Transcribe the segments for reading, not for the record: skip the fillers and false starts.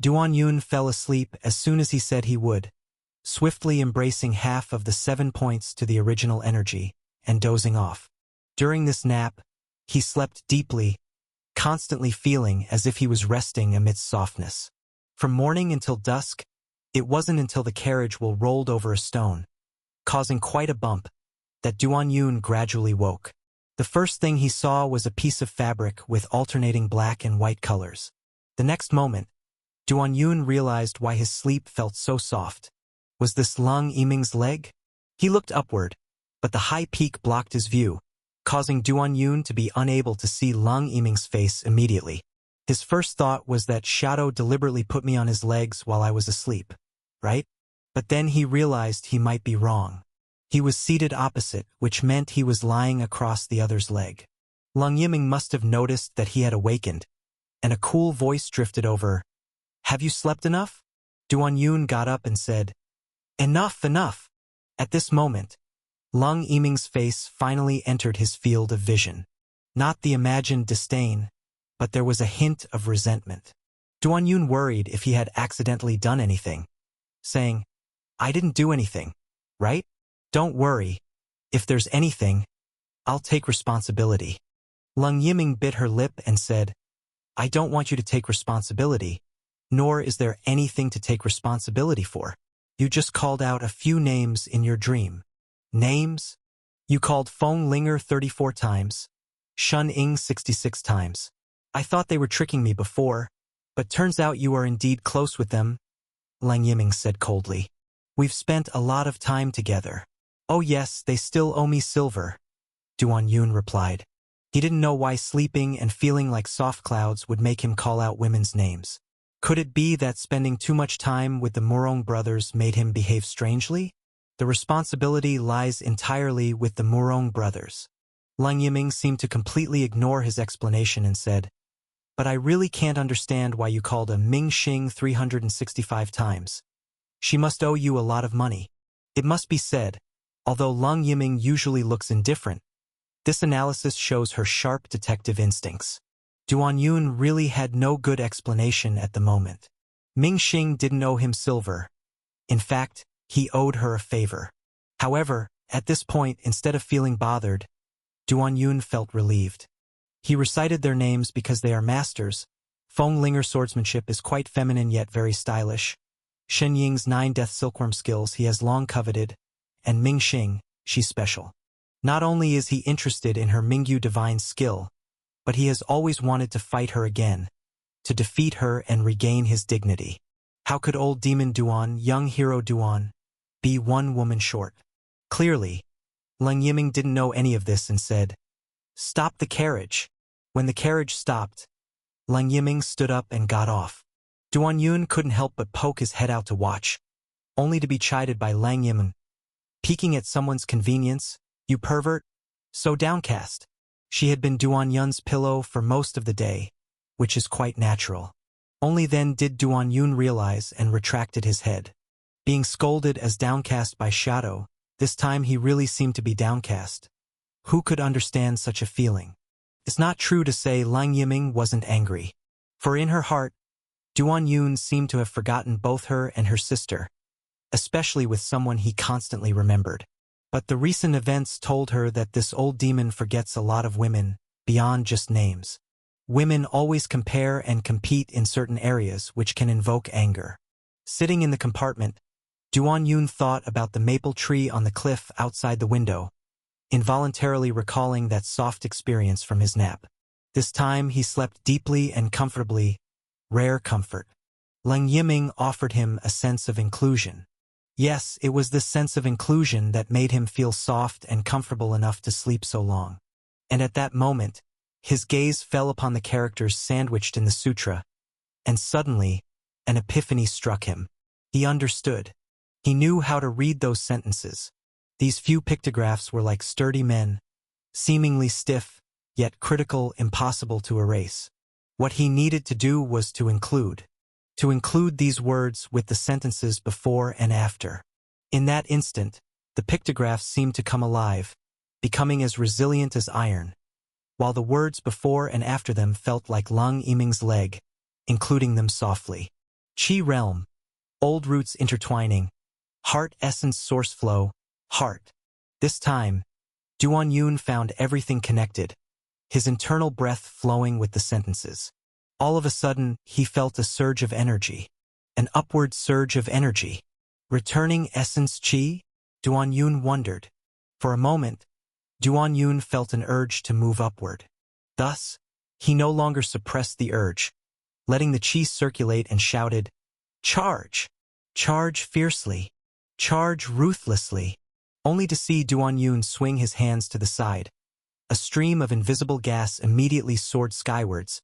Duan Yun fell asleep as soon as he said he would, swiftly embracing half of the 7 points to the original energy and dozing off. During this nap, he slept deeply, constantly feeling as if he was resting amidst softness. From morning until dusk, it wasn't until the carriage wheel rolled over a stone, causing quite a bump, that Duan Yun gradually woke. The first thing he saw was a piece of fabric with alternating black and white colors. The next moment, Duan Yun realized why his sleep felt so soft. Was this Lung Yiming's leg? He looked upward, but the high peak blocked his view, causing Duan Yun to be unable to see Lung Yiming's face immediately. His first thought was that Shadow deliberately put me on his legs while I was asleep, right? But then he realized he might be wrong. He was seated opposite, which meant he was lying across the other's leg. Lung Yiming must have noticed that he had awakened, and a cool voice drifted over. "Have you slept enough?" Duan Yun got up and said, "Enough, enough." At this moment, Lung Yiming's face finally entered his field of vision. Not the imagined disdain, but there was a hint of resentment. Duan Yun worried if he had accidentally done anything, saying, "I didn't do anything, right? Don't worry. If there's anything, I'll take responsibility." Lung Yiming bit her lip and said, "I don't want you to take responsibility, nor is there anything to take responsibility for. You just called out a few names in your dream." "Names? You called Feng Linger 34 times, Shun Ying 66 times. I thought they were tricking me before, but turns out you are indeed close with them," Lung Yiming said coldly. "We've spent a lot of time together." "Oh yes, they still owe me silver," Duan Yun replied. He didn't know why sleeping and feeling like soft clouds would make him call out women's names. Could it be that spending too much time with the Murong brothers made him behave strangely? The responsibility lies entirely with the Murong brothers. Lung Yiming seemed to completely ignore his explanation and said, "But I really can't understand why you called a Ming Xing 365 times. She must owe you a lot of money." It must be said, although Lung Yiming usually looks indifferent, this analysis shows her sharp detective instincts. Duan Yun really had no good explanation at the moment. Ming Xing didn't owe him silver. In fact, he owed her a favor. However, at this point, instead of feeling bothered, Duan Yun felt relieved. He recited their names because they are masters. Feng Linger swordsmanship is quite feminine yet very stylish. Shen Ying's 9 death silkworm skills he has long coveted, and Ming Xing, she's special. Not only is he interested in her Mingyu divine skill, but he has always wanted to fight her again, to defeat her and regain his dignity. How could old demon Duan, young hero Duan, be one woman short? Clearly, Lung Yiming didn't know any of this and said, "Stop the carriage." When the carriage stopped, Lung Yiming stood up and got off. Duan Yun couldn't help but poke his head out to watch, only to be chided by Lung Yiming. "Peeking at someone's convenience, you pervert?" So downcast. She had been Duan Yun's pillow for most of the day, which is quite natural. Only then did Duan Yun realize and retracted his head. Being scolded as downcast by Shadow, this time he really seemed to be downcast. Who could understand such a feeling? It's not true to say Lung Yiming wasn't angry, for in her heart, Duan Yun seemed to have forgotten both her and her sister, especially with someone he constantly remembered. But the recent events told her that this old demon forgets a lot of women, beyond just names. Women always compare and compete in certain areas which can invoke anger. Sitting in the compartment, Duan Yun thought about the maple tree on the cliff outside the window, involuntarily recalling that soft experience from his nap. This time he slept deeply and comfortably, rare comfort. Lung Yiming offered him a sense of inclusion. Yes, it was this sense of inclusion that made him feel soft and comfortable enough to sleep so long. And at that moment, his gaze fell upon the characters sandwiched in the sutra, and suddenly, an epiphany struck him. He understood. He knew how to read those sentences. These few pictographs were like sturdy men, seemingly stiff, yet critical, impossible to erase. What he needed to do was to include these words with the sentences before and after. In that instant, the pictographs seemed to come alive, becoming as resilient as iron, while the words before and after them felt like Lung Yiming's leg, including them softly. Qi realm, old roots intertwining, heart essence source flow, heart. This time, Duan Yun found everything connected, his internal breath flowing with the sentences. All of a sudden, he felt a surge of energy. An upward surge of energy. Returning essence Qi? Duan Yun wondered. For a moment, Duan Yun felt an urge to move upward. Thus, he no longer suppressed the urge, letting the Qi circulate and shouted, "Charge! Charge fiercely! Charge ruthlessly!" Only to see Duan Yun swing his hands to the side. A stream of invisible gas immediately soared skywards,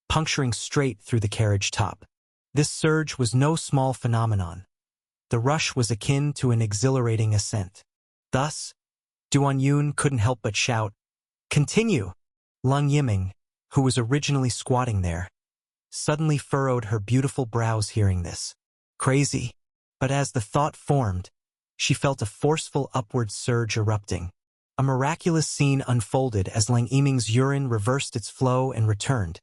puncturing straight through the carriage top. This surge was no small phenomenon. The rush was akin to an exhilarating ascent. Thus, Duan Yun couldn't help but shout, "Continue!" Lung Yiming, who was originally squatting there, suddenly furrowed her beautiful brows hearing this. Crazy. But as the thought formed, she felt a forceful upward surge erupting. A miraculous scene unfolded as Lung Yiming's urine reversed its flow and returned,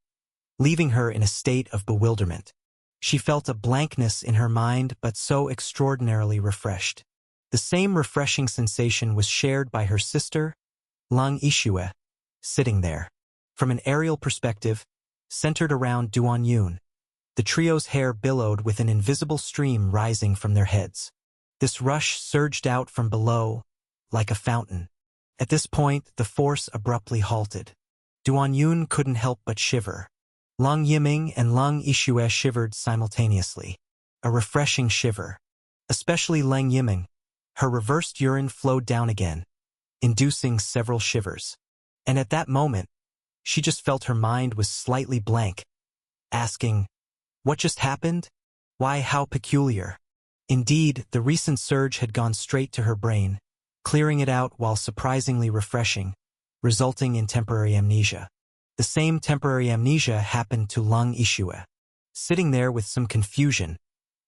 leaving her in a state of bewilderment. She felt a blankness in her mind but so extraordinarily refreshed. The same refreshing sensation was shared by her sister, Lung Yishue, sitting there. From an aerial perspective, centered around Duan Yun, the trio's hair billowed with an invisible stream rising from their heads. This rush surged out from below, like a fountain. At this point, the force abruptly halted. Duan Yun couldn't help but shiver. Lung Yiming and Lung Yishue shivered simultaneously. A refreshing shiver. Especially Lung Yiming. Her reversed urine flowed down again, inducing several shivers. And at that moment, she just felt her mind was slightly blank, asking, "What just happened? Why, how peculiar." Indeed, the recent surge had gone straight to her brain, clearing it out while surprisingly refreshing, resulting in temporary amnesia. The same temporary amnesia happened to Lung Yishue, sitting there with some confusion,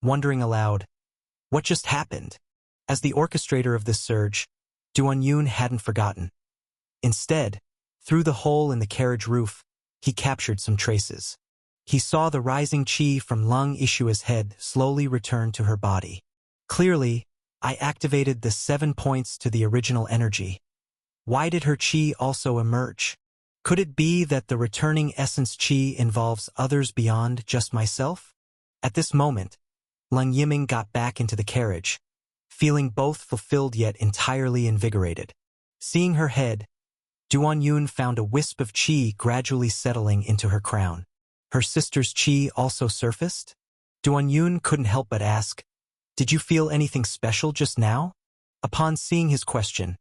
wondering aloud, "What just happened?" As the orchestrator of this surge, Duan Yun hadn't forgotten. Instead, through the hole in the carriage roof, he captured some traces. He saw the rising Qi from Lung Yishue's head slowly return to her body. Clearly, I activated the 7 points to the original energy. Why did her Qi also emerge? Could it be that the returning essence Qi involves others beyond just myself? At this moment, Lung Yiming got back into the carriage, feeling both fulfilled yet entirely invigorated. Seeing her head, Duan Yun found a wisp of Qi gradually settling into her crown. Her sister's Qi also surfaced? Duan Yun couldn't help but ask, "Did you feel anything special just now?" Upon seeing his question,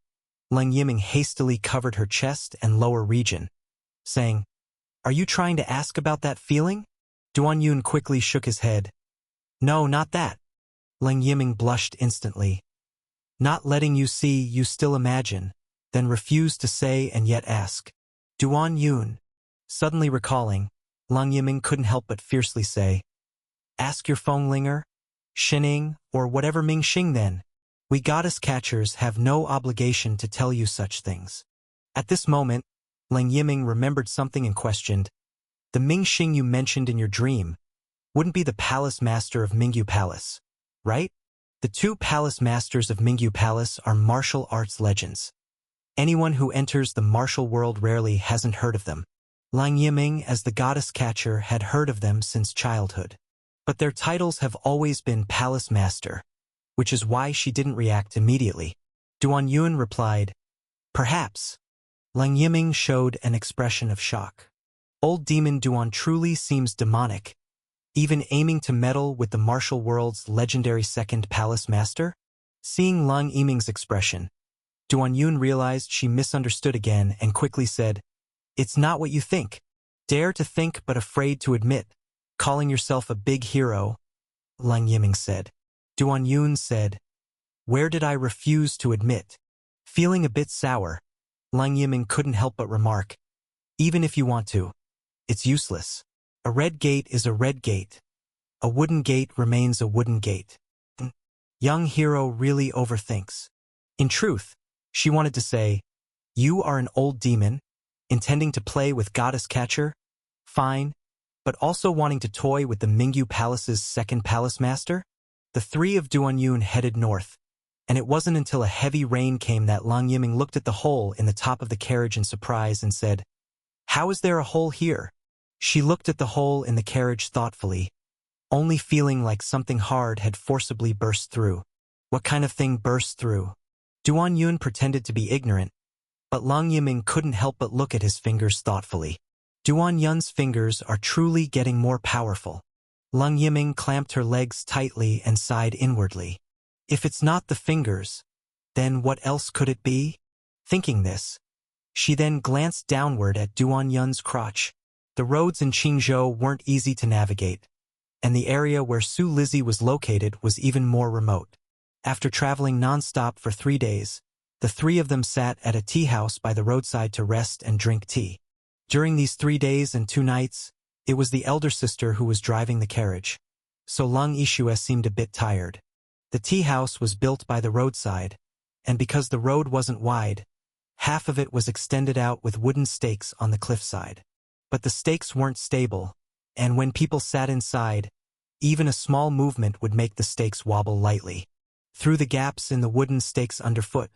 Lung Yiming hastily covered her chest and lower region, saying, "Are you trying to ask about that feeling?" Duan Yun quickly shook his head. "No, not that." Lung Yiming blushed instantly. "Not letting you see, you still imagine, then refuse to say and yet ask." Duan Yun, suddenly recalling, Lung Yiming couldn't help but fiercely say, "Ask your Fenglinger, Shining, or whatever Ming Xing then. We goddess catchers have no obligation to tell you such things." At this moment, Lung Yiming remembered something and questioned, "The Ming Xing you mentioned in your dream wouldn't be the palace master of Mingyu Palace, right?" The two palace masters of Mingyu Palace are martial arts legends. Anyone who enters the martial world rarely hasn't heard of them. Lung Yiming, as the goddess catcher, had heard of them since childhood. But their titles have always been palace master, which is why she didn't react immediately. Duan Yun replied, "Perhaps." Lung Yiming showed an expression of shock. Old demon Duan truly seems demonic, even aiming to meddle with the martial world's legendary second palace master? Seeing Lung Yiming's expression, Duan Yun realized she misunderstood again and quickly said, "It's not what you think. Dare to think but afraid to admit. Calling yourself a big hero," Lung Yiming said. Duan Yun said, "Where did I refuse to admit?" Feeling a bit sour, Lung Yiming couldn't help but remark, "Even if you want to, it's useless. A red gate is a red gate. A wooden gate remains a wooden gate." Young hero really overthinks. In truth, she wanted to say, "You are an old demon, intending to play with goddess catcher? Fine, but also wanting to toy with the Mingyu Palace's second palace master? The three of Duanyun headed north, and it wasn't until a heavy rain came that Lang Yiming looked at the hole in the top of the carriage in surprise and said, "How is there a hole here?" She looked at the hole in the carriage thoughtfully, only feeling like something hard had forcibly burst through. What kind of thing burst through? Duanyun pretended to be ignorant, but Lang Yiming couldn't help but look at his fingers thoughtfully. Duanyun's fingers are truly getting more powerful. Lang Yiming clamped her legs tightly and sighed inwardly. If it's not the fingers, then what else could it be? Thinking this, she then glanced downward at Duanyun's crotch. The roads in Qingzhou weren't easy to navigate, and the area where Su Lizzie was located was even more remote. After traveling non-stop for 3 days, the three of them sat at a tea house by the roadside to rest and drink tea. During these 3 days and 2 nights, it was the elder sister who was driving the carriage, so Lung Yishue seemed a bit tired. The tea house was built by the roadside, and because the road wasn't wide, half of it was extended out with wooden stakes on the cliffside. But the stakes weren't stable, and when people sat inside, even a small movement would make the stakes wobble lightly. Through the gaps in the wooden stakes underfoot,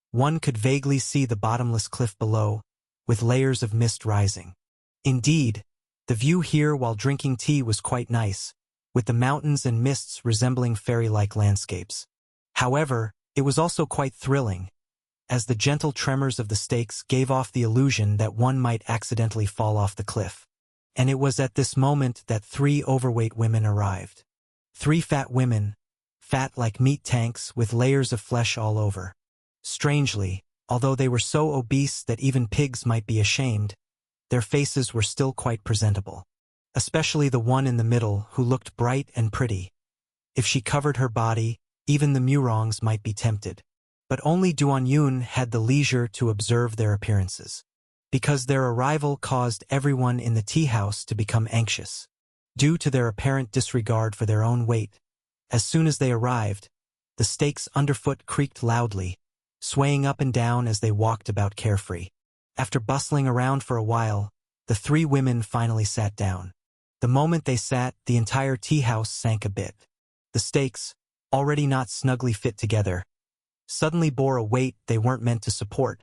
one could vaguely see the bottomless cliff below, with layers of mist rising. Indeed, the view here while drinking tea was quite nice, with the mountains and mists resembling fairy-like landscapes. However, it was also quite thrilling, as the gentle tremors of the stakes gave off the illusion that one might accidentally fall off the cliff. And it was at this moment that 3 overweight women arrived. 3 fat women, fat like meat tanks with layers of flesh all over. Strangely, although they were so obese that even pigs might be ashamed, their faces were still quite presentable. Especially the one in the middle who looked bright and pretty. If she covered her body, even the Murongs might be tempted. But only Duanyun had the leisure to observe their appearances, because their arrival caused everyone in the tea house to become anxious, due to their apparent disregard for their own weight. As soon as they arrived, the stakes underfoot creaked loudly, swaying up and down as they walked about carefree. After bustling around for a while, the 3 women finally sat down. The moment they sat, the entire tea house sank a bit. The stakes, already not snugly fit together, suddenly bore a weight they weren't meant to support,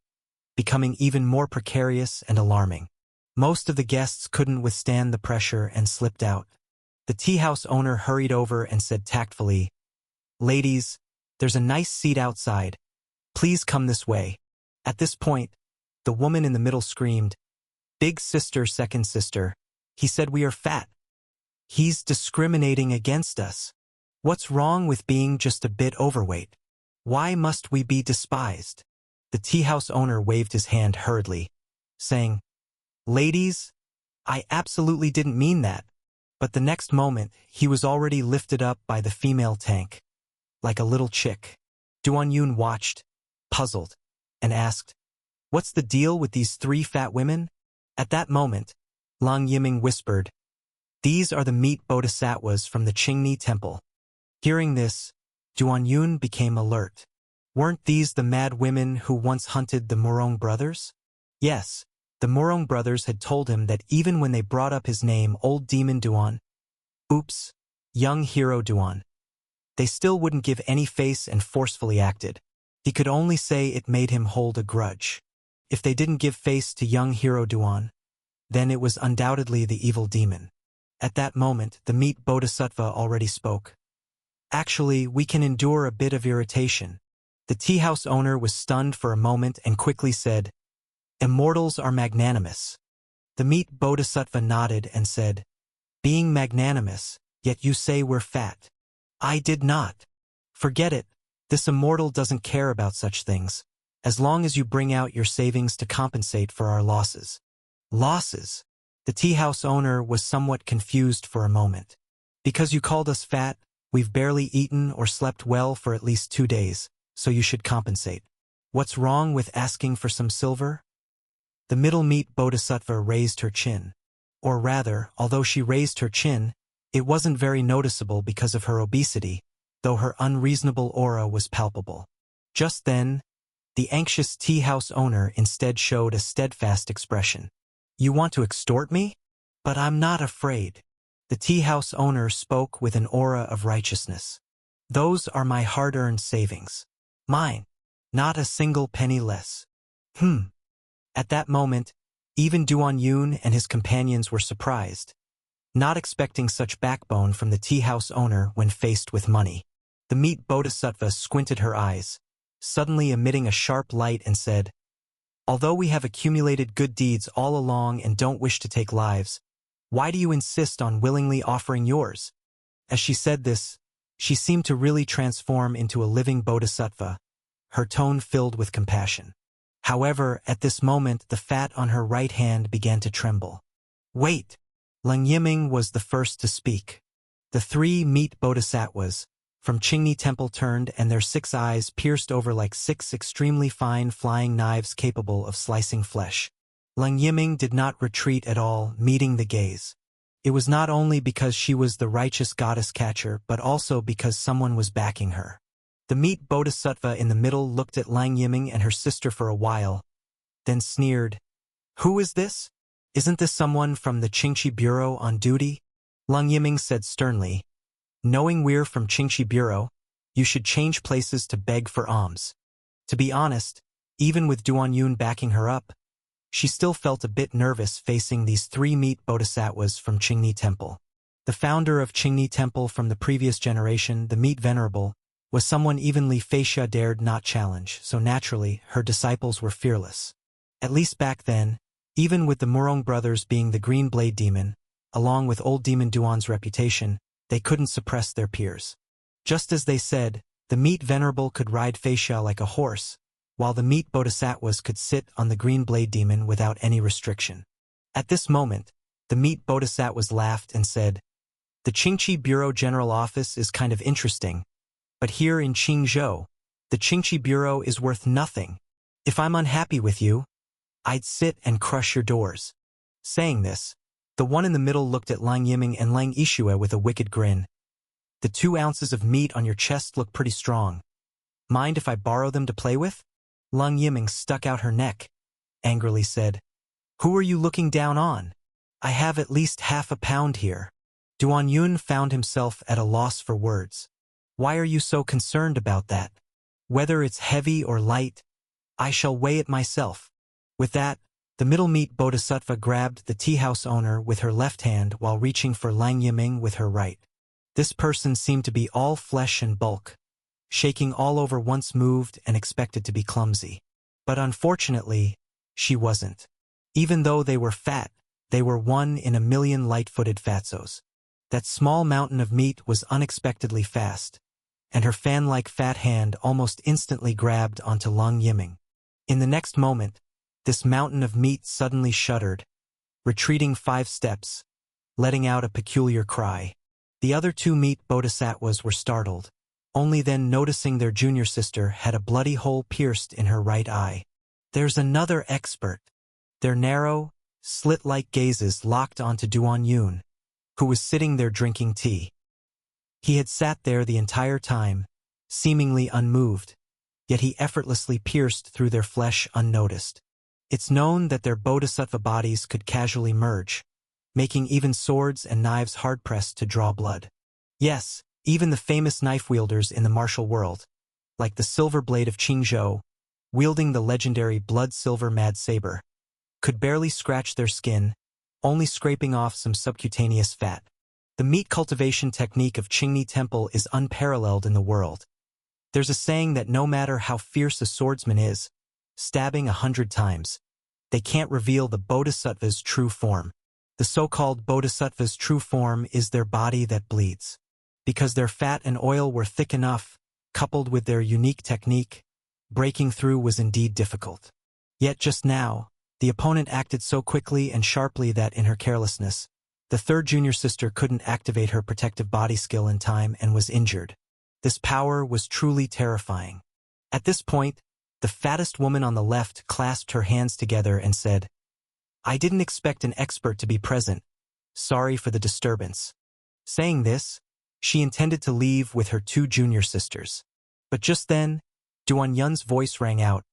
becoming even more precarious and alarming. Most of the guests couldn't withstand the pressure and slipped out. The tea house owner hurried over and said tactfully, "Ladies, there's a nice seat outside. Please come this way." At this point, the woman in the middle screamed, "Big sister, second sister. He said we are fat. He's discriminating against us. What's wrong with being just a bit overweight? Why must we be despised?" The tea house owner waved his hand hurriedly, saying, "Ladies, I absolutely didn't mean that." But the next moment, he was already lifted up by the female tank, like a little chick. Duanyun watched, puzzled, and asked, "What's the deal with these 3 fat women?" At that moment, Lang Yiming whispered, "These are the meat bodhisattvas from the Qingni temple." Hearing this, Duanyun became alert. Weren't these the mad women who once hunted the Murong brothers? Yes, the Murong brothers had told him that even when they brought up his name, Old Demon Duan, oops, Young Hero Duan, they still wouldn't give any face and forcefully acted. He could only say it made him hold a grudge. If they didn't give face to Young Hero Duan, then it was undoubtedly the evil demon. At that moment, the meat bodhisattva already spoke. "Actually, we can endure a bit of irritation." The tea house owner was stunned for a moment and quickly said, "Immortals are magnanimous." The meat bodhisattva nodded and said, "Being magnanimous, yet you say we're fat." "I did not." "Forget it. This immortal doesn't care about such things, as long as you bring out your savings to compensate for our losses." "Losses?" The tea house owner was somewhat confused for a moment. "Because you called us fat, we've barely eaten or slept well for at least 2 days, so you should compensate. What's wrong with asking for some silver?" The middle meat bodhisattva raised her chin. Or rather, although she raised her chin, it wasn't very noticeable because of her obesity, though her unreasonable aura was palpable. Just then, the anxious tea house owner instead showed a steadfast expression. "You want to extort me?" But I'm not afraid. The tea house owner spoke with an aura of righteousness. Those are my hard-earned savings. Mine. Not a single penny less. At that moment, even Duan Yun and his companions were surprised, not expecting such backbone from the tea house owner when faced with money. The meat bodhisattva squinted her eyes, suddenly emitting a sharp light and said, "Although we have accumulated good deeds all along and don't wish to take lives, why do you insist on willingly offering yours?" As she said this, she seemed to really transform into a living bodhisattva, her tone filled with compassion. However, at this moment the fat on her right hand began to tremble. "Wait!" Leng Yiming was the first to speak. The three meat bodhisattvas from Qingni Temple turned, and their 6 eyes pierced over like 6 extremely fine flying knives capable of slicing flesh. Leng Yiming did not retreat at all, meeting the gaze. It was not only because she was the righteous goddess catcher, but also because someone was backing her. The meat bodhisattva in the middle looked at Leng Yiming and her sister for a while, then sneered, "Who is this? Isn't this someone from the Qingqi Bureau on duty?" Leng Yiming said sternly, "Knowing we're from Qingqi Bureau, you should change places to beg for alms." To be honest, even with Duan Yun backing her up, she still felt a bit nervous facing these 3 meat bodhisattvas from Qingni Temple. The founder of Qingni Temple from the previous generation, the Meat Venerable, was someone even Li Feixia dared not challenge, so naturally, her disciples were fearless. At least back then, even with the Murong brothers being the Green Blade Demon, along with old Demon Duan's reputation, they couldn't suppress their peers. Just as they said, the Meat Venerable could ride Feixia like a horse, while the Meat Bodhisattvas could sit on the Green Blade Demon without any restriction. At this moment, the Meat Bodhisattvas laughed and said, "The Qingqi Bureau General Office is kind of interesting, but here in Qingzhou, the Qingqi Bureau is worth nothing. If I'm unhappy with you, I'd sit and crush your doors." Saying this, the one in the middle looked at Leng Yiming and Leng Yishue with a wicked grin. "The 2 ounces of meat on your chest look pretty strong. Mind if I borrow them to play with?" Leng Yiming stuck out her neck, angrily said, "Who are you looking down on? I have at least half a pound here." Duan Yun found himself at a loss for words. "Why are you so concerned about that? Whether it's heavy or light, I shall weigh it myself." With that, the middle meat bodhisattva grabbed the tea house owner with her left hand while reaching for Leng Yiming with her right. This person seemed to be all flesh and bulk, shaking all over once moved and expected to be clumsy. But unfortunately, she wasn't. Even though they were fat, they were 1 in a million light-footed fatzos. That small mountain of meat was unexpectedly fast, and her fan-like fat hand almost instantly grabbed onto Leng Yiming. In the next moment, this mountain of meat suddenly shuddered, retreating 5 steps, letting out a peculiar cry. The other 2 meat bodhisattvas were startled, only then noticing their junior sister had a bloody hole pierced in her right eye. "There's another expert." Their narrow, slit-like gazes locked onto Duan Yun, who was sitting there drinking tea. He had sat there the entire time, seemingly unmoved, yet he effortlessly pierced through their flesh unnoticed. It's known that their bodhisattva bodies could casually merge, making even swords and knives hard-pressed to draw blood. Yes, even the famous knife-wielders in the martial world, like the Silver Blade of Qingzhou, wielding the legendary blood-silver Mad Saber, could barely scratch their skin, only scraping off some subcutaneous fat. The meat cultivation technique of Qingni Temple is unparalleled in the world. There's a saying that no matter how fierce a swordsman is, stabbing 100 times, they can't reveal the bodhisattva's true form. The so-called bodhisattva's true form is their body that bleeds. Because their fat and oil were thick enough, coupled with their unique technique, breaking through was indeed difficult. Yet just now, the opponent acted so quickly and sharply that in her carelessness, the 3rd junior sister couldn't activate her protective body skill in time and was injured. This power was truly terrifying. At this point, the fattest woman on the left clasped her hands together and said, "I didn't expect an expert to be present. Sorry for the disturbance." Saying this, she intended to leave with her 2 junior sisters. But just then, Duan Yun's voice rang out.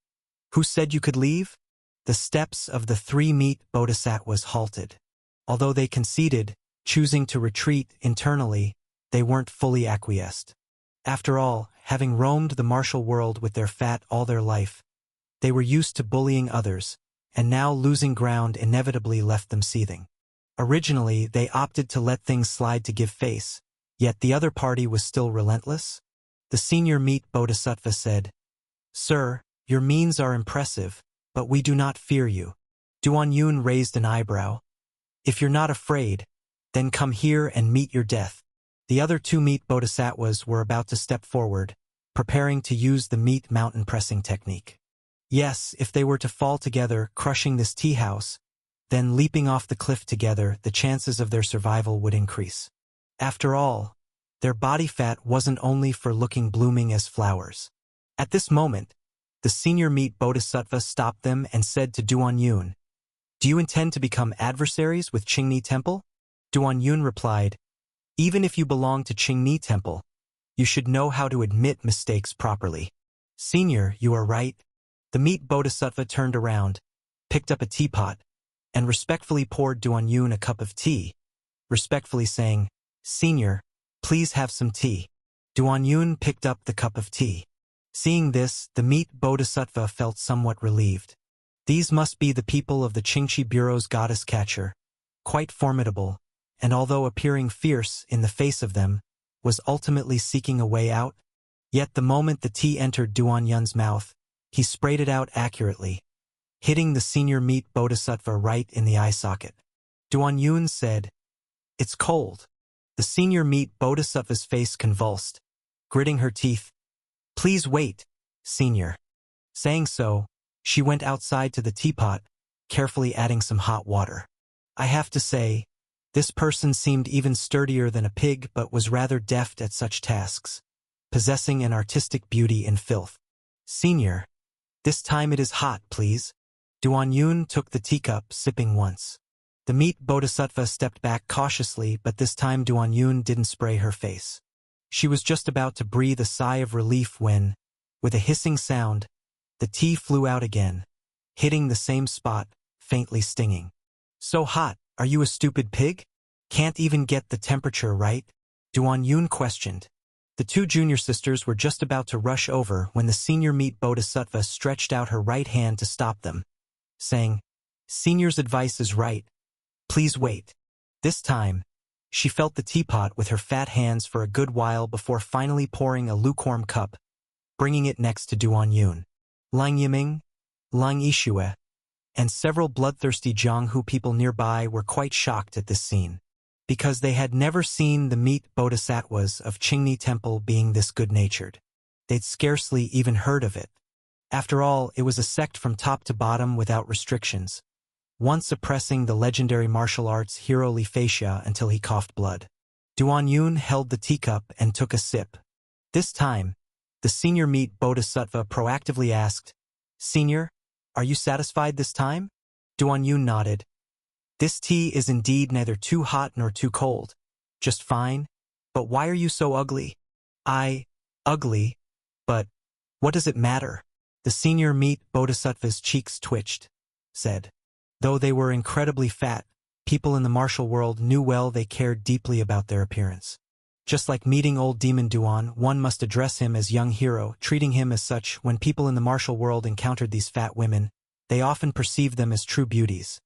"Who said you could leave?" The steps of the 3 meat bodhisattvas halted. Although they conceded, choosing to retreat internally, they weren't fully acquiesced. After all, having roamed the martial world with their fat all their life, they were used to bullying others, and now losing ground inevitably left them seething. Originally, they opted to let things slide to give face, yet the other party was still relentless. The senior meat bodhisattva said, "Sir, your means are impressive, but we do not fear you." Duan Yun raised an eyebrow. "If you're not afraid, then come here and meet your death." The other two meat bodhisattvas were about to step forward, preparing to use the meat mountain pressing technique. Yes, if they were to fall together, crushing this tea house, then leaping off the cliff together, the chances of their survival would increase. After all, their body fat wasn't only for looking blooming as flowers. At this moment, the senior meat bodhisattva stopped them and said to Duan Yun, "Do you intend to become adversaries with Qingni Temple?" Duan Yun replied, "Even if you belong to Qingni Temple, you should know how to admit mistakes properly." "Senior, you are right." The meat bodhisattva turned around, picked up a teapot, and respectfully poured Duan Yun a cup of tea, respectfully saying, "Senior, please have some tea." Duan Yun picked up the cup of tea. Seeing this, the meat bodhisattva felt somewhat relieved. These must be the people of the Qingqi Bureau's goddess catcher, quite formidable, and although appearing fierce in the face of them, was ultimately seeking a way out. Yet the moment the tea entered Duan Yun's mouth, he sprayed it out accurately, hitting the senior meat bodhisattva right in the eye socket. Duan Yun said, "It's cold." The senior meat bodhisattva's face convulsed, gritting her teeth. "Please wait, senior." Saying so, she went outside to the teapot, carefully adding some hot water. I have to say, this person seemed even sturdier than a pig but was rather deft at such tasks, possessing an artistic beauty in filth. "Senior, this time it is hot, please." Duan Yun took the teacup, sipping once. The meat bodhisattva stepped back cautiously, but this time Duan Yun didn't spray her face. She was just about to breathe a sigh of relief when, with a hissing sound, the tea flew out again, hitting the same spot, faintly stinging. "So hot, are you a stupid pig? Can't even get the temperature right?" Duan Yun questioned. The two junior sisters were just about to rush over when the senior meat bodhisattva stretched out her right hand to stop them, saying, "Senior's advice is right. Please wait." This time, she felt the teapot with her fat hands for a good while before finally pouring a lukewarm cup, bringing it next to Duan Yun. Lang Yiming, Lang Yishue, and several bloodthirsty Jianghu people nearby were quite shocked at this scene, because they had never seen the meat bodhisattvas of Qingni Temple being this good-natured. They'd scarcely even heard of it. After all, it was a sect from top to bottom without restrictions, once oppressing the legendary martial arts hero Li Feixia until he coughed blood. Duan Yun held the teacup and took a sip. This time, the senior meat bodhisattva proactively asked, "Senior, are you satisfied this time?" Duan Yun nodded. "This tea is indeed neither too hot nor too cold. Just fine. But why are you so ugly?" Ugly? But what does it matter?" The senior meat bodhisattva's cheeks twitched, said. Though they were incredibly fat, people in the martial world knew well they cared deeply about their appearance. Just like meeting old Demon Duan, one must address him as young hero, treating him as such. When people in the martial world encountered these fat women, they often perceived them as true beauties.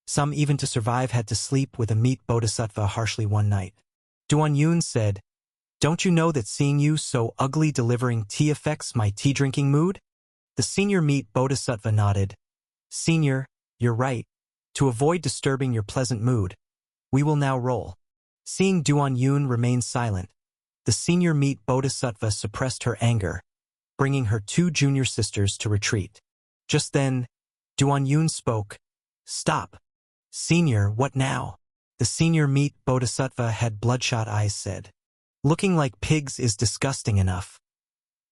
Some even to survive had to sleep with a meat bodhisattva harshly one night. Duan Yun said, "Don't you know that seeing you so ugly delivering tea affects my tea-drinking mood?" The senior meat bodhisattva nodded. "Senior, you're right. To avoid disturbing your pleasant mood, we will now roll." Seeing Duan Yun remain silent, the senior meat bodhisattva suppressed her anger, bringing her two junior sisters to retreat. Just then, Duan Yun spoke. "Stop. Senior, what now?" The senior meat bodhisattva had bloodshot eyes said. "Looking like pigs is disgusting enough.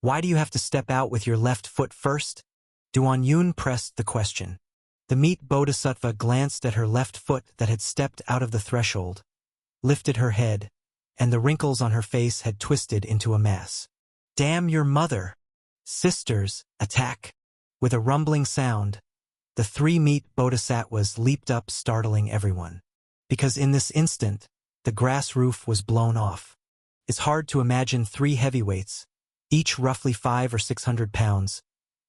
Why do you have to step out with your left foot first?" Duan Yun pressed the question. The meat bodhisattva glanced at her left foot that had stepped out of the threshold, lifted her head, and the wrinkles on her face had twisted into a mass. "Damn your mother! Sisters, attack!" With a rumbling sound, the three meat bodhisattvas leaped up, startling everyone. because in this instant, the grass roof was blown off. It's hard to imagine three heavyweights, each roughly 500 or 600 pounds,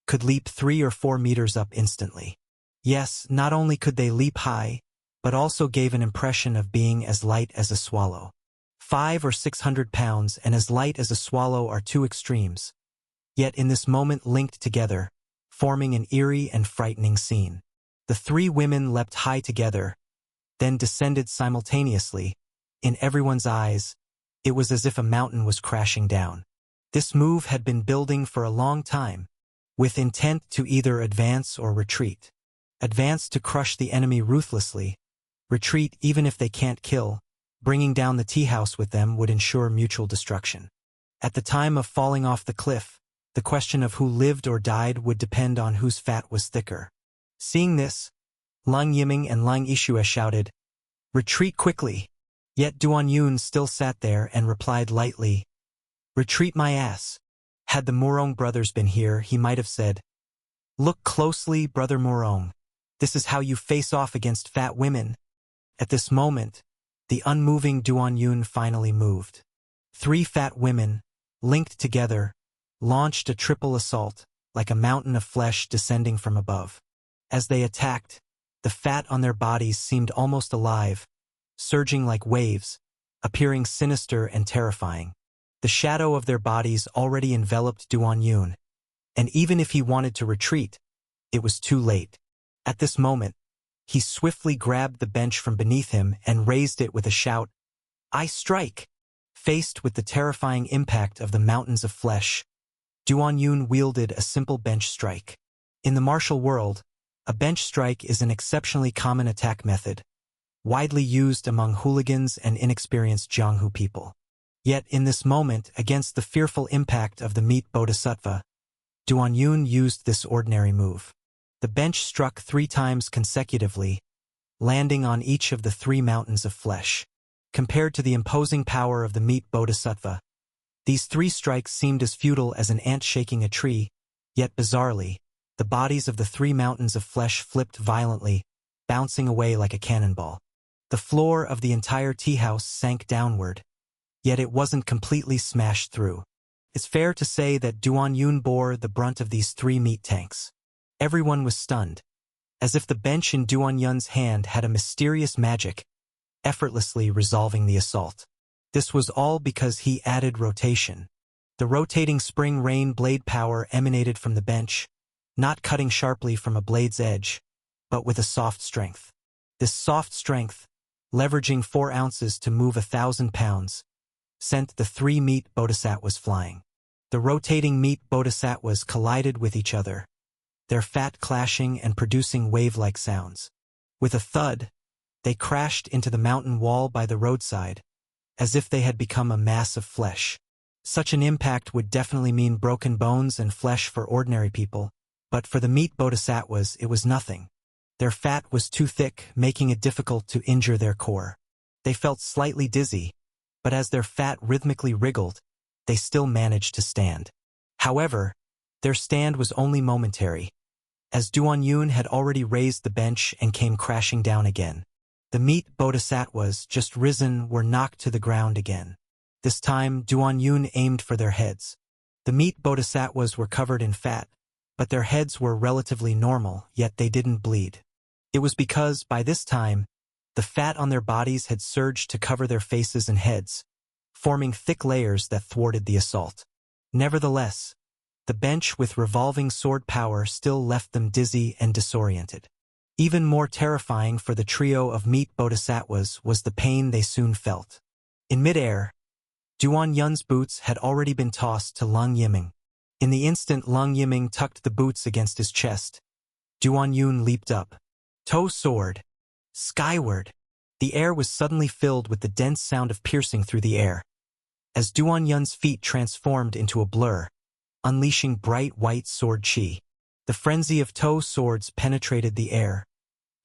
could leap 3 or 4 meters up instantly. Yes, not only could they leap high, but also gave an impression of being as light as a swallow. 500 or 600 pounds and as light as a swallow are two extremes, yet in this moment linked together, forming an eerie and frightening scene. The three women leapt high together, then descended simultaneously. In everyone's eyes, it was as if a mountain was crashing down. This move had been building for a long time, with intent to either advance or retreat. Advance to crush the enemy ruthlessly, retreat even if they can't kill. Bringing down the tea house with them would ensure mutual destruction. At the time of falling off the cliff, the question of who lived or died would depend on whose fat was thicker. Seeing this, Lung Yiming and Lung Yishue shouted, "Retreat quickly!" Yet Duan Yun still sat there and replied lightly, "Retreat my ass." Had the Murong brothers been here, he might have said, "Look closely, Brother Murong. This is how you face off against fat women." At this moment, the unmoving Duan Yun finally moved. 3 fat women, linked together, launched a triple assault, like a mountain of flesh descending from above. As they attacked, the fat on their bodies seemed almost alive, surging like waves, appearing sinister and terrifying. The shadow of their bodies already enveloped Duan Yun, and even if he wanted to retreat, it was too late. At this moment, he swiftly grabbed the bench from beneath him and raised it with a shout, "I strike!" Faced with the terrifying impact of the mountains of flesh, Duan Yun wielded a simple bench strike. In the martial world, a bench strike is an exceptionally common attack method, widely used among hooligans and inexperienced Jianghu people. Yet in this moment, against the fearful impact of the meat bodhisattva, Duan Yun used this ordinary move. The bench struck 3 times consecutively, landing on each of the 3 mountains of flesh. Compared to the imposing power of the meat bodhisattva, these 3 strikes seemed as futile as an ant shaking a tree, yet bizarrely, the bodies of the 3 mountains of flesh flipped violently, bouncing away like a cannonball. The floor of the entire tea house sank downward, yet it wasn't completely smashed through. It's fair to say that Duan Yun bore the brunt of these 3 meat tanks. Everyone was stunned, as if the bench in Duan Yun's hand had a mysterious magic, effortlessly resolving the assault. This was all because he added rotation. The rotating spring rain blade power emanated from the bench, not cutting sharply from a blade's edge, but with a soft strength. This soft strength, leveraging 4 ounces to move 1,000 pounds, sent the 3 meat bodhisattvas flying. The rotating meat bodhisattvas collided with each other, their fat clashing and producing wave-like sounds. With a thud, they crashed into the mountain wall by the roadside, as if they had become a mass of flesh. Such an impact would definitely mean broken bones and flesh for ordinary people, but for the meat bodhisattvas it was nothing. Their fat was too thick, making it difficult to injure their core. They felt slightly dizzy, but as their fat rhythmically wriggled, they still managed to stand. However, their stand was only momentary, as Duan Yun had already raised the bench and came crashing down again. The meat bodhisattvas, just risen, were knocked to the ground again. This time, Duan Yun aimed for their heads. The meat bodhisattvas were covered in fat, but their heads were relatively normal, yet they didn't bleed. It was because, by this time, the fat on their bodies had surged to cover their faces and heads, forming thick layers that thwarted the assault. Nevertheless, the bench with revolving sword power still left them dizzy and disoriented. Even more terrifying for the trio of meat bodhisattvas was the pain they soon felt. In midair, Duan Yun's boots had already been tossed to Lung Yiming. In the instant Lung Yiming tucked the boots against his chest, Duan Yun leaped up. Toe sword. Skyward. The air was suddenly filled with the dense sound of piercing through the air, as Duan Yun's feet transformed into a blur, unleashing bright white sword chi. The frenzy of toe swords penetrated the air,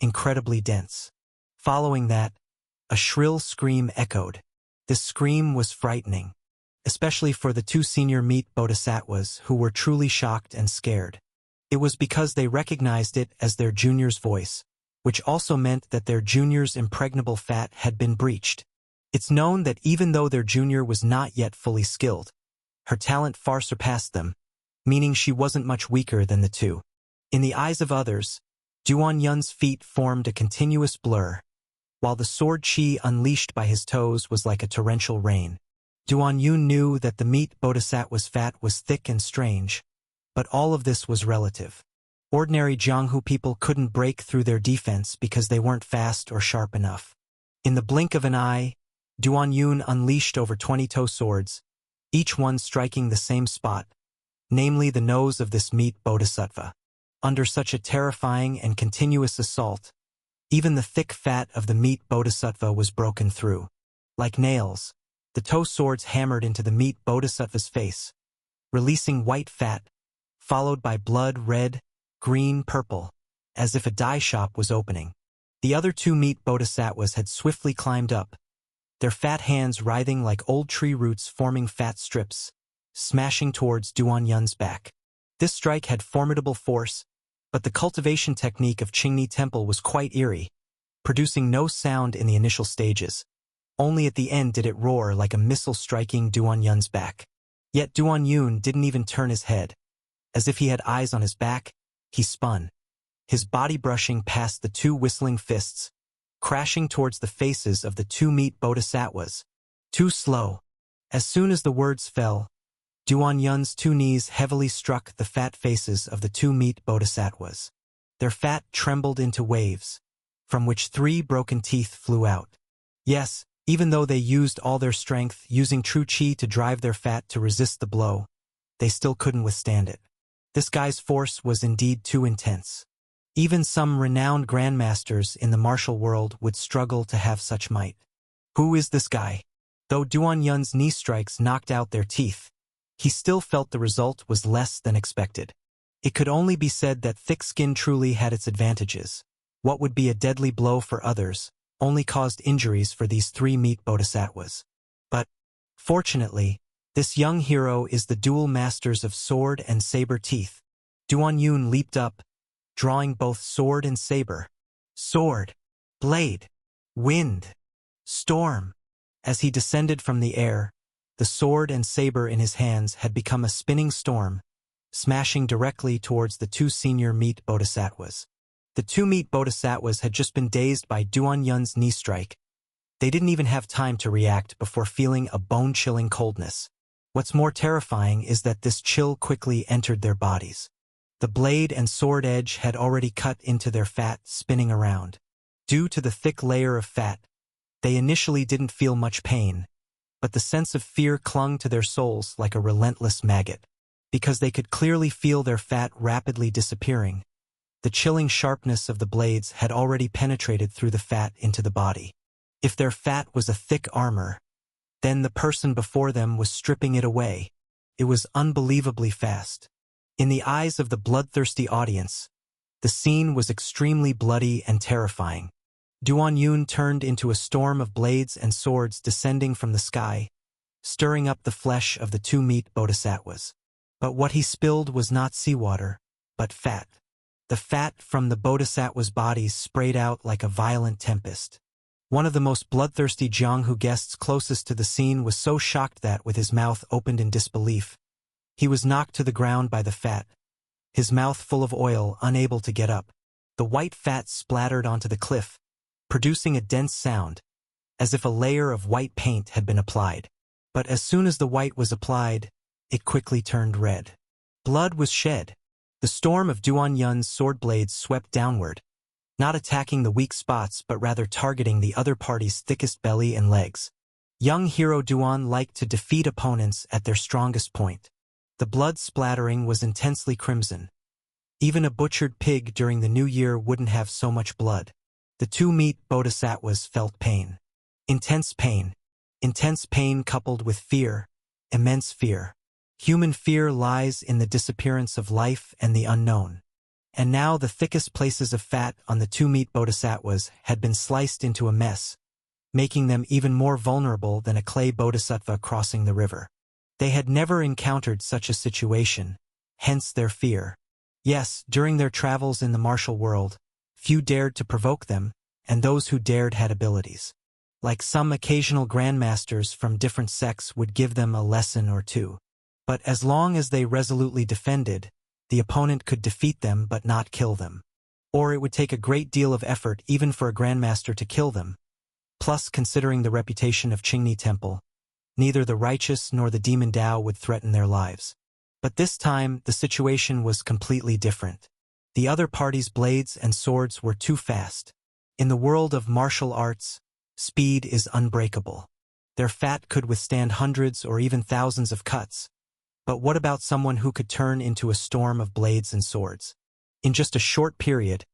incredibly dense. Following that, a shrill scream echoed. This scream was frightening, especially for the 2 senior meat bodhisattvas who were truly shocked and scared. It was because they recognized it as their junior's voice, which also meant that their junior's impregnable fat had been breached. It's known that even though their junior was not yet fully skilled, her talent far surpassed them, meaning she wasn't much weaker than the two. In the eyes of others, Duan Yun's feet formed a continuous blur, while the sword chi unleashed by his toes was like a torrential rain. Duan Yun knew that the meat Bodhisattva's fat was thick and strange, but all of this was relative. Ordinary Jianghu people couldn't break through their defense because they weren't fast or sharp enough. In the blink of an eye, Duan Yun unleashed over 20 toe swords, each one striking the same spot, namely the nose of this meat bodhisattva. Under such a terrifying and continuous assault, even the thick fat of the meat bodhisattva was broken through. Like nails, the toe swords hammered into the meat bodhisattva's face, releasing white fat, followed by blood red, green, purple, as if a dye shop was opening. The other two meat bodhisattvas had swiftly climbed up, their fat hands writhing like old tree roots forming fat strips, smashing towards Duan Yun's back. This strike had formidable force, but the cultivation technique of Qingni Temple was quite eerie, producing no sound in the initial stages. Only at the end did it roar like a missile striking Duan Yun's back. Yet Duan Yun didn't even turn his head. As if he had eyes on his back, he spun, his body brushing past the two whistling fists, crashing towards the faces of the two meat bodhisattvas. Too slow. As soon as the words fell, Duan Yun's two knees heavily struck the fat faces of the two meat bodhisattvas. Their fat trembled into waves, from which 3 broken teeth flew out. Yes, even though they used all their strength, using true chi to drive their fat to resist the blow, they still couldn't withstand it. This guy's force was indeed too intense. Even some renowned grandmasters in the martial world would struggle to have such might. Who is this guy? Though Duan Yun's knee strikes knocked out their teeth, he still felt the result was less than expected. It could only be said that thick skin truly had its advantages. What would be a deadly blow for others only caused injuries for these 3 meat bodhisattvas. But, fortunately, this young hero is the dual masters of sword and saber teeth. Duan Yun leaped up, drawing both sword and saber. Sword, blade, wind, storm. As he descended from the air, the sword and saber in his hands had become a spinning storm, smashing directly towards the 2 senior meat bodhisattvas. The 2 meat bodhisattvas had just been dazed by Duan Yun's knee strike. They didn't even have time to react before feeling a bone-chilling coldness. What's more terrifying is that this chill quickly entered their bodies. The blade and sword edge had already cut into their fat, spinning around. Due to the thick layer of fat, they initially didn't feel much pain, but the sense of fear clung to their souls like a relentless maggot. Because they could clearly feel their fat rapidly disappearing, the chilling sharpness of the blades had already penetrated through the fat into the body. If their fat was a thick armor, then the person before them was stripping it away. It was unbelievably fast. In the eyes of the bloodthirsty audience, the scene was extremely bloody and terrifying. Duan Yun turned into a storm of blades and swords descending from the sky, stirring up the flesh of the 2 meat bodhisattvas. But what he spilled was not seawater, but fat. The fat from the bodhisattvas' bodies sprayed out like a violent tempest. One of the most bloodthirsty Jianghu guests closest to the scene was so shocked that, with his mouth opened in disbelief, he was knocked to the ground by the fat, his mouth full of oil, unable to get up. The white fat splattered onto the cliff, producing a dense sound, as if a layer of white paint had been applied. But as soon as the white was applied, it quickly turned red. Blood was shed. The storm of Duan Yun's sword blades swept downward, not attacking the weak spots but rather targeting the other party's thickest belly and legs. Young hero Duan liked to defeat opponents at their strongest point. The blood splattering was intensely crimson. Even a butchered pig during the new year wouldn't have so much blood. The 2 meat bodhisattvas felt pain. Intense pain. Intense pain coupled with fear. Immense fear. Human fear lies in the disappearance of life and the unknown. And now the thickest places of fat on the 2 meat bodhisattvas had been sliced into a mess, making them even more vulnerable than a clay bodhisattva crossing the river. They had never encountered such a situation, hence their fear. Yes, during their travels in the martial world, Few dared to provoke them, and those who dared had abilities. Like some occasional grandmasters from different sects would give them a lesson or two. But as long as they resolutely defended, the opponent could defeat them but not kill them. Or it would take a great deal of effort even for a grandmaster to kill them. Plus, considering the reputation of Qingni Temple, neither the righteous nor the demon Dao would threaten their lives. But this time, the situation was completely different. The other party's blades and swords were too fast. In the world of martial arts, speed is unbreakable. Their fat could withstand hundreds or even thousands of cuts. But what about someone who could turn into a storm of blades and swords? In just a short period,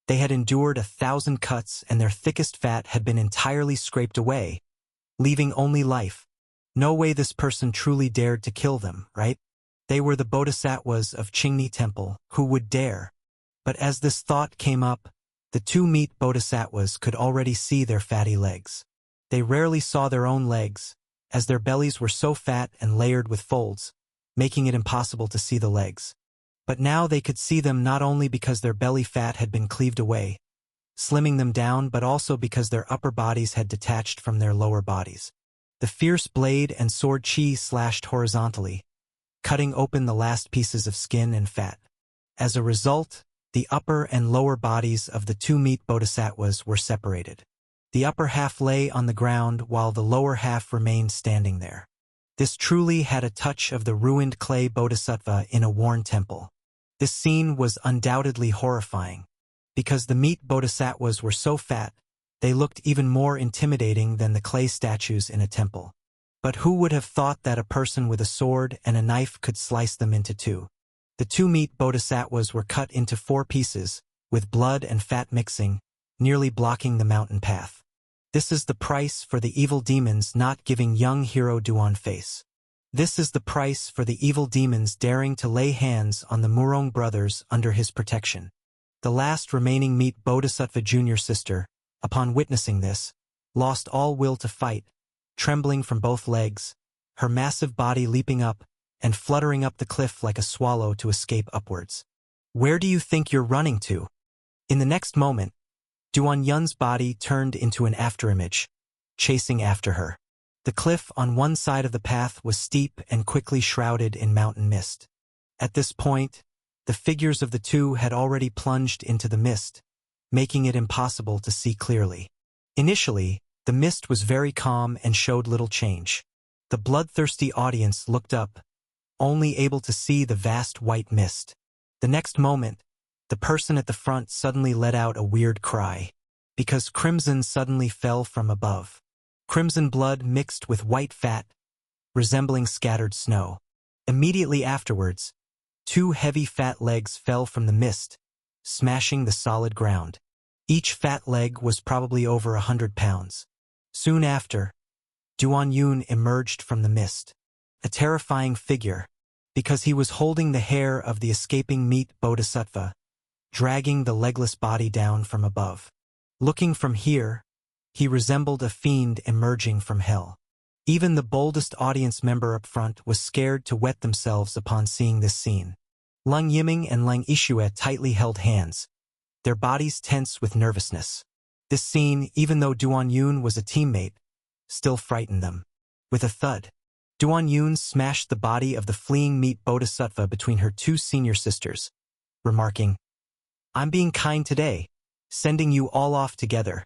they had endured 1,000 cuts and their thickest fat had been entirely scraped away, leaving only life. No way this person truly dared to kill them, right? They were the bodhisattvas of Qingni Temple, who would dare. But as this thought came up, the two meat bodhisattvas could already see their fatty legs. They rarely saw their own legs, as their bellies were so fat and layered with folds, making it impossible to see the legs. But now they could see them not only because their belly fat had been cleaved away, slimming them down, but also because their upper bodies had detached from their lower bodies. The fierce blade and sword chi slashed horizontally, cutting open the last pieces of skin and fat. As a result, the upper and lower bodies of the two meat bodhisattvas were separated. The upper half lay on the ground while the lower half remained standing there. This truly had a touch of the ruined clay bodhisattva in a worn temple. This scene was undoubtedly horrifying. Because the meat bodhisattvas were so fat, they looked even more intimidating than the clay statues in a temple. But who would have thought that a person with a sword and a knife could slice them into two? The two meat bodhisattvas were cut into 4 pieces, with blood and fat mixing, nearly blocking the mountain path. This is the price for the evil demons not giving young hero Duan face. This is the price for the evil demons daring to lay hands on the Murong brothers under his protection. The last remaining meat bodhisattva junior sister, upon witnessing this, lost all will to fight, trembling from both legs, her massive body leaping up and fluttering up the cliff like a swallow to escape upwards. Where do you think you're running to? In the next moment, Duan Yun's body turned into an afterimage, chasing after her. The cliff on one side of the path was steep and quickly shrouded in mountain mist. At this point, the figures of the two had already plunged into the mist, making it impossible to see clearly. Initially, the mist was very calm and showed little change. The bloodthirsty audience looked up, only able to see the vast white mist. The next moment, the person at the front suddenly let out a weird cry, because crimson suddenly fell from above. Crimson blood mixed with white fat, resembling scattered snow. Immediately afterwards, 2 heavy fat legs fell from the mist, smashing the solid ground. Each fat leg was probably over 100 pounds. Soon after, Duan Yun emerged from the mist, a terrifying figure, because he was holding the hair of the escaping meat bodhisattva, dragging the legless body down from above. Looking from here, he resembled a fiend emerging from hell. Even the boldest audience member up front was scared to wet themselves upon seeing this scene. Leng Yiming and Leng Yixue tightly held hands, their bodies tense with nervousness. This scene, even though Duan Yun was a teammate, still frightened them. With a thud, Duan Yun smashed the body of the fleeing meat bodhisattva between her 2 senior sisters, remarking, "I'm being kind today, sending you all off together."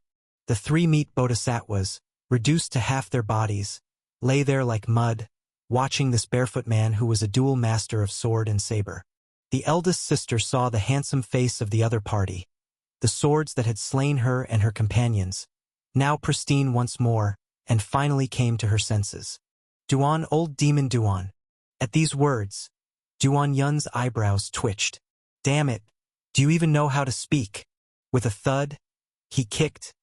The 3 meat bodhisattvas, reduced to half their bodies, lay there like mud, watching this barefoot man who was a dual master of sword and saber. The eldest sister saw the handsome face of the other party, the swords that had slain her and her companions, now pristine once more, and finally came to her senses. "Duan, old demon Duan." At these words, Duan Yun's eyebrows twitched. "Damn it, do you even know how to speak?" With a thud, he kicked,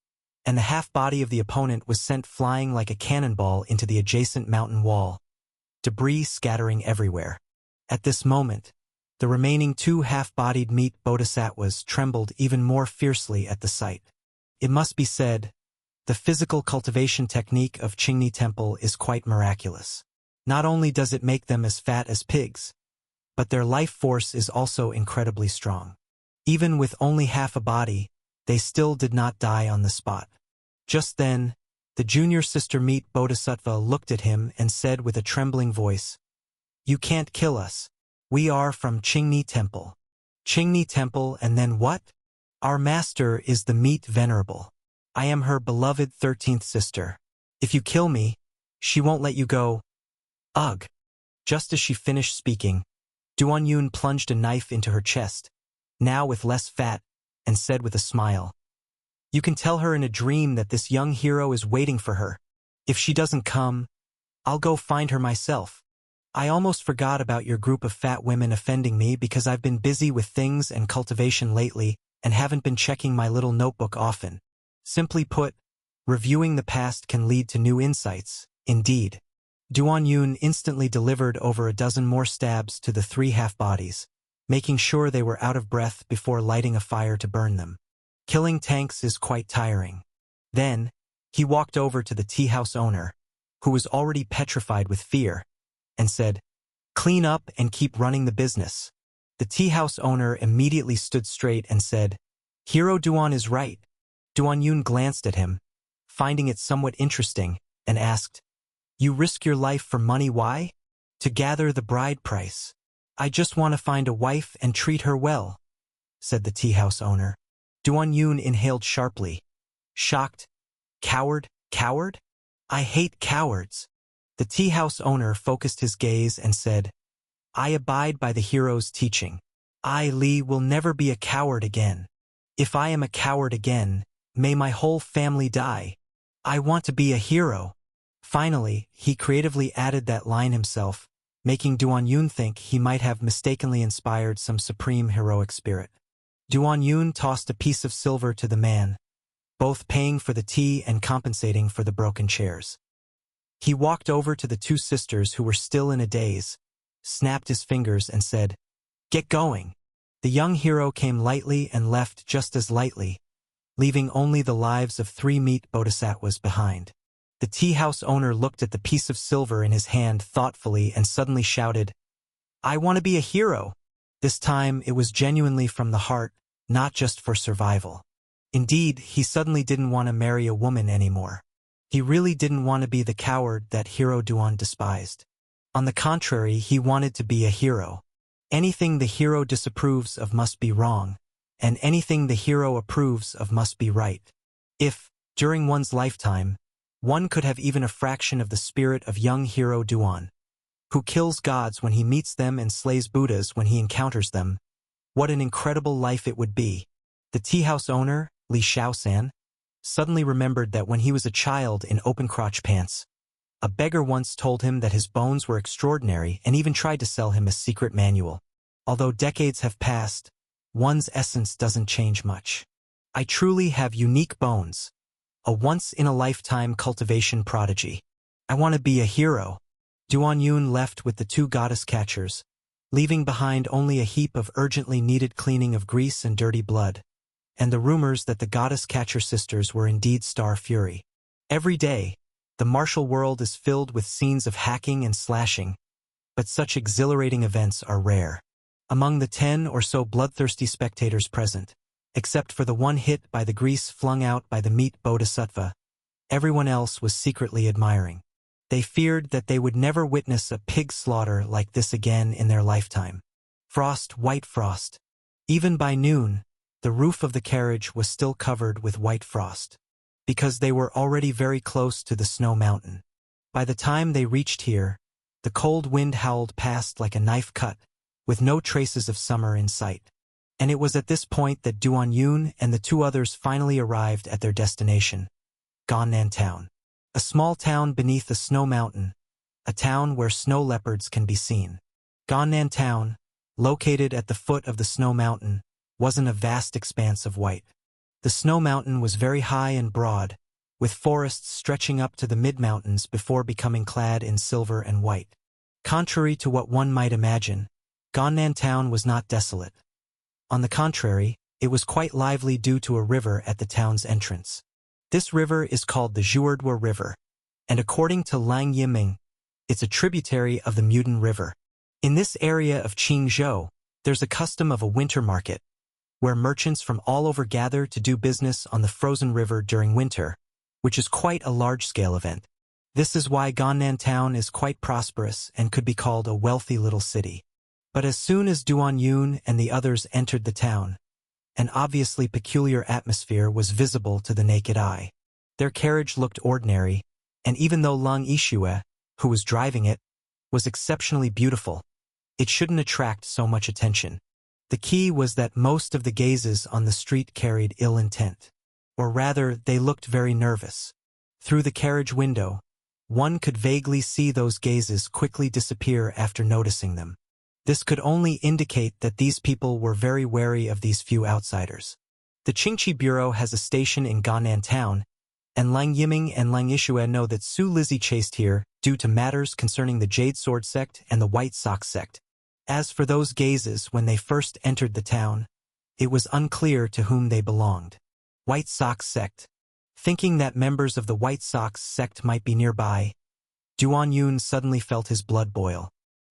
and the half-body of the opponent was sent flying like a cannonball into the adjacent mountain wall, debris scattering everywhere. At this moment, the remaining 2 half-bodied meat bodhisattvas trembled even more fiercely at the sight. It must be said, the physical cultivation technique of Qingni Temple is quite miraculous. Not only does it make them as fat as pigs, but their life force is also incredibly strong. Even with only half a body, they still did not die on the spot. Just then, the junior sister meet Bodhisattva looked at him and said with a trembling voice, "You can't kill us. We are from Qingni Temple." Qingni Temple, and then what? Our master is the meat venerable. I am her beloved 13th sister. If you kill me, she won't let you go. Ugh. Just as she finished speaking, Duan plunged a knife into her chest, now with less fat, and said with a smile, "You can tell her in a dream that this young hero is waiting for her. If she doesn't come, I'll go find her myself. I almost forgot about your group of fat women offending me because I've been busy with things and cultivation lately and haven't been checking my little notebook often. Simply put, reviewing the past can lead to new insights, indeed." Duan instantly delivered over a dozen more stabs to the 3 half-bodies, making sure they were out of breath before lighting a fire to burn them. Killing tanks is quite tiring. Then, he walked over to the tea house owner, who was already petrified with fear, and said, "Clean up and keep running the business." The tea house owner immediately stood straight and said, "Hero Duan is right." Duan glanced at him, finding it somewhat interesting, and asked, "You risk your life for money, why?" "To gather the bride price. I just want to find a wife and treat her well," said the tea house owner. Duan inhaled sharply. Shocked. "Coward, coward? I hate cowards." The tea house owner focused his gaze and said, "I abide by the hero's teaching. I, Li, will never be a coward again. If I am a coward again, may my whole family die. I want to be a hero." Finally, he creatively added that line himself, making Duan think he might have mistakenly inspired some supreme heroic spirit. Duan tossed a piece of silver to the man, both paying for the tea and compensating for the broken chairs. He walked over to the 2 sisters who were still in a daze, snapped his fingers and said, "Get going." The young hero came lightly and left just as lightly, leaving only the lives of 3 meat bodhisattvas behind. The tea house owner looked at the piece of silver in his hand thoughtfully and suddenly shouted, "I want to be a hero." This time it was genuinely from the heart, not just for survival. Indeed, he suddenly didn't want to marry a woman anymore. He really didn't want to be the coward that Hero Duan despised. On the contrary, he wanted to be a hero. Anything the hero disapproves of must be wrong, and anything the hero approves of must be right. If, during one's lifetime, one could have even a fraction of the spirit of young hero Duan, who kills gods when he meets them and slays Buddhas when he encounters them, what an incredible life it would be. The tea house owner, Li Shaosan, suddenly remembered that when he was a child in open-crotch pants, a beggar once told him that his bones were extraordinary and even tried to sell him a secret manual. Although decades have passed, one's essence doesn't change much. I truly have unique bones, a once-in-a-lifetime cultivation prodigy. I want to be a hero. Duan left with the 2 goddess catchers, leaving behind only a heap of urgently needed cleaning of grease and dirty blood, and the rumors that the goddess catcher sisters were indeed Star Fury. Every day, the martial world is filled with scenes of hacking and slashing, but such exhilarating events are rare. Among the 10 or so bloodthirsty spectators present, except for the one hit by the grease flung out by the meat bodhisattva, everyone else was secretly admiring. They feared that they would never witness a pig slaughter like this again in their lifetime. Frost, white frost. Even by noon, the roof of the carriage was still covered with white frost, because they were already very close to the snow mountain. By the time they reached here, the cold wind howled past like a knife cut, with no traces of summer in sight. And it was at this point that Duan and the 2 others finally arrived at their destination, Gannan Town. A small town beneath a snow mountain, a town where snow leopards can be seen. Gannan Town, located at the foot of the snow mountain, wasn't a vast expanse of white. The snow mountain was very high and broad, with forests stretching up to the mid-mountains before becoming clad in silver and white. Contrary to what one might imagine, Gannan Town was not desolate. On the contrary, it was quite lively due to a river at the town's entrance. This river is called the Zhuerdwa River, and according to Lang Yiming, it's a tributary of the Muden River. In this area of Qingzhou, there's a custom of a winter market, where merchants from all over gather to do business on the frozen river during winter, which is quite a large-scale event. This is why Gannan town is quite prosperous and could be called a wealthy little city. But as soon as Duan Yun and the others entered the town, an obviously peculiar atmosphere was visible to the naked eye. Their carriage looked ordinary, and even though Lang Yixue, who was driving it, was exceptionally beautiful, it shouldn't attract so much attention. The key was that most of the gazes on the street carried ill intent. Or rather, they looked very nervous. Through the carriage window, one could vaguely see those gazes quickly disappear after noticing them. This could only indicate that these people were very wary of these few outsiders. The Qingqi Bureau has a station in Gannan town, and Lang Yiming and Lang Yixue know that Su Lizzie chased here due to matters concerning the Jade Sword sect and the White Sox sect. As for those gazes when they first entered the town, it was unclear to whom they belonged. White Sox sect. Thinking that members of the White Sox sect might be nearby, Duan Yun suddenly felt his blood boil.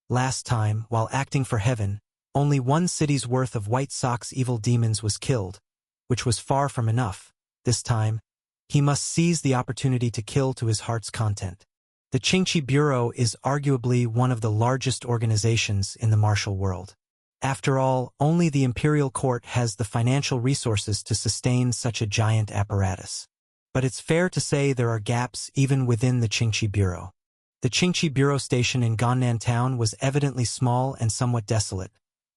Last time, while acting for heaven, only one city's worth of White Sox evil demons was killed, which was far from enough. This time, he must seize the opportunity to kill to his heart's content. The Qingqi Bureau is arguably one of the largest organizations in the martial world. After all, only the imperial court has the financial resources to sustain such a giant apparatus. But it's fair to say there are gaps even within the Qingqi Bureau. The Qingqi Bureau station in Gannan town was evidently small and somewhat desolate,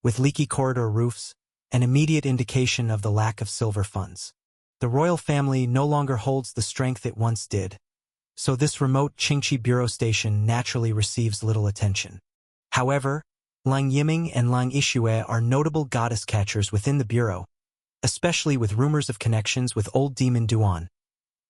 with leaky corridor roofs, an immediate indication of the lack of silver funds. The royal family no longer holds the strength it once did, so this remote Qingqi Bureau station naturally receives little attention. However, Lang Yiming and Lang Yixue are notable goddess catchers within the Bureau, especially with rumors of connections with old demon Duan,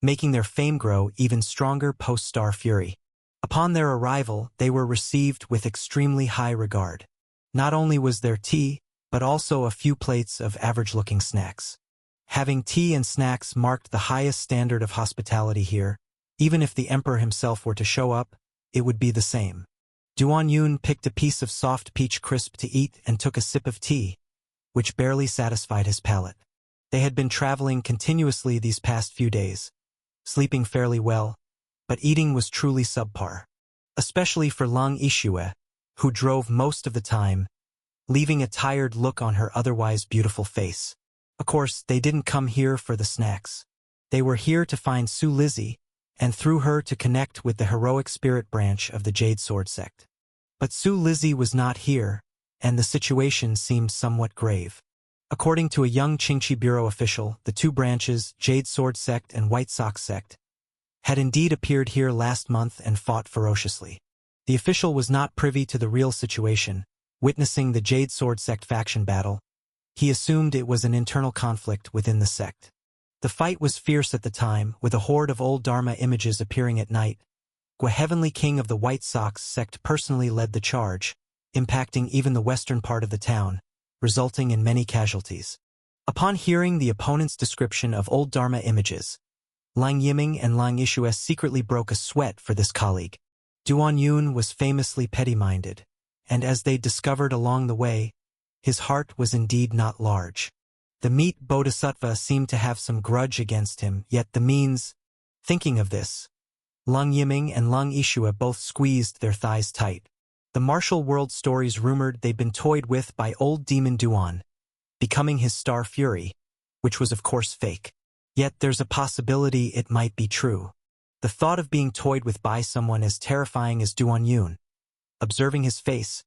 making their fame grow even stronger post-Star Fury. Upon their arrival, they were received with extremely high regard. Not only was there tea, but also a few plates of average-looking snacks. Having tea and snacks marked the highest standard of hospitality here. Even if the emperor himself were to show up, it would be the same. Duan Yun picked a piece of soft peach crisp to eat and took a sip of tea, which barely satisfied his palate. They had been traveling continuously these past few days, sleeping fairly well, but eating was truly subpar. Especially for Lang Yixue, who drove most of the time, leaving a tired look on her otherwise beautiful face. Of course, they didn't come here for the snacks. They were here to find Su Lizzie, and through her to connect with the heroic spirit branch of the Jade Sword sect. But Su Lizzie was not here, and the situation seemed somewhat grave. According to a young Qingqi Bureau official, the two branches, Jade Sword sect and White Sox sect, had indeed appeared here last month and fought ferociously. The official was not privy to the real situation. Witnessing the Jade Sword sect faction battle, he assumed it was an internal conflict within the sect. The fight was fierce at the time, with a horde of old Dharma images appearing at night. The heavenly king of the White Sox sect personally led the charge, impacting even the western part of the town, resulting in many casualties. Upon hearing the opponent's description of old Dharma images, Lang Yiming and Lang Yixue secretly broke a sweat for this colleague. Duan Yun was famously petty-minded, and as they discovered along the way, his heart was indeed not large. The meat bodhisattva seemed to have some grudge against him, yet the means. Thinking of this, Lang Yiming and Lang Yixue both squeezed their thighs tight. The martial world stories rumored they'd been toyed with by old demon Duan, becoming his Star Fury, which was of course fake. Yet there's a possibility it might be true. The thought of being toyed with by someone as terrifying as Duan Yun, observing his face,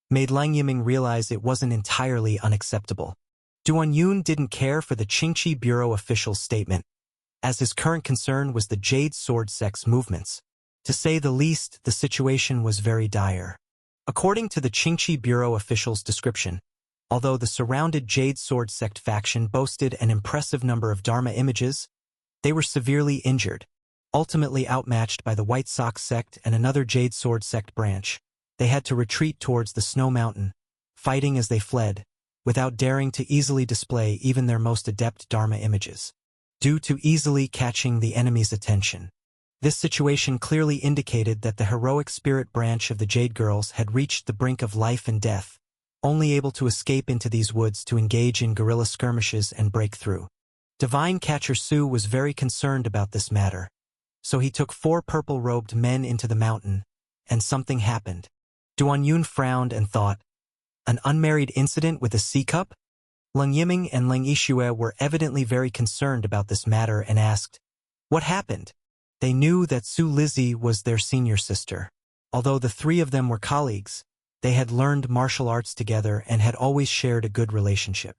made Lang Yiming realize it wasn't entirely unacceptable. Duan Yun didn't care for the Qingqi Bureau official's statement, as his current concern was the Jade Sword sect's movements. To say the least, the situation was very dire. According to the Qingqi Bureau official's description, although the surrounded Jade Sword sect faction boasted an impressive number of Dharma images, they were severely injured, ultimately outmatched by the White Sox sect and another Jade Sword sect branch. They had to retreat towards the Snow Mountain, fighting as they fled, without daring to easily display even their most adept Dharma images, due to easily catching the enemy's attention. This situation clearly indicated that the heroic spirit branch of the Jade Girls had reached the brink of life and death, only able to escape into these woods to engage in guerrilla skirmishes and break through. Divine Catcher Su was very concerned about this matter, so he took 4 purple-robed men into the mountain, and something happened. Duan Yun frowned and thought, an unmarried incident with a C-cup? Leng Yiming and Leng Yixue were evidently very concerned about this matter and asked, what happened? They knew that Su Lizzie was their senior sister. Although the 3 of them were colleagues, they had learned martial arts together and had always shared a good relationship.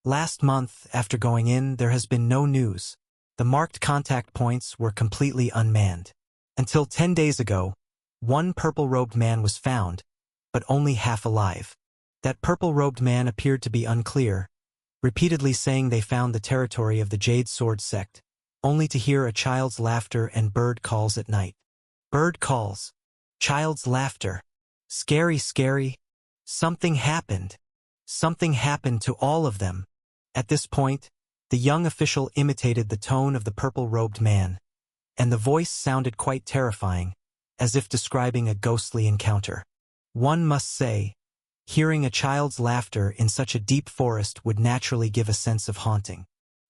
Last month, after going in, there has been no news. The marked contact points were completely unmanned. Until 10 days ago, 1 purple-robed man was found, but only half alive. That purple-robed man appeared to be unclear, repeatedly saying they found the territory of the Jade Sword sect, only to hear a child's laughter and bird calls at night. Bird calls. Child's laughter. Scary, scary. Something happened. Something happened to all of them. At this point, the young official imitated the tone of the purple-robed man, and the voice sounded quite terrifying, as if describing a ghostly encounter. One must say, hearing a child's laughter in such a deep forest would naturally give a sense of haunting.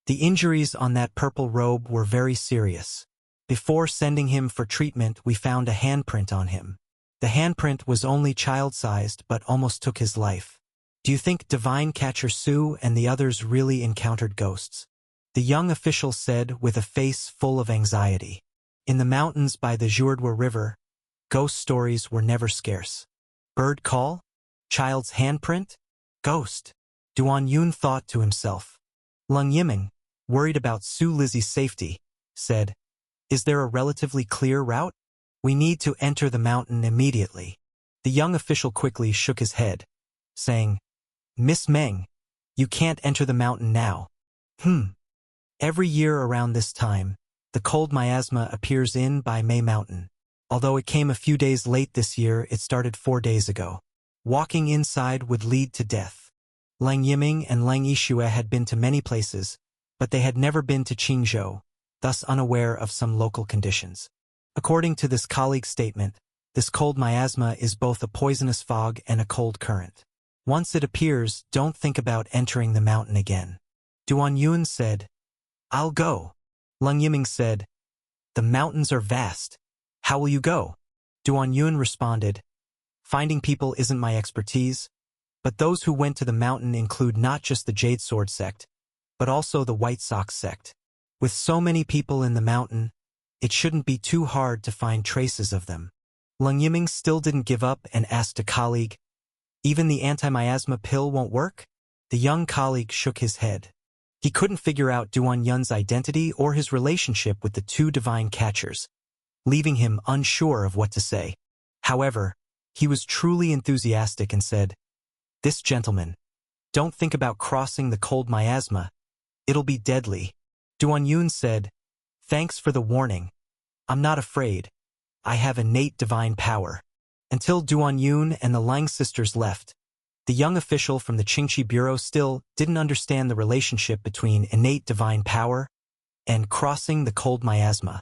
The injuries on that purple robe were very serious. Before sending him for treatment, we found a handprint on him. The handprint was only child-sized but almost took his life. Do you think Divine Catcher Su and the others really encountered ghosts? The young official said with a face full of anxiety. In the mountains by the Jourdua River, ghost stories were never scarce. Bird call? Child's handprint? Ghost. Duan Yun thought to himself. Leng Yiming, worried about Su Lizzie's safety, said, is there a relatively clear route? We need to enter the mountain immediately. The young official quickly shook his head, saying, Miss Meng, you can't enter the mountain now. Every year around this time, the cold miasma appears in by May Mountain. Although it came a few days late this year, it started 4 days ago. Walking inside would lead to death. Leng Yiming and Leng Yixue had been to many places, but they had never been to Qingzhou, thus unaware of some local conditions. According to this colleague's statement, this cold miasma is both a poisonous fog and a cold current. Once it appears, don't think about entering the mountain again. Duan Yun said, I'll go. Leng Yiming said, the mountains are vast. How will you go? Duan Yun responded, finding people isn't my expertise, but those who went to the mountain include not just the Jade Sword sect, but also the White Sox sect. With so many people in the mountain, it shouldn't be too hard to find traces of them. Leng Yiming still didn't give up and asked a colleague, even the anti-miasma pill won't work? The young colleague shook his head. He couldn't figure out Duan Yun's identity or his relationship with the 2 divine catchers, leaving him unsure of what to say. However, he was truly enthusiastic and said, this gentleman, don't think about crossing the cold miasma. It'll be deadly. Duan Yun said, thanks for the warning. I'm not afraid. I have innate divine power. Until Duan Yun and the Lang sisters left, the young official from the Qingqi Bureau still didn't understand the relationship between innate divine power and crossing the cold miasma.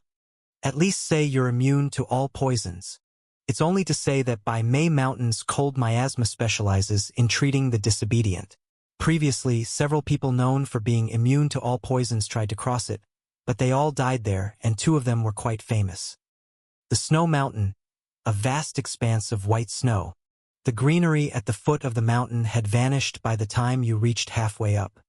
At least say you're immune to all poisons. It's only to say that by May Mountain's cold miasma specializes in treating the disobedient. Previously, several people known for being immune to all poisons tried to cross it, but they all died there, and 2 of them were quite famous. The Snow Mountain, a vast expanse of white snow. The greenery at the foot of the mountain had vanished by the time you reached halfway up.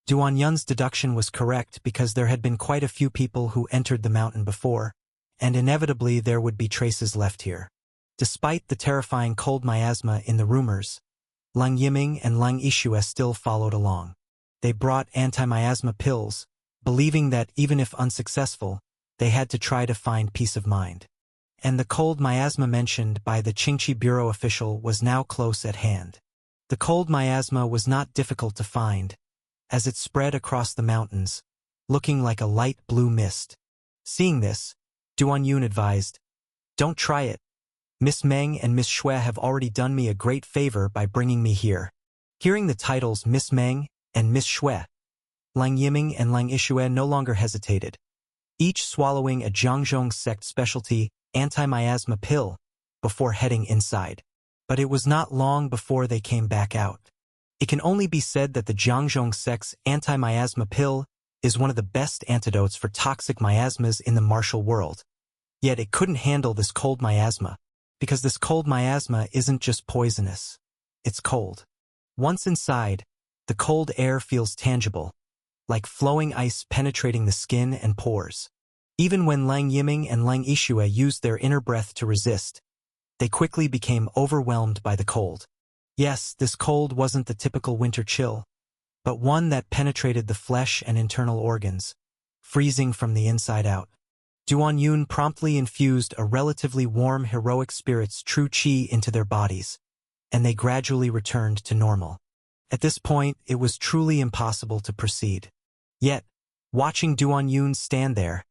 Duan Yun's deduction was correct because there had been quite a few people who entered the mountain before, and inevitably there would be traces left here. Despite the terrifying cold miasma in the rumors, Leng Yiming and Leng Yixue still followed along. They brought anti-miasma pills, believing that even if unsuccessful, they had to try to find peace of mind. And the cold miasma mentioned by the Qingqi Bureau official was now close at hand. The cold miasma was not difficult to find, as it spread across the mountains, looking like a light blue mist. Seeing this, Duan Yun advised, don't try it. Miss Meng and Miss Xue have already done me a great favor by bringing me here. Hearing the titles Miss Meng and Miss Xue, Leng Yiming and Leng Yixue no longer hesitated, each swallowing a Jiangzhong sect specialty anti-miasma pill before heading inside. But it was not long before they came back out. It can only be said that the Jiangzhong sect's anti-miasma pill is one of the best antidotes for toxic miasmas in the martial world. Yet it couldn't handle this cold miasma, because this cold miasma isn't just poisonous. It's cold. Once inside, the cold air feels tangible, like flowing ice penetrating the skin and pores. Even when Lang Yiming and Lang Yixue used their inner breath to resist, they quickly became overwhelmed by the cold. Yes, this cold wasn't the typical winter chill, but one that penetrated the flesh and internal organs, freezing from the inside out. Duan Yun promptly infused a relatively warm heroic spirit's true qi into their bodies, and they gradually returned to normal. At this point, it was truly impossible to proceed. Yet, watching Duan Yun stand there,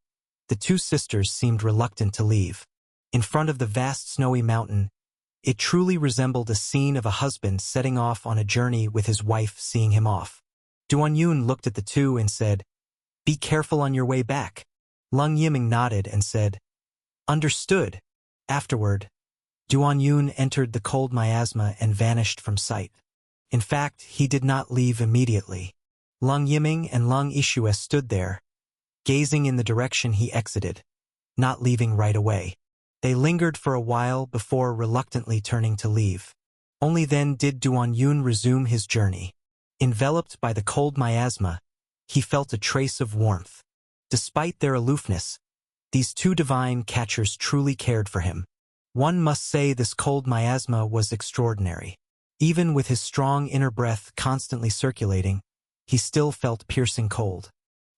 the two sisters seemed reluctant to leave. In front of the vast snowy mountain, it truly resembled a scene of a husband setting off on a journey with his wife seeing him off. Duan Yun looked at the two and said, "Be careful on your way back." Lang Yiming nodded and said, "Understood." Afterward, Duan Yun entered the cold miasma and vanished from sight. In fact, he did not leave immediately. Lang Yiming and Lang Yixue stood there, gazing in the direction he exited, not leaving right away. They lingered for a while before reluctantly turning to leave. Only then did Duan Yun resume his journey. Enveloped by the cold miasma, he felt a trace of warmth. Despite their aloofness, these two divine catchers truly cared for him. One must say this cold miasma was extraordinary. Even with his strong inner breath constantly circulating, he still felt piercing cold.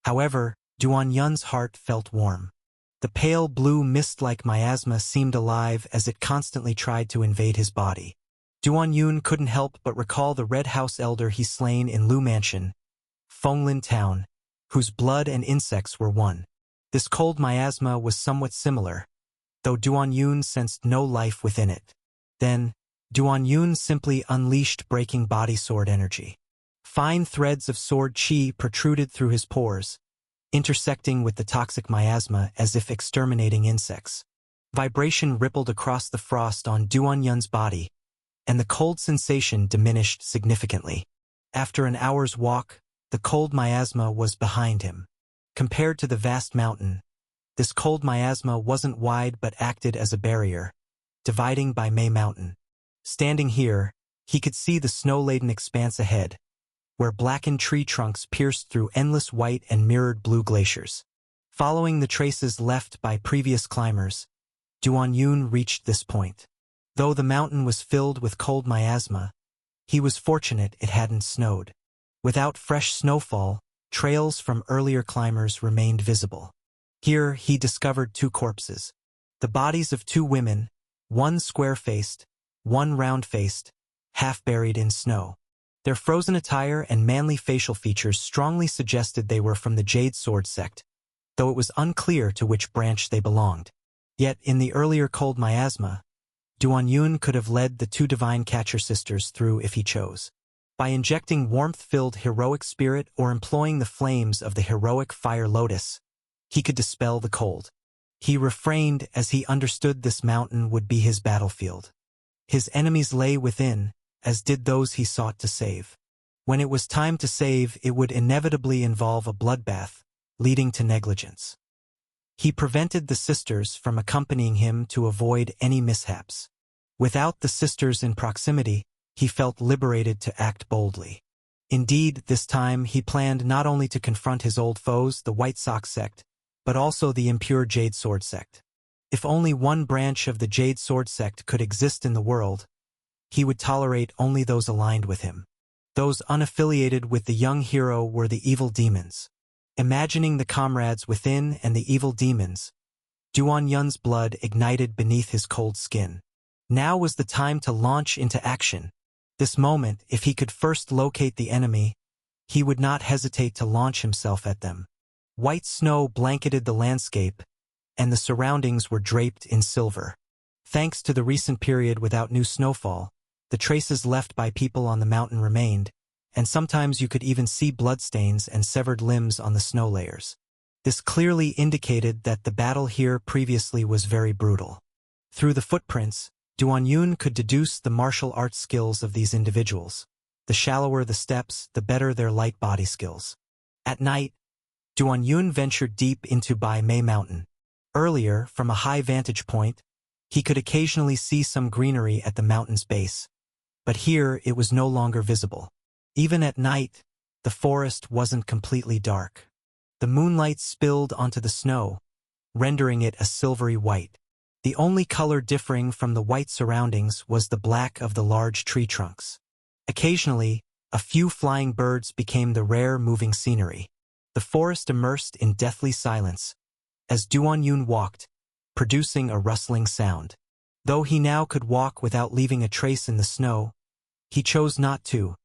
However, Duan Yun's heart felt warm. The pale blue mist-like miasma seemed alive as it constantly tried to invade his body. Duan Yun couldn't help but recall the Red House elder he slain in Lu Mansion, Fenglin Town, whose blood and insects were one. This cold miasma was somewhat similar, though Duan Yun sensed no life within it. Then, Duan Yun simply unleashed breaking body sword energy. Fine threads of sword qi protruded through his pores, intersecting with the toxic miasma as if exterminating insects. Vibration rippled across the frost on Duan Yun's body, and the cold sensation diminished significantly. After an hour's walk, the cold miasma was behind him. Compared to the vast mountain, this cold miasma wasn't wide but acted as a barrier, dividing by May Mountain. Standing here, he could see the snow-laden expanse ahead, where blackened tree trunks pierced through endless white and mirrored blue glaciers. Following the traces left by previous climbers, Duan Yun reached this point. Though the mountain was filled with cold miasma, he was fortunate it hadn't snowed. Without fresh snowfall, trails from earlier climbers remained visible. Here he discovered two corpses. The bodies of two women, one square-faced, one round-faced, half buried in snow. Their frozen attire and manly facial features strongly suggested they were from the Jade Sword sect, though it was unclear to which branch they belonged. Yet in the earlier cold miasma, Duan Yun could have led the two divine catcher sisters through if he chose. By injecting warmth-filled heroic spirit or employing the flames of the heroic fire lotus, he could dispel the cold. He refrained as he understood this mountain would be his battlefield. His enemies lay within, as did those he sought to save. When it was time to save, it would inevitably involve a bloodbath, leading to negligence. He prevented the sisters from accompanying him to avoid any mishaps. Without the sisters in proximity, he felt liberated to act boldly. Indeed, this time he planned not only to confront his old foes, the White Sox sect, but also the impure Jade Sword sect. If only one branch of the Jade Sword sect could exist in the world, he would tolerate only those aligned with him. Those unaffiliated with the young hero were the evil demons. Imagining the comrades within and the evil demons, Duan Yun's blood ignited beneath his cold skin. Now was the time to launch into action. This moment, if he could first locate the enemy, he would not hesitate to launch himself at them. White snow blanketed the landscape, and the surroundings were draped in silver. Thanks to the recent period without new snowfall, the traces left by people on the mountain remained, and sometimes you could even see bloodstains and severed limbs on the snow layers. This clearly indicated that the battle here previously was very brutal. Through the footprints, Duan Yun could deduce the martial arts skills of these individuals. The shallower the steps, the better their light body skills. At night, Duan-Yun ventured deep into Bai Mei Mountain. Earlier, from a high vantage point, he could occasionally see some greenery at the mountain's base. But here it was no longer visible. Even at night, the forest wasn't completely dark. The moonlight spilled onto the snow, rendering it a silvery white. The only color differing from the white surroundings was the black of the large tree trunks. Occasionally, a few flying birds became the rare moving scenery. The forest immersed in deathly silence as Duan-Yun walked, producing a rustling sound. Though he now could walk without leaving a trace in the snow, he chose not to,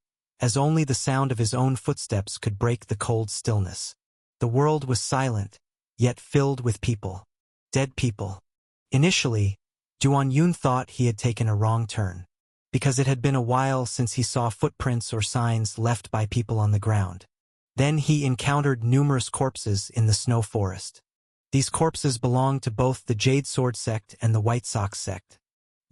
as only the sound of his own footsteps could break the cold stillness. The world was silent, yet filled with people. Dead people. Initially, Duan-Yun thought he had taken a wrong turn, because it had been a while since he saw footprints or signs left by people on the ground. Then he encountered numerous corpses in the snow forest. These corpses belonged to both the Jade Sword sect and the White Sox sect.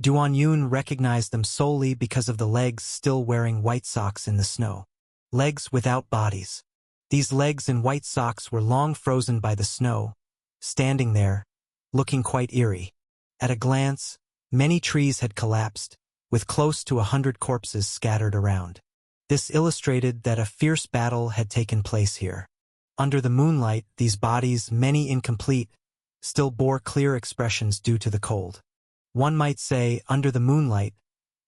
Duan-Yun recognized them solely because of the legs still wearing white socks in the snow. Legs without bodies. These legs in white socks were long frozen by the snow, standing there, looking quite eerie. At a glance, many trees had collapsed, with close to 100 corpses scattered around. This illustrated that a fierce battle had taken place here. Under the moonlight, these bodies, many incomplete, still bore clear expressions due to the cold. One might say, under the moonlight,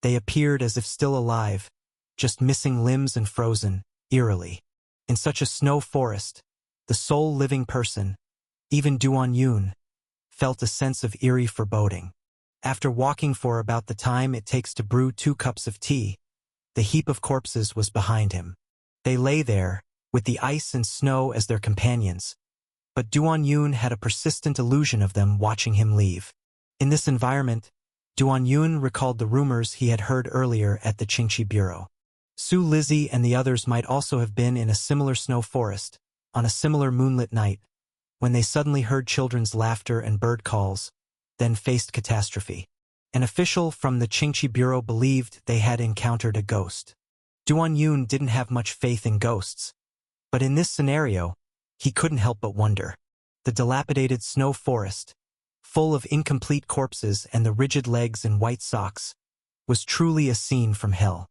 they appeared as if still alive, just missing limbs and frozen, eerily. In such a snow forest, the sole living person, even Duan-Yun, felt a sense of eerie foreboding. After walking for about the time it takes to brew 2 cups of tea, the heap of corpses was behind him. They lay there, with the ice and snow as their companions, but Duan-Yun had a persistent illusion of them watching him leave. In this environment, Duan-Yun recalled the rumors he had heard earlier at the Qingqi Bureau. Su Lizzie and the others might also have been in a similar snow forest, on a similar moonlit night, when they suddenly heard children's laughter and bird calls, then faced catastrophe. An official from the Qingqi Bureau believed they had encountered a ghost. Duan-Yun didn't have much faith in ghosts, but in this scenario, he couldn't help but wonder. The dilapidated snow forest, full of incomplete corpses and the rigid legs in white socks, was truly a scene from hell.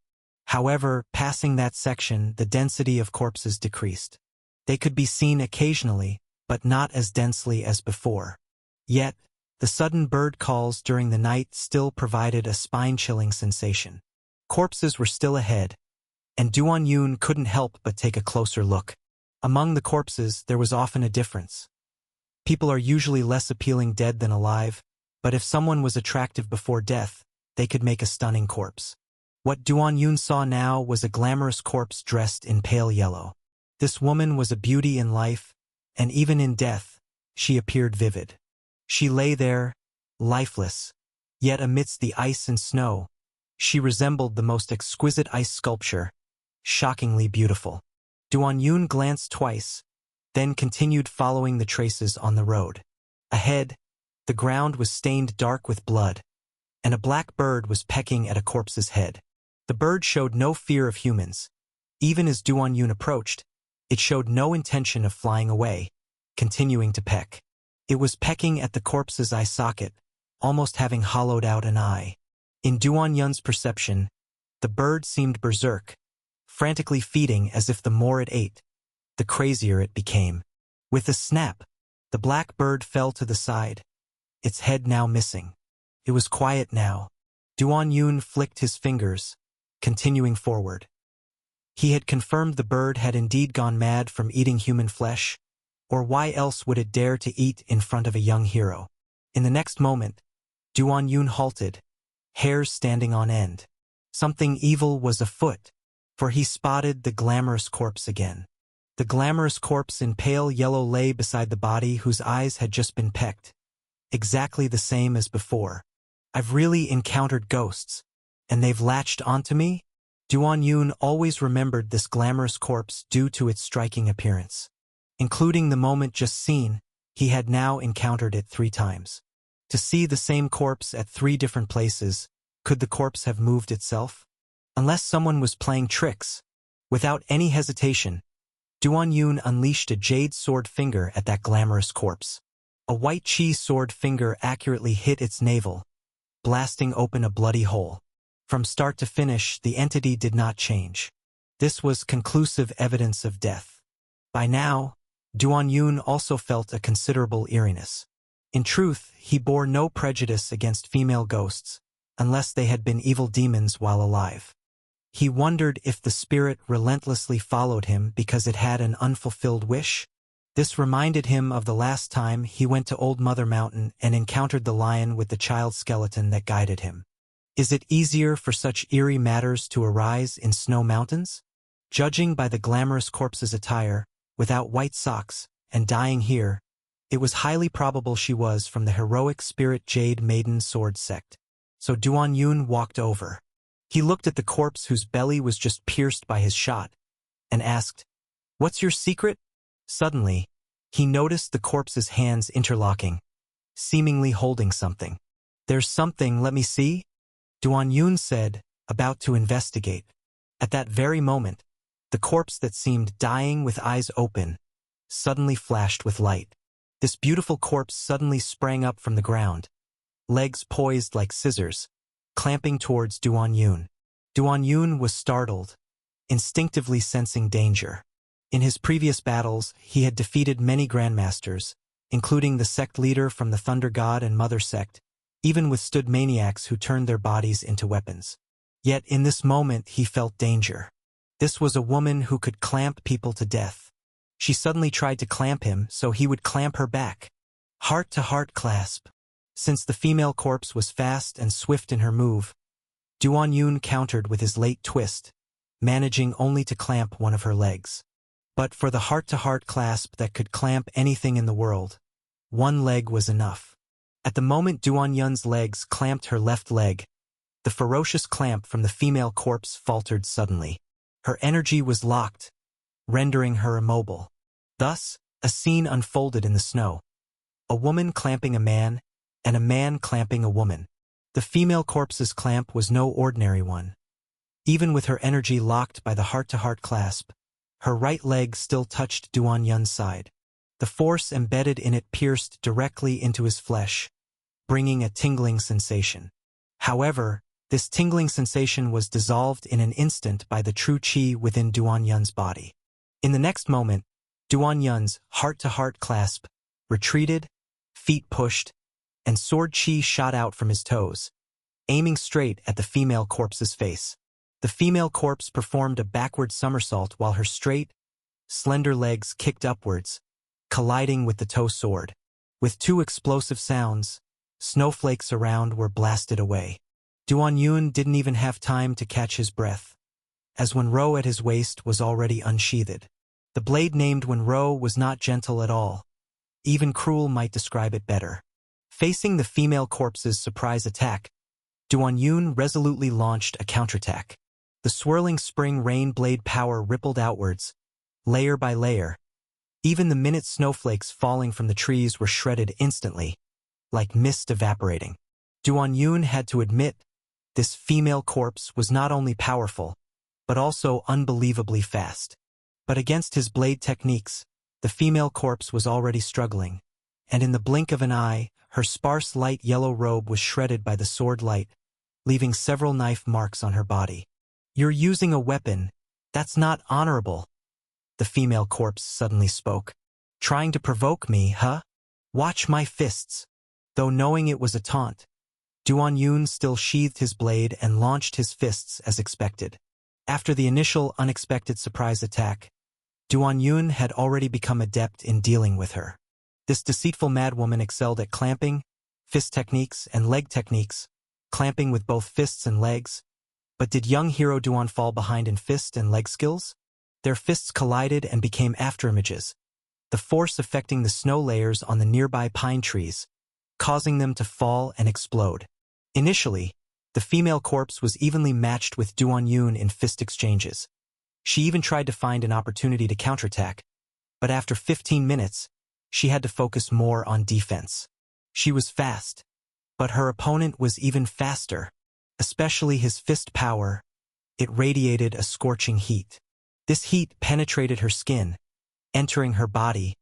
However, passing that section, the density of corpses decreased. They could be seen occasionally, but not as densely as before. Yet, the sudden bird calls during the night still provided a spine-chilling sensation. Corpses were still ahead, and Duan-Yun couldn't help but take a closer look. Among the corpses, there was often a difference. People are usually less appealing dead than alive, but if someone was attractive before death, they could make a stunning corpse. What Duan-Yun saw now was a glamorous corpse dressed in pale yellow. This woman was a beauty in life, and even in death, she appeared vivid. She lay there, lifeless, yet amidst the ice and snow, she resembled the most exquisite ice sculpture, shockingly beautiful. Duan-Yun glanced twice, then continued following the traces on the road. Ahead, the ground was stained dark with blood, and a black bird was pecking at a corpse's head. The bird showed no fear of humans. Even as Duan-Yun approached, it showed no intention of flying away, continuing to peck. It was pecking at the corpse's eye socket, almost having hollowed out an eye. In Duan-Yun's perception, the bird seemed berserk, frantically feeding as if the more it ate, the crazier it became. With a snap, the black bird fell to the side, its head now missing. It was quiet now. Duan-Yun flicked his fingers, continuing forward. He had confirmed the bird had indeed gone mad from eating human flesh, or why else would it dare to eat in front of a young hero? In the next moment, Duan-Yun halted, hairs standing on end. Something evil was afoot, for he spotted the glamorous corpse again. The glamorous corpse in pale yellow lay beside the body whose eyes had just been pecked, exactly the same as before. I've really encountered ghosts, and they've latched onto me? Duan-Yun always remembered this glamorous corpse due to its striking appearance. Including the moment just seen, he had now encountered it 3 times. To see the same corpse at 3 different places, could the corpse have moved itself? Unless someone was playing tricks. Without any hesitation, Duan Yun unleashed a jade sword finger at that glamorous corpse. A white chi sword finger accurately hit its navel, blasting open a bloody hole. From start to finish, the entity did not change. This was conclusive evidence of death. By now, Duan Yun also felt a considerable eeriness. In truth, he bore no prejudice against female ghosts, unless they had been evil demons while alive. He wondered if the spirit relentlessly followed him because it had an unfulfilled wish. This reminded him of the last time he went to Old Mother Mountain and encountered the lion with the child skeleton that guided him. Is it easier for such eerie matters to arise in snow mountains? Judging by the glamorous corpse's attire, without white socks, and dying here, it was highly probable she was from the heroic spirit Jade Maiden Sword sect. So Duan Yun walked over. He looked at the corpse whose belly was just pierced by his shot, and asked, "What's your secret?" Suddenly, he noticed the corpse's hands interlocking, seemingly holding something. "There's something, let me see," Duan Yun said, about to investigate. At that very moment, the corpse that seemed dying with eyes open suddenly flashed with light. This beautiful corpse suddenly sprang up from the ground, legs poised like scissors, clamping towards Duan Yun. Duan Yun was startled, instinctively sensing danger. In his previous battles, he had defeated many grandmasters, including the sect leader from the Thunder God and Mother sect, even withstood maniacs who turned their bodies into weapons. Yet in this moment he felt danger. This was a woman who could clamp people to death. She suddenly tried to clamp him, so he would clamp her back. Heart-to-heart clasp. Since the female corpse was fast and swift in her move, Duan Yun countered with his late twist, managing only to clamp one of her legs. But for the heart-to-heart clasp that could clamp anything in the world, one leg was enough. At the moment Duan Yun's legs clamped her left leg, the ferocious clamp from the female corpse faltered suddenly. Her energy was locked, rendering her immobile. Thus, a scene unfolded in the snow. A woman clamping a man, and a man clamping a woman. The female corpse's clamp was no ordinary one. Even with her energy locked by the heart-to-heart clasp, her right leg still touched Duan Yun's side. The force embedded in it pierced directly into his flesh, bringing a tingling sensation. However, this tingling sensation was dissolved in an instant by the true chi within Duan Yun's body. In the next moment, Duan Yun's heart-to-heart clasp retreated, feet pushed, and sword chi shot out from his toes, aiming straight at the female corpse's face. The female corpse performed a backward somersault while her straight, slender legs kicked upwards, colliding with the toe sword. With two explosive sounds, snowflakes around were blasted away. Duan Yun didn't even have time to catch his breath, as Wenro at his waist was already unsheathed. The blade named Wenro was not gentle at all. Even cruel might describe it better. Facing the female corpse's surprise attack, Duan Yun resolutely launched a counterattack. The swirling spring rain blade power rippled outwards, layer by layer. Even the minute snowflakes falling from the trees were shredded instantly, like mist evaporating. Duan Yun had to admit, this female corpse was not only powerful, but also unbelievably fast. But against his blade techniques, the female corpse was already struggling, and in the blink of an eye, her sparse light yellow robe was shredded by the sword light, leaving several knife marks on her body. "You're using a weapon. That's not honorable," the female corpse suddenly spoke. "Trying to provoke me, huh? Watch my fists." Though knowing it was a taunt, Duan Yun still sheathed his blade and launched his fists as expected. After the initial unexpected surprise attack, Duan Yun had already become adept in dealing with her. This deceitful madwoman excelled at clamping, fist techniques, and leg techniques, clamping with both fists and legs. But did young hero Duan fall behind in fist and leg skills? Their fists collided and became afterimages, the force affecting the snow layers on the nearby pine trees, causing them to fall and explode. Initially, the female corpse was evenly matched with Duan Yun in fist exchanges. She even tried to find an opportunity to counterattack, but after 15 minutes, she had to focus more on defense. She was fast, but her opponent was even faster, especially his fist power. it radiated a scorching heat. This heat penetrated her skin, entering her body,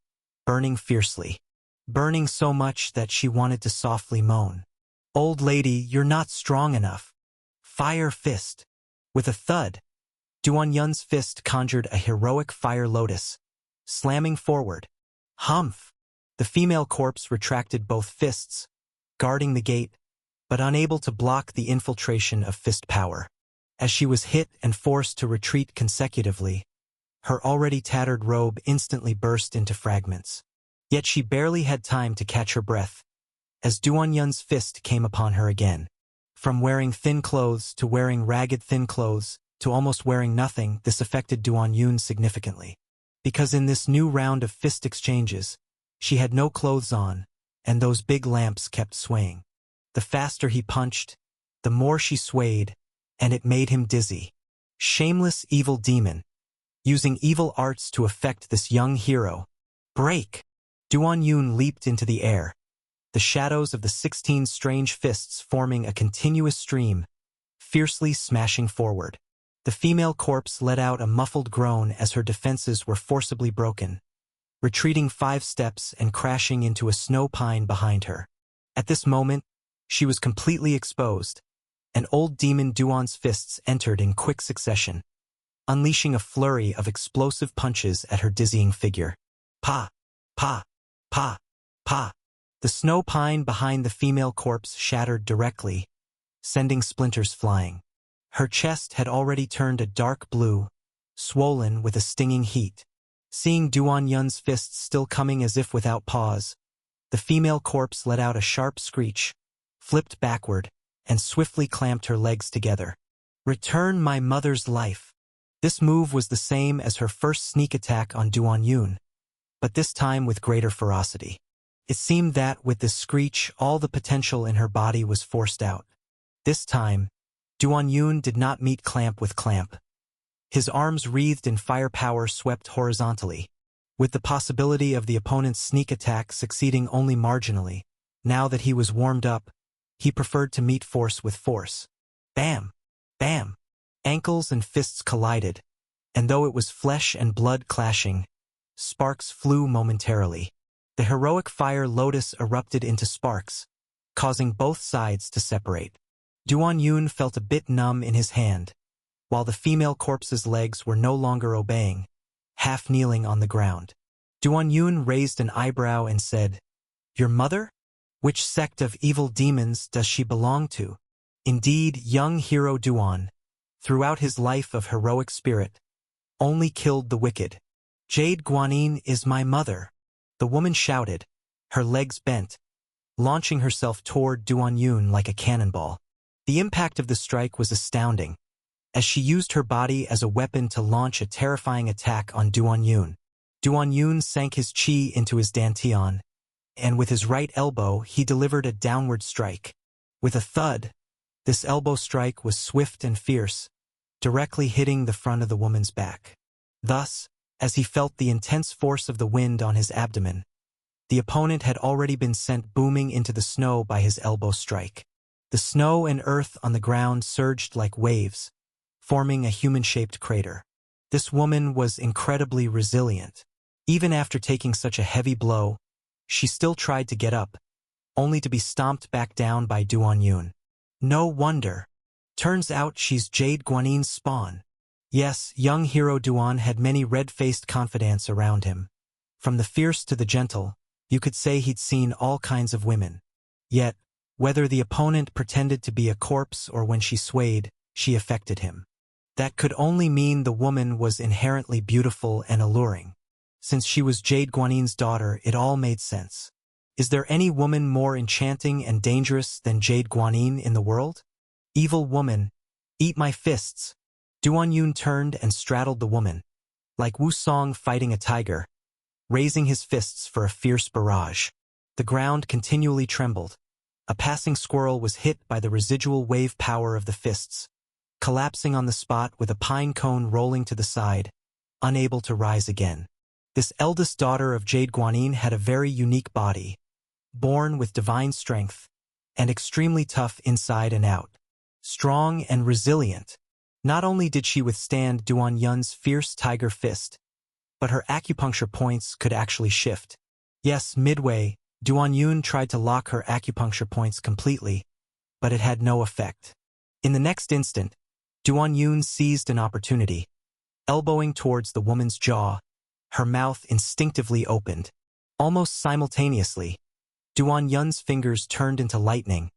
burning fiercely. Burning so much that she wanted to softly moan. "Old lady, you're not strong enough. Fire fist." With a thud, Duan Yun's fist conjured a heroic fire lotus, slamming forward. Humph! The female corpse retracted both fists, guarding the gate, but unable to block the infiltration of fist power. As she was hit and forced to retreat consecutively, her already tattered robe instantly burst into fragments. Yet she barely had time to catch her breath, as Duan Yun's fist came upon her again. From wearing thin clothes to wearing ragged thin clothes to almost wearing nothing, this affected Duan Yun significantly. Because in this new round of fist exchanges, she had no clothes on, and those big lamps kept swaying. The faster he punched, the more she swayed, and it made him dizzy. Shameless evil demon, using evil arts to affect this young hero. Break! Duan Yun leaped into the air, the shadows of the 16 strange fists forming a continuous stream, fiercely smashing forward. The female corpse let out a muffled groan as her defenses were forcibly broken, retreating 5 steps and crashing into a snow pine behind her. At this moment, she was completely exposed, and old demon Duan's fists entered in quick succession, unleashing a flurry of explosive punches at her dizzying figure. Pa! Pa! Pa! Pa! The snow pine behind the female corpse shattered directly, sending splinters flying. Her chest had already turned a dark blue, swollen with a stinging heat. Seeing Duan Yun's fists still coming as if without pause, the female corpse let out a sharp screech, flipped backward, and swiftly clamped her legs together. Return my mother's life. This move was the same as her first sneak attack on Duan Yun, but this time with greater ferocity. It seemed that, with this screech, all the potential in her body was forced out. This time, Duan Yun did not meet clamp with clamp. His arms wreathed in firepower swept horizontally, with the possibility of the opponent's sneak attack succeeding only marginally. Now that he was warmed up, he preferred to meet force with force. Bam! Bam! Ankles and fists collided, and though it was flesh and blood clashing, sparks flew momentarily. The heroic fire lotus erupted into sparks, causing both sides to separate. Duan Yun felt a bit numb in his hand, while the female corpse's legs were no longer obeying, half kneeling on the ground. Duan Yun raised an eyebrow and said, "Your mother? Which sect of evil demons does she belong to?" Indeed, young hero Duan, throughout his life of heroic spirit, only killed the wicked. "Jade Guanyin is my mother," the woman shouted, her legs bent, launching herself toward Duan Yun like a cannonball. The impact of the strike was astounding, as she used her body as a weapon to launch a terrifying attack on Duan Yun. Duan Yun sank his chi into his dantian, and with his right elbow he delivered a downward strike. With a thud, this elbow strike was swift and fierce, directly hitting the front of the woman's back. Thus, as he felt the intense force of the wind on his abdomen, the opponent had already been sent booming into the snow by his elbow strike. The snow and earth on the ground surged like waves, forming a human-shaped crater. This woman was incredibly resilient. Even after taking such a heavy blow, she still tried to get up, only to be stomped back down by Duan Yun. No wonder. Turns out she's Jade Guanin's spawn. Yes, young hero Duan had many red-faced confidants around him. From the fierce to the gentle, you could say he'd seen all kinds of women. Yet, whether the opponent pretended to be a corpse or when she swayed, she affected him. That could only mean the woman was inherently beautiful and alluring. Since she was Jade Guanin's daughter, it all made sense. Is there any woman more enchanting and dangerous than Jade Guanin in the world? Evil woman, eat my fists. Duan Yun turned and straddled the woman, like Wu Song fighting a tiger, raising his fists for a fierce barrage. The ground continually trembled. A passing squirrel was hit by the residual wave power of the fists, collapsing on the spot with a pine cone rolling to the side, unable to rise again. This eldest daughter of Jade Guanin had a very unique body, born with divine strength, and extremely tough inside and out. Strong and resilient. Not only did she withstand Duan Yun's fierce tiger fist, but her acupuncture points could actually shift. Yes, midway, Duan Yun tried to lock her acupuncture points completely, but it had no effect. In the next instant, Duan Yun seized an opportunity. Elbowing towards the woman's jaw, her mouth instinctively opened. Almost simultaneously, Duan Yun's fingers turned into lightning,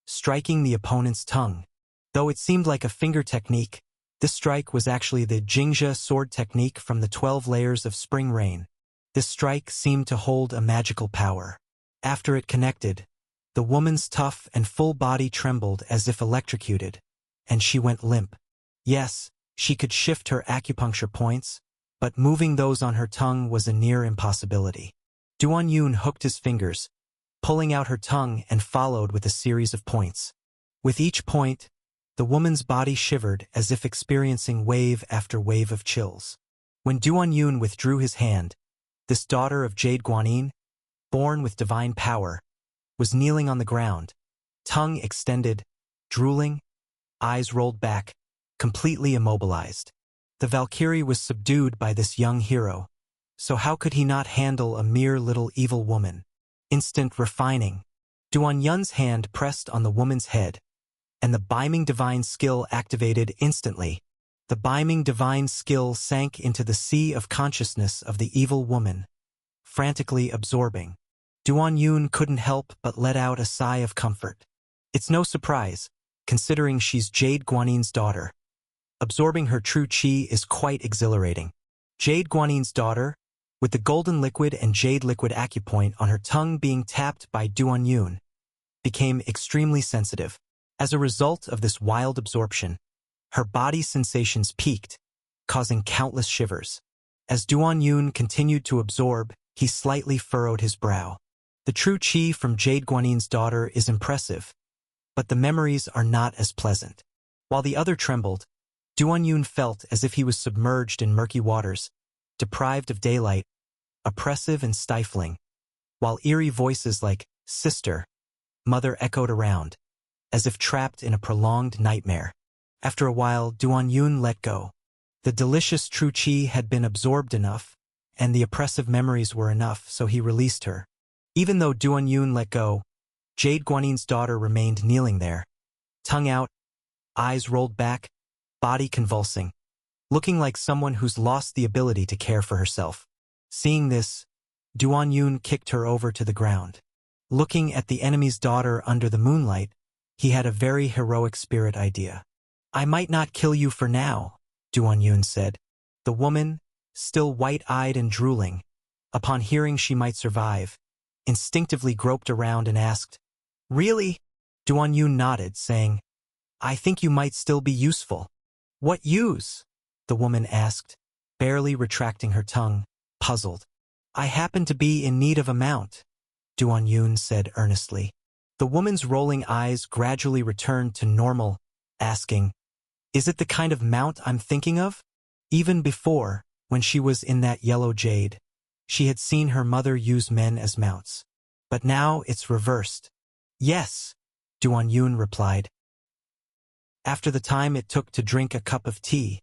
striking the opponent's tongue. Though it seemed like a finger technique, this strike was actually the Jingzhe sword technique from the 12 layers of spring rain. This strike seemed to hold a magical power. After it connected, the woman's tough and full body trembled as if electrocuted, and she went limp. Yes, she could shift her acupuncture points, but moving those on her tongue was a near impossibility. Duan Yun hooked his fingers, pulling out her tongue, and followed with a series of points. With each point, the woman's body shivered as if experiencing wave after wave of chills. When Duan Yun withdrew his hand, this daughter of Jade Guanyin, born with divine power, was kneeling on the ground, tongue extended, drooling, eyes rolled back, completely immobilized. The Valkyrie was subdued by this young hero, so how could he not handle a mere little evil woman? Instant refining. Duan Yun's hand pressed on the woman's head, and the Beiming divine skill activated instantly. The Beiming divine skill sank into the sea of consciousness of the evil woman, frantically absorbing. Duan Yun couldn't help but let out a sigh of comfort. It's no surprise, considering she's Jade Guanyin's daughter. Absorbing her true qi is quite exhilarating. Jade Guanyin's daughter, with the golden liquid and jade liquid acupoint on her tongue being tapped by Duan Yun, became extremely sensitive. As a result of this wild absorption, her body sensations peaked, causing countless shivers. As Duan Yun continued to absorb, he slightly furrowed his brow. The true qi from Jade Guanyin's daughter is impressive, but the memories are not as pleasant. While the other trembled, Duan Yun felt as if he was submerged in murky waters, deprived of daylight, oppressive and stifling, while eerie voices like "Sister," "Mother" echoed around, as if trapped in a prolonged nightmare. After a while, Duan Yun let go. The delicious true qi had been absorbed enough, and the oppressive memories were enough, so he released her. Even though Duan Yun let go, Jade Guanyin's daughter remained kneeling there, tongue out, eyes rolled back, body convulsing, looking like someone who's lost the ability to care for herself. Seeing this, Duan Yun kicked her over to the ground. Looking at the enemy's daughter under the moonlight, he had a very heroic spirit idea. "I might not kill you for now," Duan Yun said. The woman, still white-eyed and drooling, upon hearing she might survive, instinctively groped around and asked, "Really?" Duan Yun nodded, saying, "I think you might still be useful." "What use?" the woman asked, barely retracting her tongue, puzzled. "I happen to be in need of a mount," Duan Yun said earnestly. The woman's rolling eyes gradually returned to normal, asking, "Is it the kind of mount I'm thinking of?" Even before, when she was in that yellow jade, she had seen her mother use men as mounts. But now it's reversed. "Yes," Duan Yun replied. After the time it took to drink a cup of tea,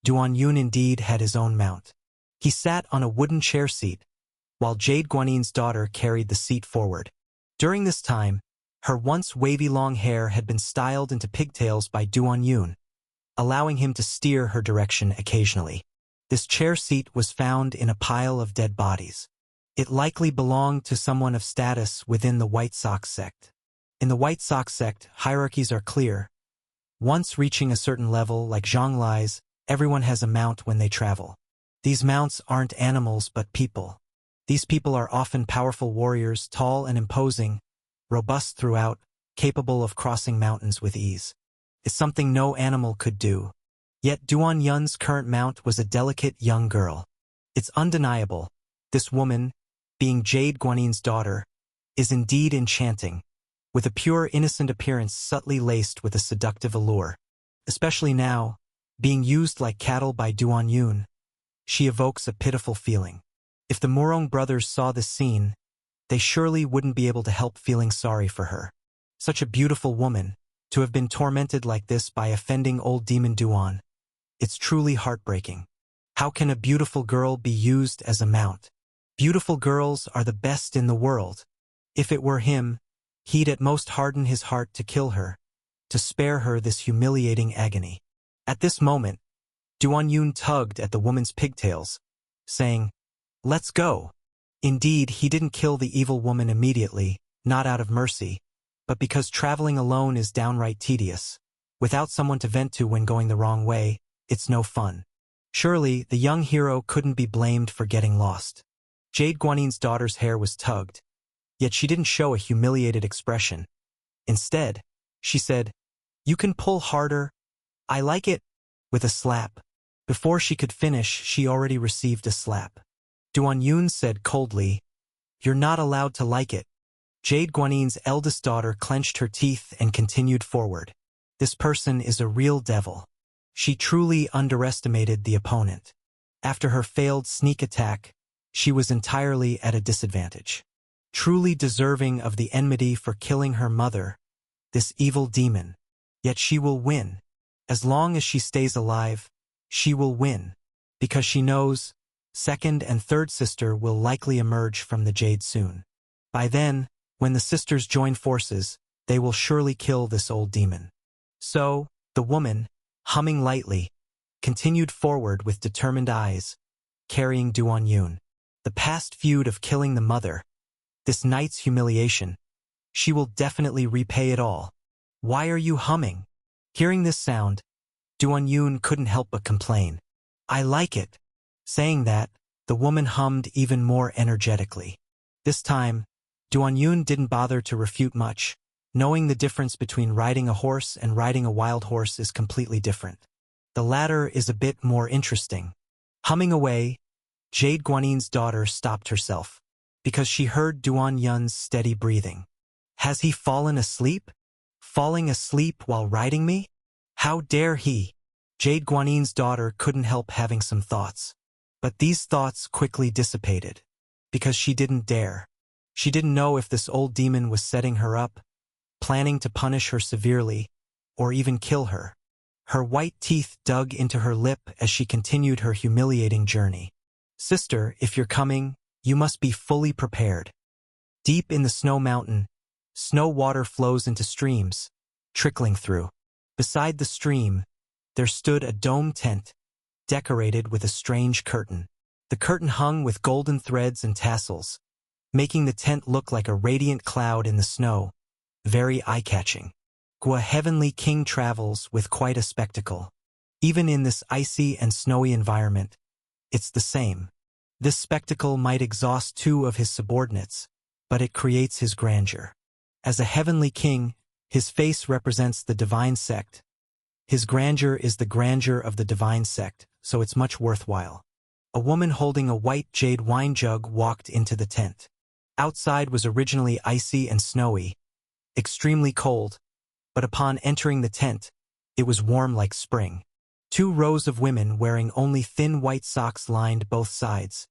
Duan Yun indeed had his own mount. He sat on a wooden chair seat, while Jade Guanyin's daughter carried the seat forward. During this time, her once wavy long hair had been styled into pigtails by Duan Yun, allowing him to steer her direction occasionally. This chair seat was found in a pile of dead bodies. It likely belonged to someone of status within the White Sox sect. In the White Sox sect, hierarchies are clear. Once reaching a certain level, like Zhonglai's, everyone has a mount when they travel. These mounts aren't animals but people. These people are often powerful warriors, tall and imposing, robust throughout, capable of crossing mountains with ease. It's something no animal could do. Yet Duan Yun's current mount was a delicate young girl. It's undeniable. This woman, being Jade Guanyin's daughter, is indeed enchanting, with a pure innocent appearance subtly laced with a seductive allure. Especially now, being used like cattle by Duan Yun, she evokes a pitiful feeling. If the Murong brothers saw this scene, they surely wouldn't be able to help feeling sorry for her. Such a beautiful woman, To have been tormented like this by offending old demon Duan. It's truly heartbreaking. How can a beautiful girl be used as a mount? Beautiful girls are the best in the world. If it were him, he'd at most harden his heart to kill her, to spare her this humiliating agony. At this moment, Duan Yun tugged at the woman's pigtails, saying, "Let's go." Indeed, he didn't kill the evil woman immediately, not out of mercy, but because traveling alone is downright tedious. Without someone to vent to when going the wrong way, it's no fun. Surely, the young hero couldn't be blamed for getting lost. Jade Guanin's daughter's hair was tugged, yet she didn't show a humiliated expression. Instead, she said, "You can pull harder. I like it," with a slap. Before she could finish, she already received a slap. Duan Yun said coldly, "You're not allowed to like it." Jade Guanin's eldest daughter clenched her teeth and continued forward. This person is a real devil. She truly underestimated the opponent. After her failed sneak attack, she was entirely at a disadvantage. Truly deserving of the enmity for killing her mother, this evil demon. Yet she will win. As long as she stays alive, she will win. Because she knows, second and third sister will likely emerge from the Jade soon. By then, when the sisters join forces, they will surely kill this old demon. So, the woman, humming lightly, continued forward with determined eyes, carrying Duan Yun. The past feud of killing the mother, this night's humiliation, she will definitely repay it all. "Why are you humming?" Hearing this sound, Duan Yun couldn't help but complain. "I like it." Saying that, the woman hummed even more energetically. This time, Duan Yun didn't bother to refute much, knowing the difference between riding a horse and riding a wild horse is completely different. The latter is a bit more interesting. Humming away, Jade Guanin's daughter stopped herself, because she heard Duan Yun's steady breathing. Has he fallen asleep? Falling asleep while riding me? How dare he? Jade Guanin's daughter couldn't help having some thoughts. But these thoughts quickly dissipated, because she didn't dare. She didn't know if this old demon was setting her up, planning to punish her severely, or even kill her. Her white teeth dug into her lip as she continued her humiliating journey. "Sister, if you're coming, you must be fully prepared." Deep in the snow mountain, snow water flows into streams, trickling through. Beside the stream, there stood a dome tent, decorated with a strange curtain. The curtain hung with golden threads and tassels, making the tent look like a radiant cloud in the snow, very eye-catching. Gua Heavenly King travels with quite a spectacle. Even in this icy and snowy environment, it's the same. This spectacle might exhaust two of his subordinates, but it creates his grandeur. As a heavenly king, his face represents the divine sect. His grandeur is the grandeur of the divine sect, so it's much worthwhile. A woman holding a white jade wine jug walked into the tent. Outside was originally icy and snowy, extremely cold, but upon entering the tent, it was warm like spring. 2 rows of women wearing only thin white socks lined both sides,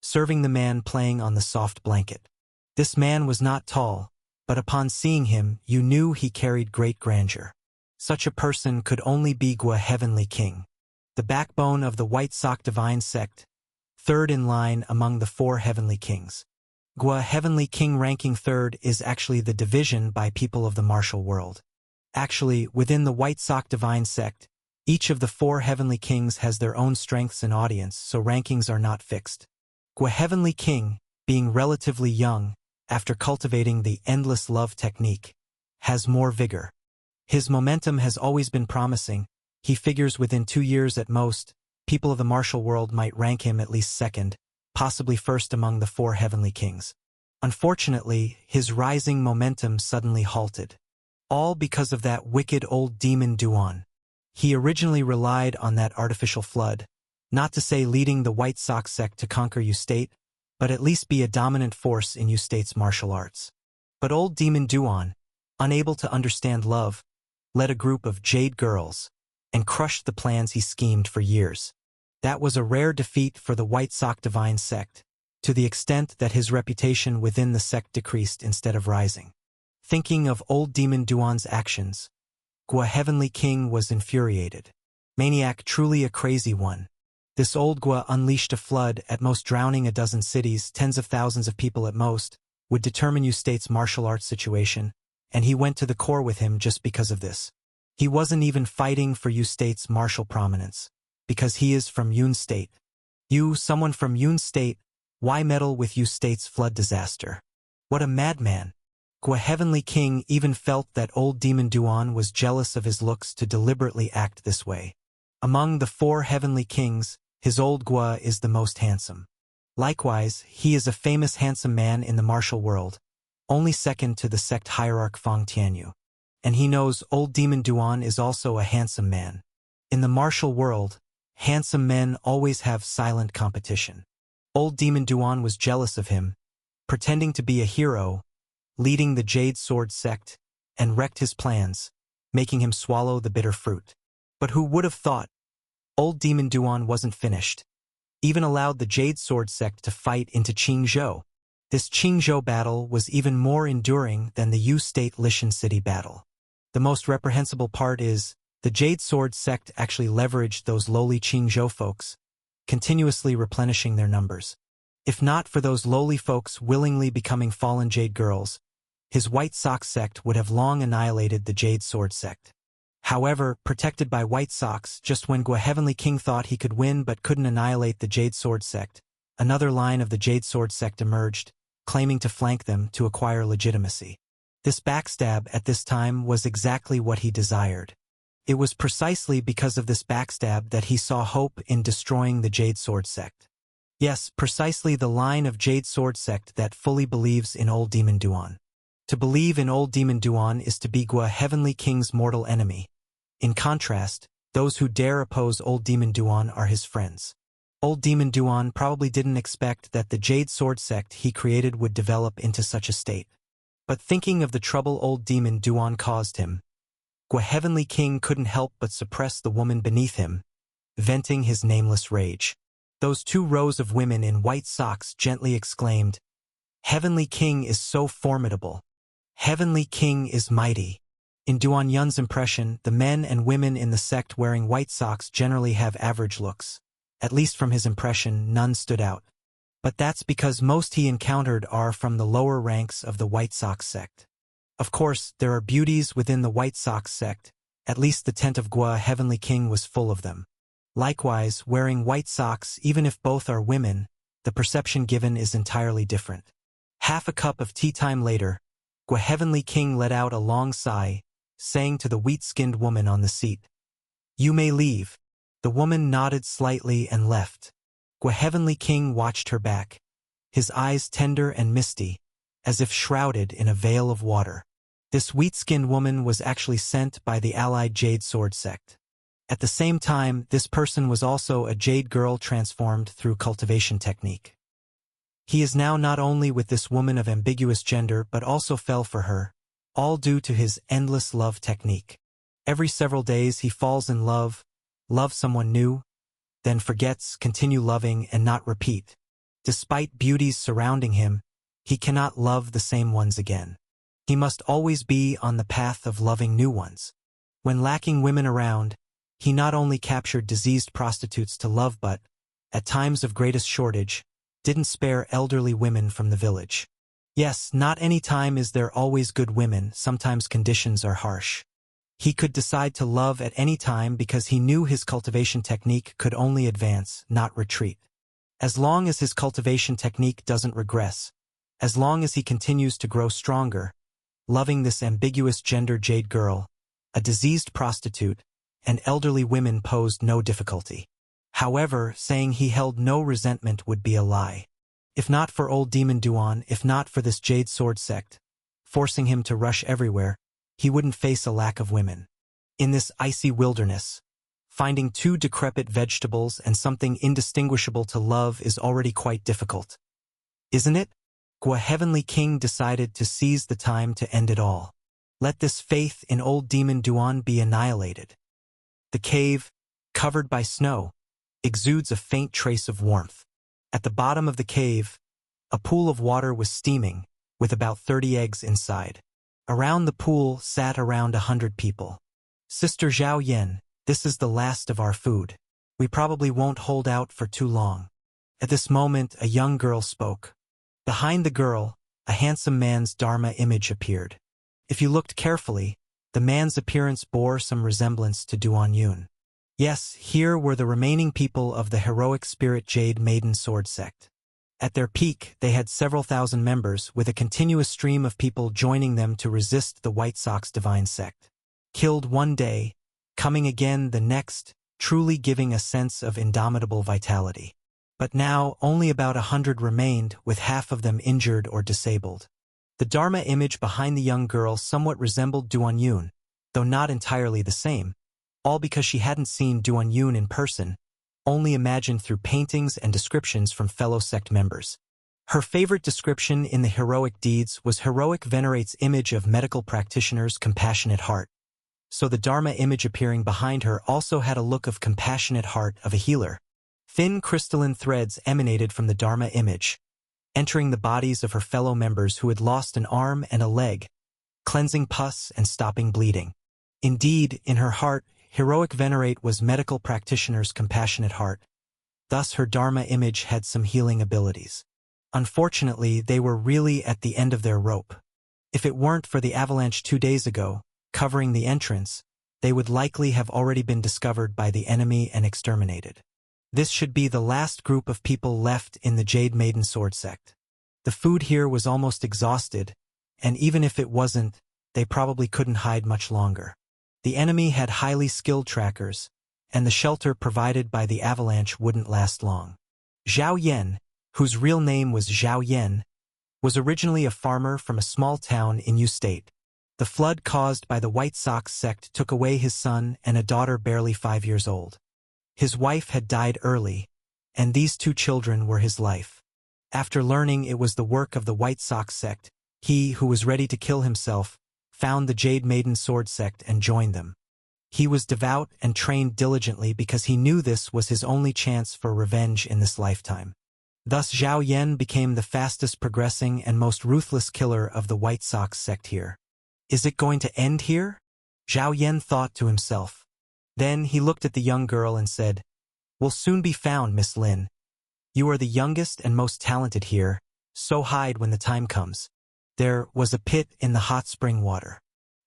serving the man playing on the soft blanket. This man was not tall, but upon seeing him, you knew he carried great grandeur. Such a person could only be Gua Heavenly King, the backbone of the White Sock Divine Sect, third in line among the 4 Heavenly Kings. Gua Heavenly King ranking third is actually the division by people of the martial world. Actually, within the White Sock Divine Sect, each of the 4 Heavenly Kings has their own strengths and audience, so rankings are not fixed. Gua Heavenly King, being relatively young, after cultivating the endless love technique, has more vigor. His momentum has always been promising. He figures within 2 years at most, people of the martial world might rank him at least second, possibly first among the 4 Heavenly Kings. Unfortunately, his rising momentum suddenly halted. All because of that wicked old demon Duan. He originally relied on that artificial flood, not to say leading the White Sox sect to conquer U State, but at least be a dominant force in U State's martial arts. But old demon Duan, unable to understand love, led a group of jade girls, and crushed the plans he schemed for years. That was a rare defeat for the White Sock Divine Sect, to the extent that his reputation within the sect decreased instead of rising. Thinking of old demon Duan's actions, Gua Heavenly King was infuriated. Maniac, truly a crazy one. This old Gua unleashed a flood, at most drowning a dozen cities, tens of thousands of people at most, would determine Yu State's martial arts situation, and he went to the core with him just because of this. He wasn't even fighting for Yu State's martial prominence, because he is from Yun State. You, someone from Yun State, why meddle with Yu State's flood disaster? What a madman! Gua Heavenly King even felt that old Demon Duan was jealous of his looks to deliberately act this way. Among the 4 Heavenly Kings, his old Gua is the most handsome. Likewise, he is a famous handsome man in the martial world, only second to the sect hierarch Fang Tianyu. And he knows old Demon Duan is also a handsome man. In the martial world, handsome men always have silent competition. Old Demon Duan was jealous of him, pretending to be a hero, leading the Jade Sword sect, and wrecked his plans, making him swallow the bitter fruit. But who would have thought? Old Demon Duan wasn't finished. Even allowed the Jade Sword sect to fight into Qingzhou. This Qingzhou battle was even more enduring than the Yu State Lishan City battle. The most reprehensible part is, the Jade Sword sect actually leveraged those lowly Qingzhou folks, continuously replenishing their numbers. If not for those lowly folks willingly becoming fallen Jade girls, his White Sox sect would have long annihilated the Jade Sword sect. However, protected by White Sox, just when Gua Heavenly King thought he could win but couldn't annihilate the Jade Sword sect, another line of the Jade Sword sect emerged, claiming to flank them to acquire legitimacy. This backstab at this time was exactly what he desired. It was precisely because of this backstab that he saw hope in destroying the Jade Sword sect. Yes, precisely the line of Jade Sword sect that fully believes in old Demon Duan. To believe in old Demon Duan is to be Gua Heavenly King's mortal enemy. In contrast, those who dare oppose old Demon Duan are his friends. Old Demon Duan probably didn't expect that the Jade Sword sect he created would develop into such a state. But thinking of the trouble old Demon Duan caused him, Gua Heavenly King couldn't help but suppress the woman beneath him, venting his nameless rage. Those 2 rows of women in white socks gently exclaimed, "Heavenly King is so formidable. Heavenly King is mighty." In Duan Yun's impression, the men and women in the sect wearing white socks generally have average looks. At least from his impression, none stood out. But that's because most he encountered are from the lower ranks of the White Sox sect. Of course, there are beauties within the White Sox sect, at least the tent of Gua Heavenly King was full of them. Likewise, wearing white socks, even if both are women, the perception given is entirely different. Half a cup of tea time later, Gua Heavenly King let out a long sigh, saying to the wheat-skinned woman on the seat, "You may leave." The woman nodded slightly and left. Gua Heavenly King watched her back, his eyes tender and misty, as if shrouded in a veil of water. This wheat-skinned woman was actually sent by the allied Jade Sword sect. At the same time, this person was also a Jade girl transformed through cultivation technique. He is now not only with this woman of ambiguous gender but also fell for her, all due to his endless love technique. Every several days he falls in love, loves someone new, then forgets, continue loving and not repeat. Despite beauties surrounding him, he cannot love the same ones again. He must always be on the path of loving new ones. When lacking women around, he not only captured diseased prostitutes to love but, at times of greatest shortage, didn't spare elderly women from the village. Yes, not any time is there always good women, sometimes conditions are harsh. He could decide to love at any time because he knew his cultivation technique could only advance, not retreat. As long as his cultivation technique doesn't regress, as long as he continues to grow stronger, loving this ambiguous gender Jade girl, a diseased prostitute, and elderly women posed no difficulty. However, saying he held no resentment would be a lie. If not for old Demon Duan, if not for this Jade Sword sect, forcing him to rush everywhere, he wouldn't face a lack of women. In this icy wilderness, finding 2 decrepit vegetables and something indistinguishable to love is already quite difficult. Isn't it? Gua Heavenly King decided to seize the time to end it all. Let this faith in old Demon Duan be annihilated. The cave, covered by snow, exudes a faint trace of warmth. At the bottom of the cave, a pool of water was steaming, with about 30 eggs inside. Around the pool sat around 100 people. Sister Zhao Yen, this is the last of our food. We probably won't hold out for too long. At this moment, a young girl spoke. Behind the girl, a handsome man's Dharma image appeared. If you looked carefully, the man's appearance bore some resemblance to Duan Yun. Yes, here were the remaining people of the heroic spirit Jade Maiden Sword sect. At their peak, they had several thousand members, with a continuous stream of people joining them to resist the White Sox divine sect. Killed one day, coming again the next, truly giving a sense of indomitable vitality. But now, only about 100 remained, with half of them injured or disabled. The Dharma image behind the young girl somewhat resembled Duan Yun, though not entirely the same, all because she hadn't seen Duan Yun in person, only imagined through paintings and descriptions from fellow sect members. Her favorite description in the heroic deeds was heroic venerate's image of medical practitioner's compassionate heart. So the Dharma image appearing behind her also had a look of compassionate heart of a healer. Thin crystalline threads emanated from the Dharma image, entering the bodies of her fellow members who had lost an arm and a leg, cleansing pus and stopping bleeding. Indeed, in her heart, heroic venerate was medical practitioner's compassionate heart. Thus her Dharma image had some healing abilities. Unfortunately, they were really at the end of their rope. If it weren't for the avalanche 2 days ago, covering the entrance, they would likely have already been discovered by the enemy and exterminated. This should be the last group of people left in the Jade Maiden Sword sect. The food here was almost exhausted, and even if it wasn't, they probably couldn't hide much longer. The enemy had highly skilled trackers, and the shelter provided by the avalanche wouldn't last long. Zhao Yen, whose real name was Zhao Yen, was originally a farmer from a small town in Yu State. The flood caused by the White Sox sect took away his son and a daughter barely 5 years old. His wife had died early, and these 2 children were his life. After learning it was the work of the White Sox sect, he, who was ready to kill himself, found the Jade Maiden Sword sect and joined them. He was devout and trained diligently because he knew this was his only chance for revenge in this lifetime. Thus Zhao Yen became the fastest progressing and most ruthless killer of the White Sox sect here. Is it going to end here? Zhao Yen thought to himself. Then he looked at the young girl and said, "We'll soon be found, Miss Lin. You are the youngest and most talented here, so hide when the time comes." There was a pit in the hot spring water.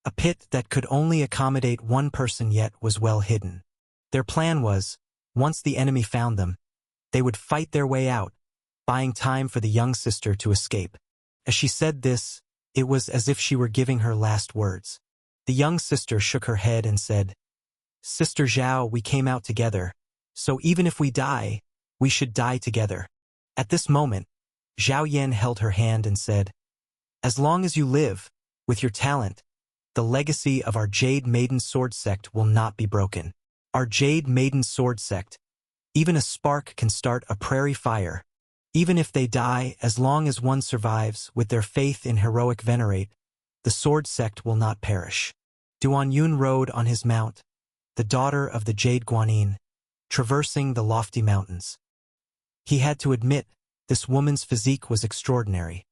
A pit that could only accommodate 1 person yet was well hidden. Their plan was, once the enemy found them, they would fight their way out, buying time for the young sister to escape. As she said this, it was as if she were giving her last words. The young sister shook her head and said, "Sister Zhao, we came out together, so even if we die, we should die together." At this moment, Zhao Yen held her hand and said, "As long as you live, with your talent, the legacy of our Jade Maiden Sword sect will not be broken. Our Jade Maiden Sword sect, even a spark can start a prairie fire. Even if they die, as long as one survives with their faith in heroic venerate, the sword sect will not perish." Duan Yun rode on his mount, the daughter of the Jade Guanyin, traversing the lofty mountains. He had to admit, this woman's physique was extraordinary.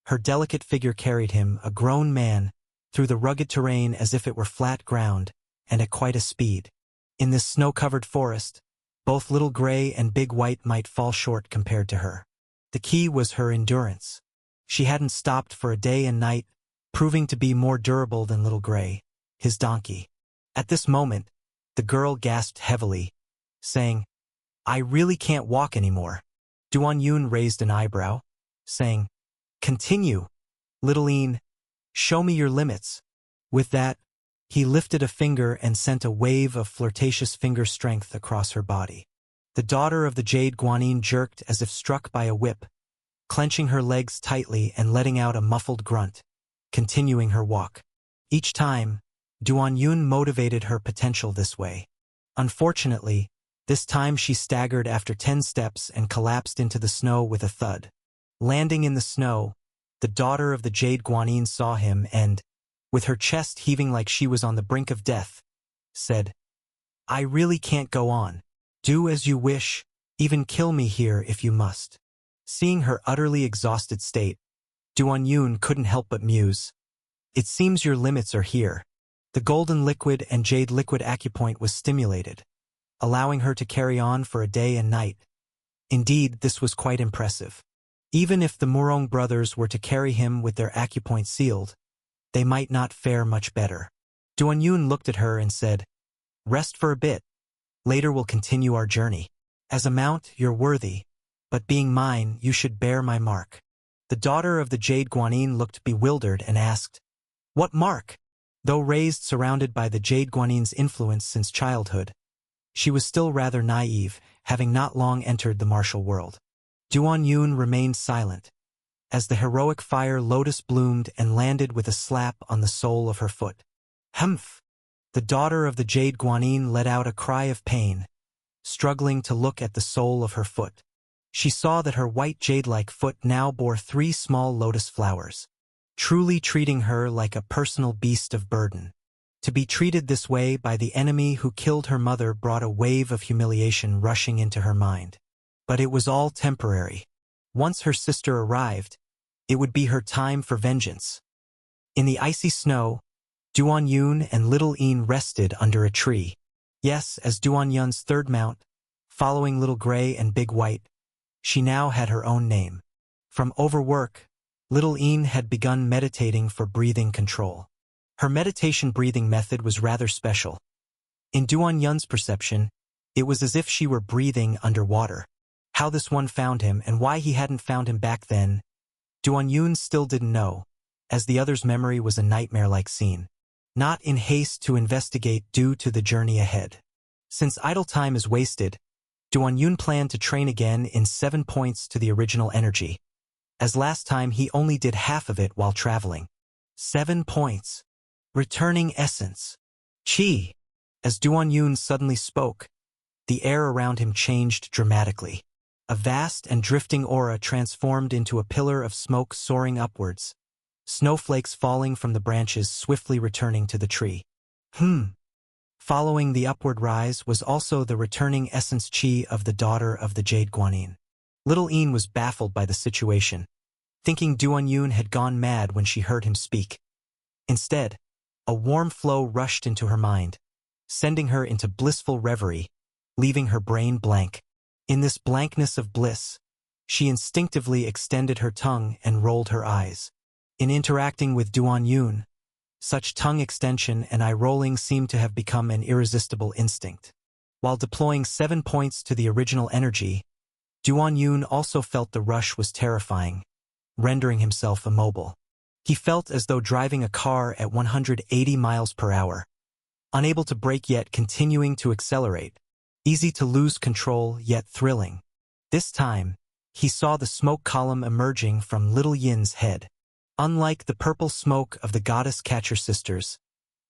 Her delicate figure carried him, a grown man, through the rugged terrain as if it were flat ground, and at quite a speed. In this snow-covered forest, both Little Gray and Big White might fall short compared to her. The key was her endurance. She hadn't stopped for a day and night, proving to be more durable than Little Gray, his donkey. At this moment, the girl gasped heavily, saying, "I really can't walk anymore." Duan Yun raised an eyebrow, saying, "Continue, Little Een, show me your limits." With that, he lifted a finger and sent a wave of flirtatious finger strength across her body. The daughter of the Jade Guanyin jerked as if struck by a whip, clenching her legs tightly and letting out a muffled grunt, continuing her walk. Each time, Duan Yun motivated her potential this way. Unfortunately, this time she staggered after 10 steps and collapsed into the snow with a thud. Landing in the snow, the daughter of the Jade Guanyin saw him and, with her chest heaving like she was on the brink of death, said, "I really can't go on. Do as you wish, even kill me here if you must." Seeing her utterly exhausted state, Duan Yun couldn't help but muse. "It seems your limits are here. The golden liquid and jade liquid acupoint was stimulated, allowing her to carry on for a day and night. Indeed, this was quite impressive. Even if the Murong brothers were to carry him with their acupoint sealed, they might not fare much better. Duan Yun looked at her and said, "Rest for a bit. Later we'll continue our journey. As a mount, you're worthy, but being mine, you should bear my mark." The daughter of the Jade Guanyin looked bewildered and asked, "What mark?" Though raised surrounded by the Jade Guanyin's influence since childhood, she was still rather naive, having not long entered the martial world. Duan Yun remained silent, as the heroic fire lotus bloomed and landed with a slap on the sole of her foot. Humph! The daughter of the Jade Guanyin let out a cry of pain, struggling to look at the sole of her foot. She saw that her white jade-like foot now bore 3 small lotus flowers, truly treating her like a personal beast of burden. To be treated this way by the enemy who killed her mother brought a wave of humiliation rushing into her mind. But it was all temporary. Once her sister arrived, it would be her time for vengeance. In the icy snow, Duan Yun and Little Een rested under a tree. Yes, as Duan Yun's third mount, following Little Gray and Big White, she now had her own name. From overwork, Little Een had begun meditating for breathing control. Her meditation breathing method was rather special. In Duan Yun's perception, it was as if she were breathing underwater. How this one found him and why he hadn't found him back then, Duan Yun still didn't know, as the other's memory was a nightmare-like scene. Not in haste to investigate due to the journey ahead. Since idle time is wasted, Duan Yun planned to train again in 7 points to the original energy, as last time he only did half of it while traveling. 7 points. Returning essence. Qi. As Duan Yun suddenly spoke, the air around him changed dramatically. A vast and drifting aura transformed into a pillar of smoke soaring upwards, snowflakes falling from the branches swiftly returning to the tree. Following the upward rise was also the returning essence Qi of the daughter of the Jade Guanyin. Little Een was baffled by the situation, thinking Duan Yun had gone mad when she heard him speak. Instead, a warm flow rushed into her mind, sending her into blissful reverie, leaving her brain blank. In this blankness of bliss, she instinctively extended her tongue and rolled her eyes. In interacting with Duan Yun, such tongue extension and eye-rolling seemed to have become an irresistible instinct. While deploying 7 points to the original energy, Duan Yun also felt the rush was terrifying, rendering himself immobile. He felt as though driving a car at 180 miles per hour, unable to brake yet continuing to accelerate, easy to lose control yet thrilling. This time, he saw the smoke column emerging from Little Yin's head. Unlike the purple smoke of the goddess catcher sisters,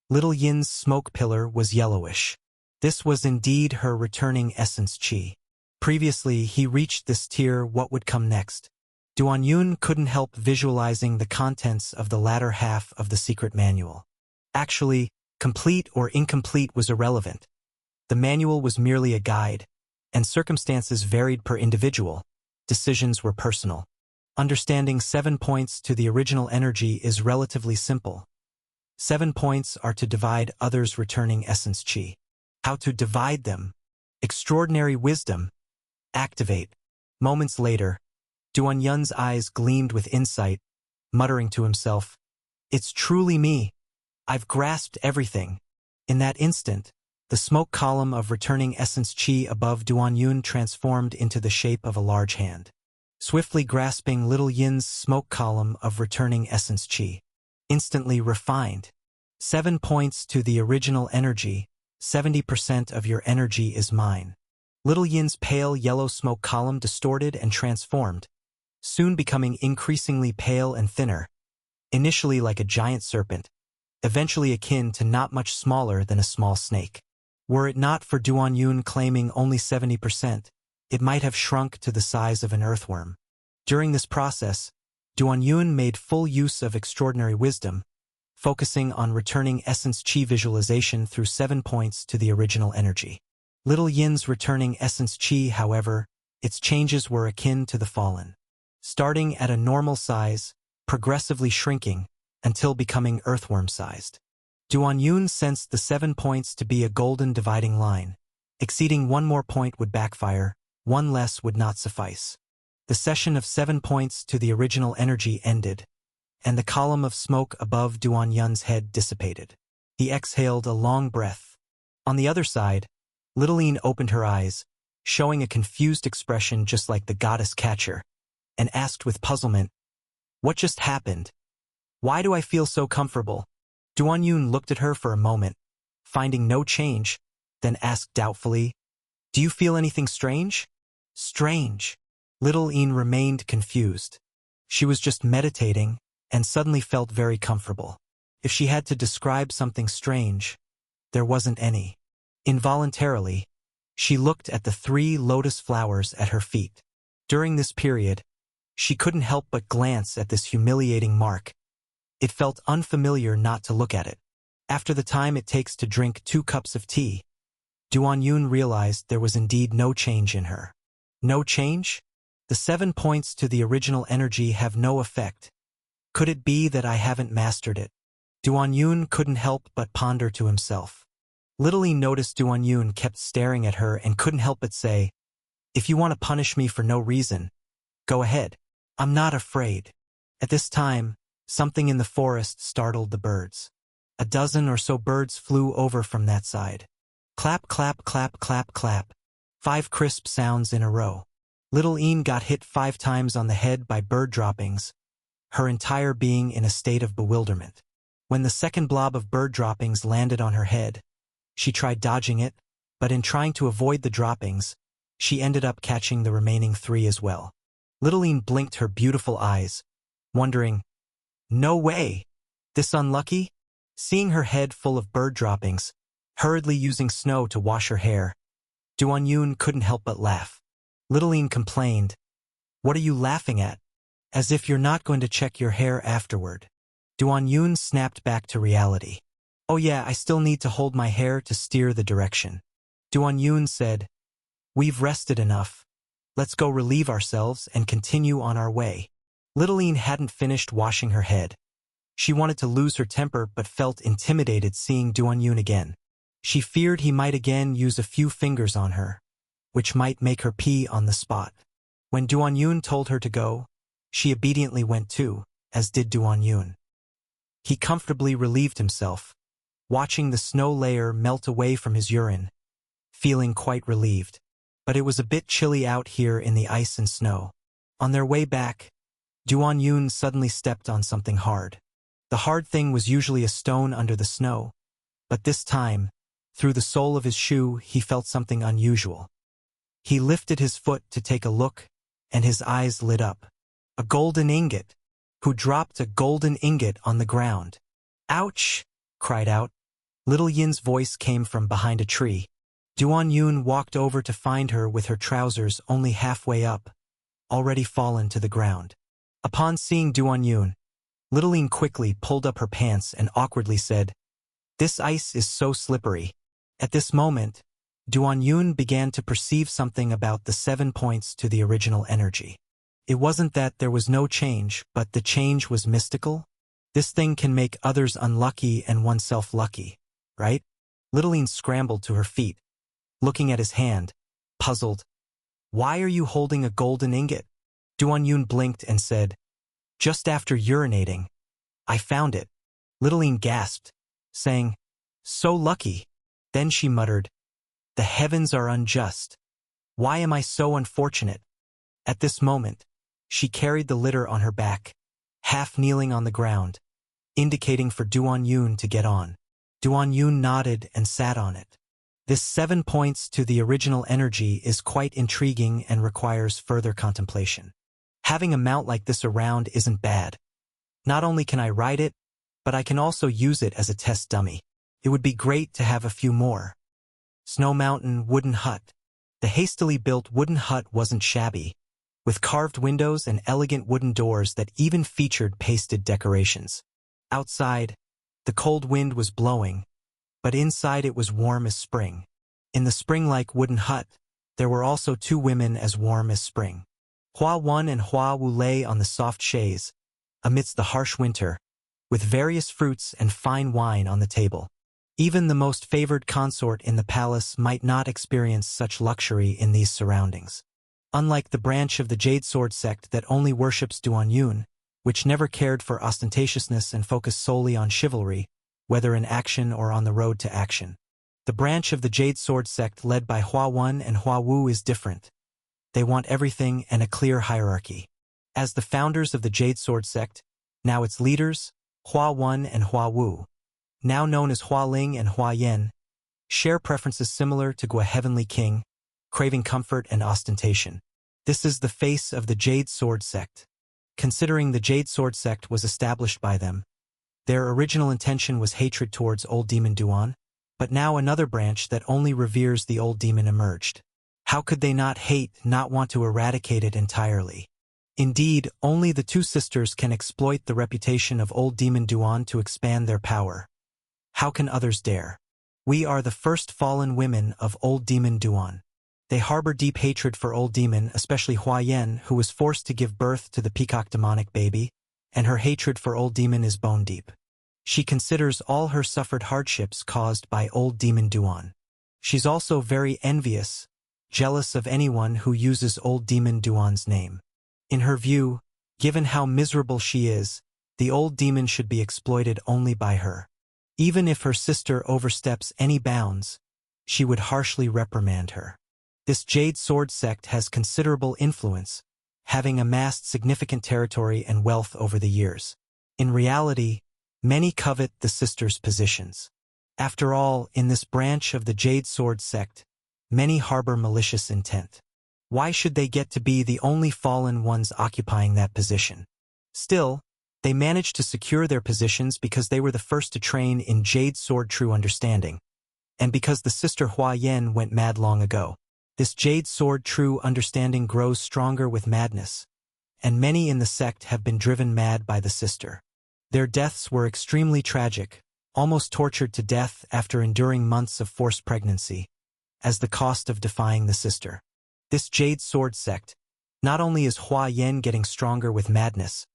Little Yin's smoke pillar was yellowish. This was indeed her returning essence Qi. Previously, he reached this tier. What would come next? Duan Yun couldn't help visualizing the contents of the latter half of the secret manual. Actually, complete or incomplete was irrelevant. The manual was merely a guide, and circumstances varied per individual. Decisions were personal. Understanding 7 points to the original energy is relatively simple. 7 points are to divide others' returning essence Qi. How to divide them? Extraordinary wisdom. Activate. Moments later, Duan Yun's eyes gleamed with insight, muttering to himself, "It's truly me. I've grasped everything." In that instant, the smoke column of returning essence Qi above Duan Yun transformed into the shape of a large hand, swiftly grasping Little Yin's smoke column of returning essence Qi. Instantly refined. 7 points to the original energy. 70% of your energy is mine. Little Yin's pale yellow smoke column distorted and transformed, soon becoming increasingly pale and thinner, initially like a giant serpent, eventually akin to not much smaller than a small snake. Were it not for Duan Yun claiming only 70%, it might have shrunk to the size of an earthworm. During this process, Duan Yun made full use of extraordinary wisdom, focusing on returning essence Qi visualization through 7 points to the original energy. Little Yin's returning essence Qi, however, its changes were akin to the fallen, starting at a normal size, progressively shrinking, until becoming earthworm-sized. Duan Yun sensed the 7 points to be a golden dividing line. Exceeding one more point would backfire, one less would not suffice. The session of 7 points to the original energy ended, and the column of smoke above Duan Yun's head dissipated. He exhaled a long breath. On the other side, Littleine opened her eyes, showing a confused expression just like the goddess catcher, and asked with puzzlement, "What just happened? Why do I feel so comfortable?" Duan Yun looked at her for a moment, finding no change, then asked doubtfully, "Do you feel anything strange?" "Strange." Littleine remained confused. She was just meditating, and suddenly felt very comfortable. If she had to describe something strange, there wasn't any. Involuntarily, she looked at the 3 lotus flowers at her feet. During this period, she couldn't help but glance at this humiliating mark. It felt unfamiliar not to look at it. After the time it takes to drink 2 cups of tea, Duan Yun realized there was indeed no change in her. No change? The 7 points to the original energy have no effect. Could it be that I haven't mastered it? Duan Yun couldn't help but ponder to himself. Littleine noticed Duan Yun kept staring at her and couldn't help but say, "If you want to punish me for no reason, go ahead. I'm not afraid." At this time, something in the forest startled the birds. A dozen or so birds flew over from that side. Clap, clap, clap, clap, clap. 5 crisp sounds in a row. Littleine got hit 5 times on the head by bird droppings, her entire being in a state of bewilderment. When the second blob of bird droppings landed on her head, she tried dodging it, but in trying to avoid the droppings, she ended up catching the remaining 3 as well. Littleine blinked her beautiful eyes, wondering, "No way! This unlucky?" Seeing her head full of bird droppings, hurriedly using snow to wash her hair, Duan Yun couldn't help but laugh. Littleine complained, "What are you laughing at? As if you're not going to check your hair afterward." Duan Yun snapped back to reality. "Oh yeah, I still need to hold my hair to steer the direction." Duan Yun said, "We've rested enough. Let's go relieve ourselves and continue on our way." Littleine hadn't finished washing her head. She wanted to lose her temper but felt intimidated seeing Duan Yun again. She feared he might again use a few fingers on her, which might make her pee on the spot. When Duan Yun told her to go, she obediently went too, as did Duan Yun. He comfortably relieved himself, watching the snow layer melt away from his urine, feeling quite relieved. But it was a bit chilly out here in the ice and snow. On their way back, Duan Yun suddenly stepped on something hard. The hard thing was usually a stone under the snow, but this time, through the sole of his shoe, he felt something unusual. He lifted his foot to take a look, and his eyes lit up. A golden ingot. Who dropped a golden ingot on the ground? "Ouch!" cried out. Little Yin's voice came from behind a tree. Duan Yun walked over to find her with her trousers only halfway up, already fallen to the ground. Upon seeing Duan Yun, Littleine quickly pulled up her pants and awkwardly said, "This ice is so slippery." At this moment, Duan Yun began to perceive something about the 7 points to the original energy. It wasn't that there was no change, but the change was mystical. This thing can make others unlucky and oneself lucky, right? Littleine scrambled to her feet, looking at his hand, puzzled. "Why are you holding a golden ingot?" Duan Yun blinked and said, "Just after urinating, I found it." Littleine gasped, saying, "So lucky." Then she muttered, "The heavens are unjust. Why am I so unfortunate?" At this moment, she carried the litter on her back, half kneeling on the ground, indicating for Duan Yun to get on. Duan Yun nodded and sat on it. This 7 points to the original energy is quite intriguing and requires further contemplation. Having a mount like this around isn't bad. Not only can I ride it, but I can also use it as a test dummy. It would be great to have a few more. Snow Mountain Wooden Hut. The hastily built wooden hut wasn't shabby, with carved windows and elegant wooden doors that even featured pasted decorations. Outside, the cold wind was blowing, but inside it was warm as spring. In the spring-like wooden hut, there were also 2 women as warm as spring. Hua Wen and Hua Wu lay on the soft chaise, amidst the harsh winter, with various fruits and fine wine on the table. Even the most favored consort in the palace might not experience such luxury in these surroundings. Unlike the branch of the Jade Sword sect that only worships Duan Yun, which never cared for ostentatiousness and focused solely on chivalry, whether in action or on the road to action. The branch of the Jade Sword sect led by Hua Wen and Hua Wu is different. They want everything and a clear hierarchy. As the founders of the Jade Sword sect, now its leaders, Hua Wen and Hua Wu, now known as Hua Ling and Hua Yan, share preferences similar to Gua Heavenly King, craving comfort and ostentation. This is the face of the Jade Sword sect. Considering the Jade Sword sect was established by them, their original intention was hatred towards Old Demon Duan, but now another branch that only reveres the old demon emerged. How could they not hate, not want to eradicate it entirely? Indeed, only the two sisters can exploit the reputation of Old Demon Duan to expand their power. How can others dare? We are the first fallen women of Old Demon Duan. They harbor deep hatred for Old Demon, especially Hua Yan, who was forced to give birth to the peacock demonic baby, and her hatred for Old Demon is bone deep. She considers all her suffered hardships caused by Old Demon Duan. She's also very envious, jealous of anyone who uses Old Demon Duan's name. In her view, given how miserable she is, the old demon should be exploited only by her. Even if her sister oversteps any bounds, she would harshly reprimand her. This Jade Sword sect has considerable influence, having amassed significant territory and wealth over the years. In reality, many covet the sisters' positions. After all, in this branch of the Jade Sword sect, many harbor malicious intent. Why should they get to be the only fallen ones occupying that position? Still, they managed to secure their positions because they were the first to train in Jade Sword True Understanding, and because the sister Hua Yan went mad long ago. This Jade Sword True Understanding grows stronger with madness, and many in the sect have been driven mad by the sister. Their deaths were extremely tragic, almost tortured to death after enduring months of forced pregnancy, as the cost of defying the sister. This Jade Sword sect, not only is Hua Yan getting stronger with madness,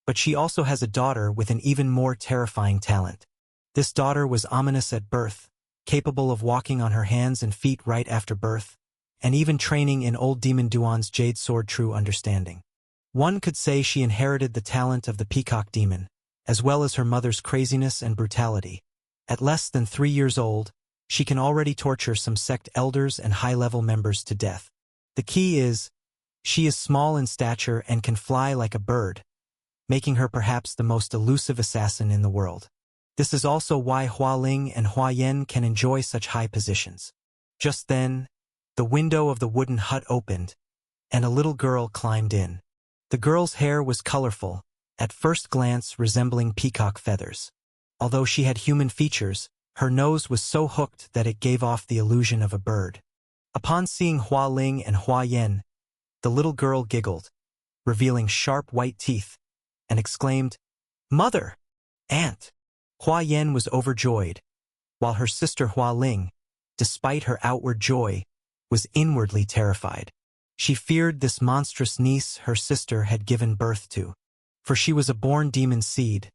but she also has a daughter with an even more terrifying talent. This daughter was ominous at birth, capable of walking on her hands and feet right after birth, and even training in Old Demon Duan's Jade Sword True Understanding. One could say she inherited the talent of the peacock demon, as well as her mother's craziness and brutality. At less than 3 years old, she can already torture some sect elders and high-level members to death. The key is, she is small in stature and can fly like a bird, making her perhaps the most elusive assassin in the world. This is also why Hua Ling and Hua Yan can enjoy such high positions. Just then, the window of the wooden hut opened, and a little girl climbed in. The girl's hair was colorful, at first glance resembling peacock feathers. Although she had human features, her nose was so hooked that it gave off the illusion of a bird. Upon seeing Hua Ling and Hua Yan, the little girl giggled, revealing sharp white teeth, and exclaimed, "Mother! Aunt!" Hua Yan was overjoyed, while her sister Hua Ling, despite her outward joy, was inwardly terrified. She feared this monstrous niece her sister had given birth to, for she was a born demon seed,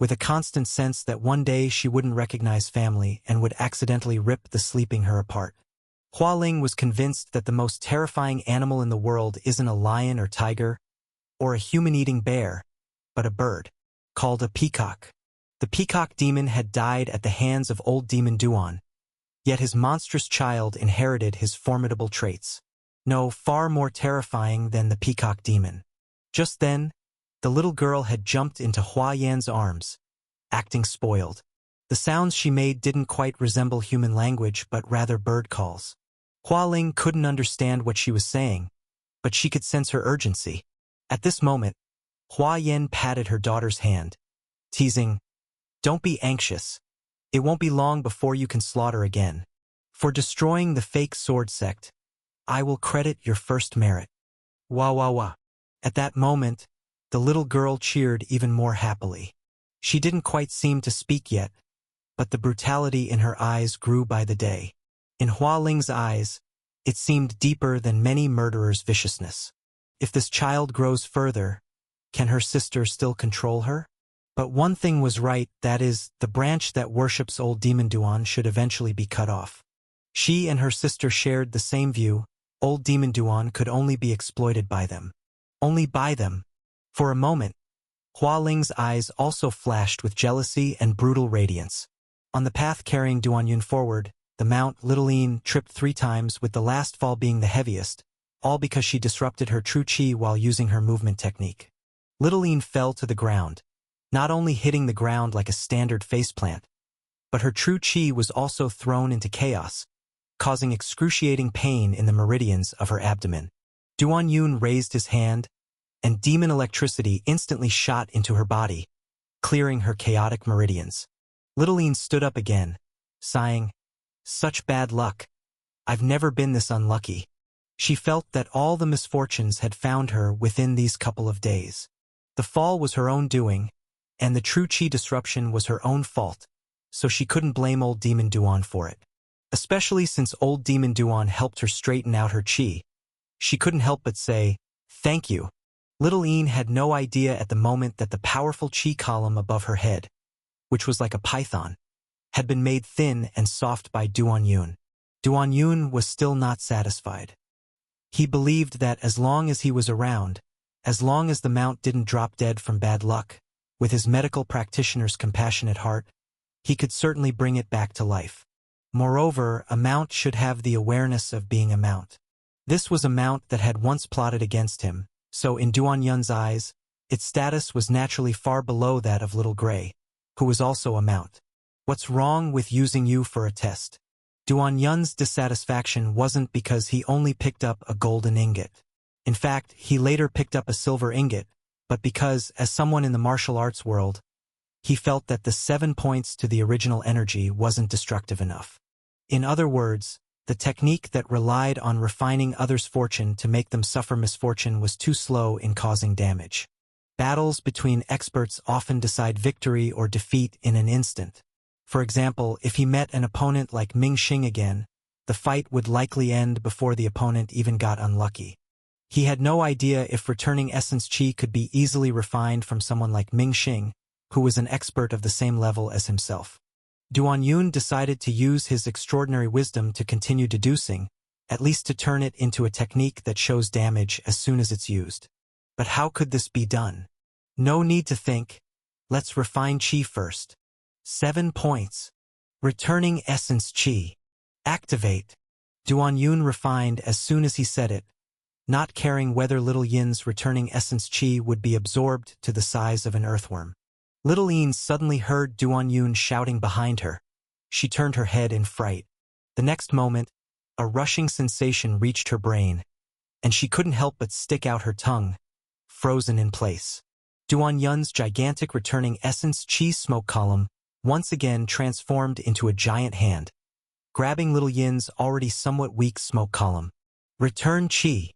with a constant sense that one day she wouldn't recognize family and would accidentally rip the sleeping her apart. Hua Ling was convinced that the most terrifying animal in the world isn't a lion or tiger, or a human-eating bear, but a bird, called a peacock. The peacock demon had died at the hands of Old Demon Duan, yet his monstrous child inherited his formidable traits. No, far more terrifying than the peacock demon. Just then, the little girl had jumped into Hua Yan's arms, acting spoiled. The sounds she made didn't quite resemble human language but rather bird calls. Hua Ling couldn't understand what she was saying, but she could sense her urgency. At this moment, Hua Yan patted her daughter's hand, teasing, "Don't be anxious. It won't be long before you can slaughter again. For destroying the fake sword sect, I will credit your first merit." Wah wah wah. At that moment, the little girl cheered even more happily. She didn't quite seem to speak yet, but the brutality in her eyes grew by the day. In Hua Ling's eyes, it seemed deeper than many murderers' viciousness. If this child grows further, can her sister still control her? But one thing was right, that is, the branch that worships old Demon Duan should eventually be cut off. She and her sister shared the same view. Old Demon Duan could only be exploited by them. Only by them. For a moment, Hua Ling's eyes also flashed with jealousy and brutal radiance. On the path carrying Duan Yun forward, the Mount Littleine tripped 3 times, with the last fall being the heaviest, all because she disrupted her true chi while using her movement technique. Littleine fell to the ground, not only hitting the ground like a standard faceplant, but her true chi was also thrown into chaos, causing excruciating pain in the meridians of her abdomen. Duan Yun raised his hand, and demon electricity instantly shot into her body, clearing her chaotic meridians. Littleine stood up again, sighing, "Such bad luck. I've never been this unlucky." She felt that all the misfortunes had found her within these couple of days. The fall was her own doing, and the true chi disruption was her own fault, so she couldn't blame old Demon Duan for it. Especially since old Demon Duan helped her straighten out her chi. She couldn't help but say, "Thank you." Littleine had no idea at the moment that the powerful chi column above her head, which was like a python, had been made thin and soft by Duan Yun. Duan Yun was still not satisfied. He believed that as long as he was around, as long as the Mount didn't drop dead from bad luck, with his medical practitioner's compassionate heart, he could certainly bring it back to life. Moreover, a Mount should have the awareness of being a Mount. This was a Mount that had once plotted against him, so in Duan Yun's eyes, its status was naturally far below that of Little Gray, who was also a Mount. "What's wrong with using you for a test?" Duan Yun's dissatisfaction wasn't because he only picked up a golden ingot. In fact, he later picked up a silver ingot, but because, as someone in the martial arts world, he felt that the 7 points to the original energy wasn't destructive enough. In other words, the technique that relied on refining others' fortune to make them suffer misfortune was too slow in causing damage. Battles between experts often decide victory or defeat in an instant. For example, if he met an opponent like Ming Xing again, the fight would likely end before the opponent even got unlucky. He had no idea if returning essence chi could be easily refined from someone like Ming Xing, who was an expert of the same level as himself. Duan Yun decided to use his extraordinary wisdom to continue deducing, at least to turn it into a technique that shows damage as soon as it's used. But how could this be done? No need to think. Let's refine chi first. 7 points. Returning essence chi. Activate. Duan Yun refined as soon as he said it, not caring whether Little Yin's returning essence chi would be absorbed to the size of an earthworm. Little Yin suddenly heard Duan Yun shouting behind her. She turned her head in fright. The next moment, a rushing sensation reached her brain, and she couldn't help but stick out her tongue, frozen in place. Duan Yun's gigantic returning essence chi smoke column once again transformed into a giant hand, grabbing Little Yin's already somewhat weak smoke column. Return chi.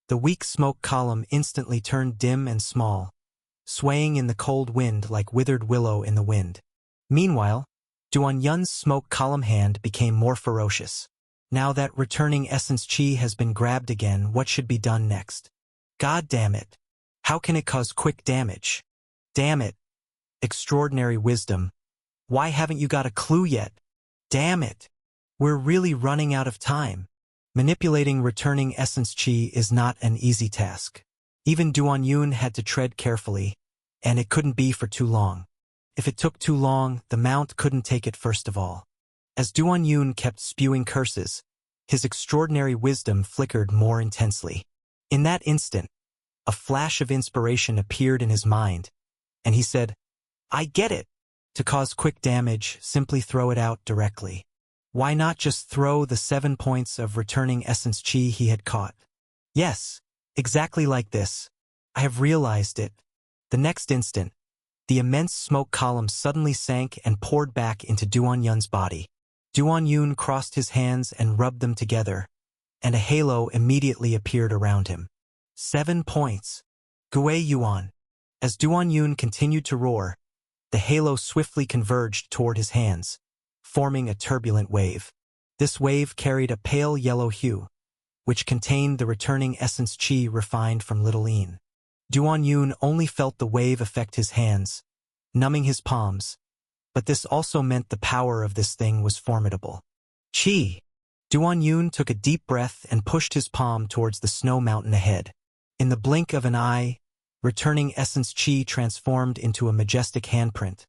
The weak smoke column instantly turned dim and small, swaying in the cold wind like withered willow in the wind. Meanwhile, Duan Yun's smoke column hand became more ferocious. Now that returning essence chi has been grabbed again, what should be done next? God damn it. How can it cause quick damage? Damn it. Extraordinary wisdom. Why haven't you got a clue yet? Damn it. We're really running out of time. Manipulating returning essence chi is not an easy task. Even Duan Yun had to tread carefully, and it couldn't be for too long. If it took too long, the Mount couldn't take it first of all. As Duan Yun kept spewing curses, his extraordinary wisdom flickered more intensely. In that instant, a flash of inspiration appeared in his mind, and he said, "I get it. To cause quick damage, simply throw it out directly." Why not just throw the 7 points of returning essence chi he had caught? Yes, exactly like this. I have realized it. The next instant, the immense smoke column suddenly sank and poured back into Duan Yun's body. Duan Yun crossed his hands and rubbed them together, and a halo immediately appeared around him. 7 points. Gui Yuan. As Duan Yun continued to roar, the halo swiftly converged toward his hands, forming a turbulent wave. This wave carried a pale yellow hue, which contained the returning essence chi refined from Little Yin. Duan Yun only felt the wave affect his hands, numbing his palms. But this also meant the power of this thing was formidable. Chi! Duan Yun took a deep breath and pushed his palm towards the snow mountain ahead. In the blink of an eye, returning essence Chi transformed into a majestic handprint,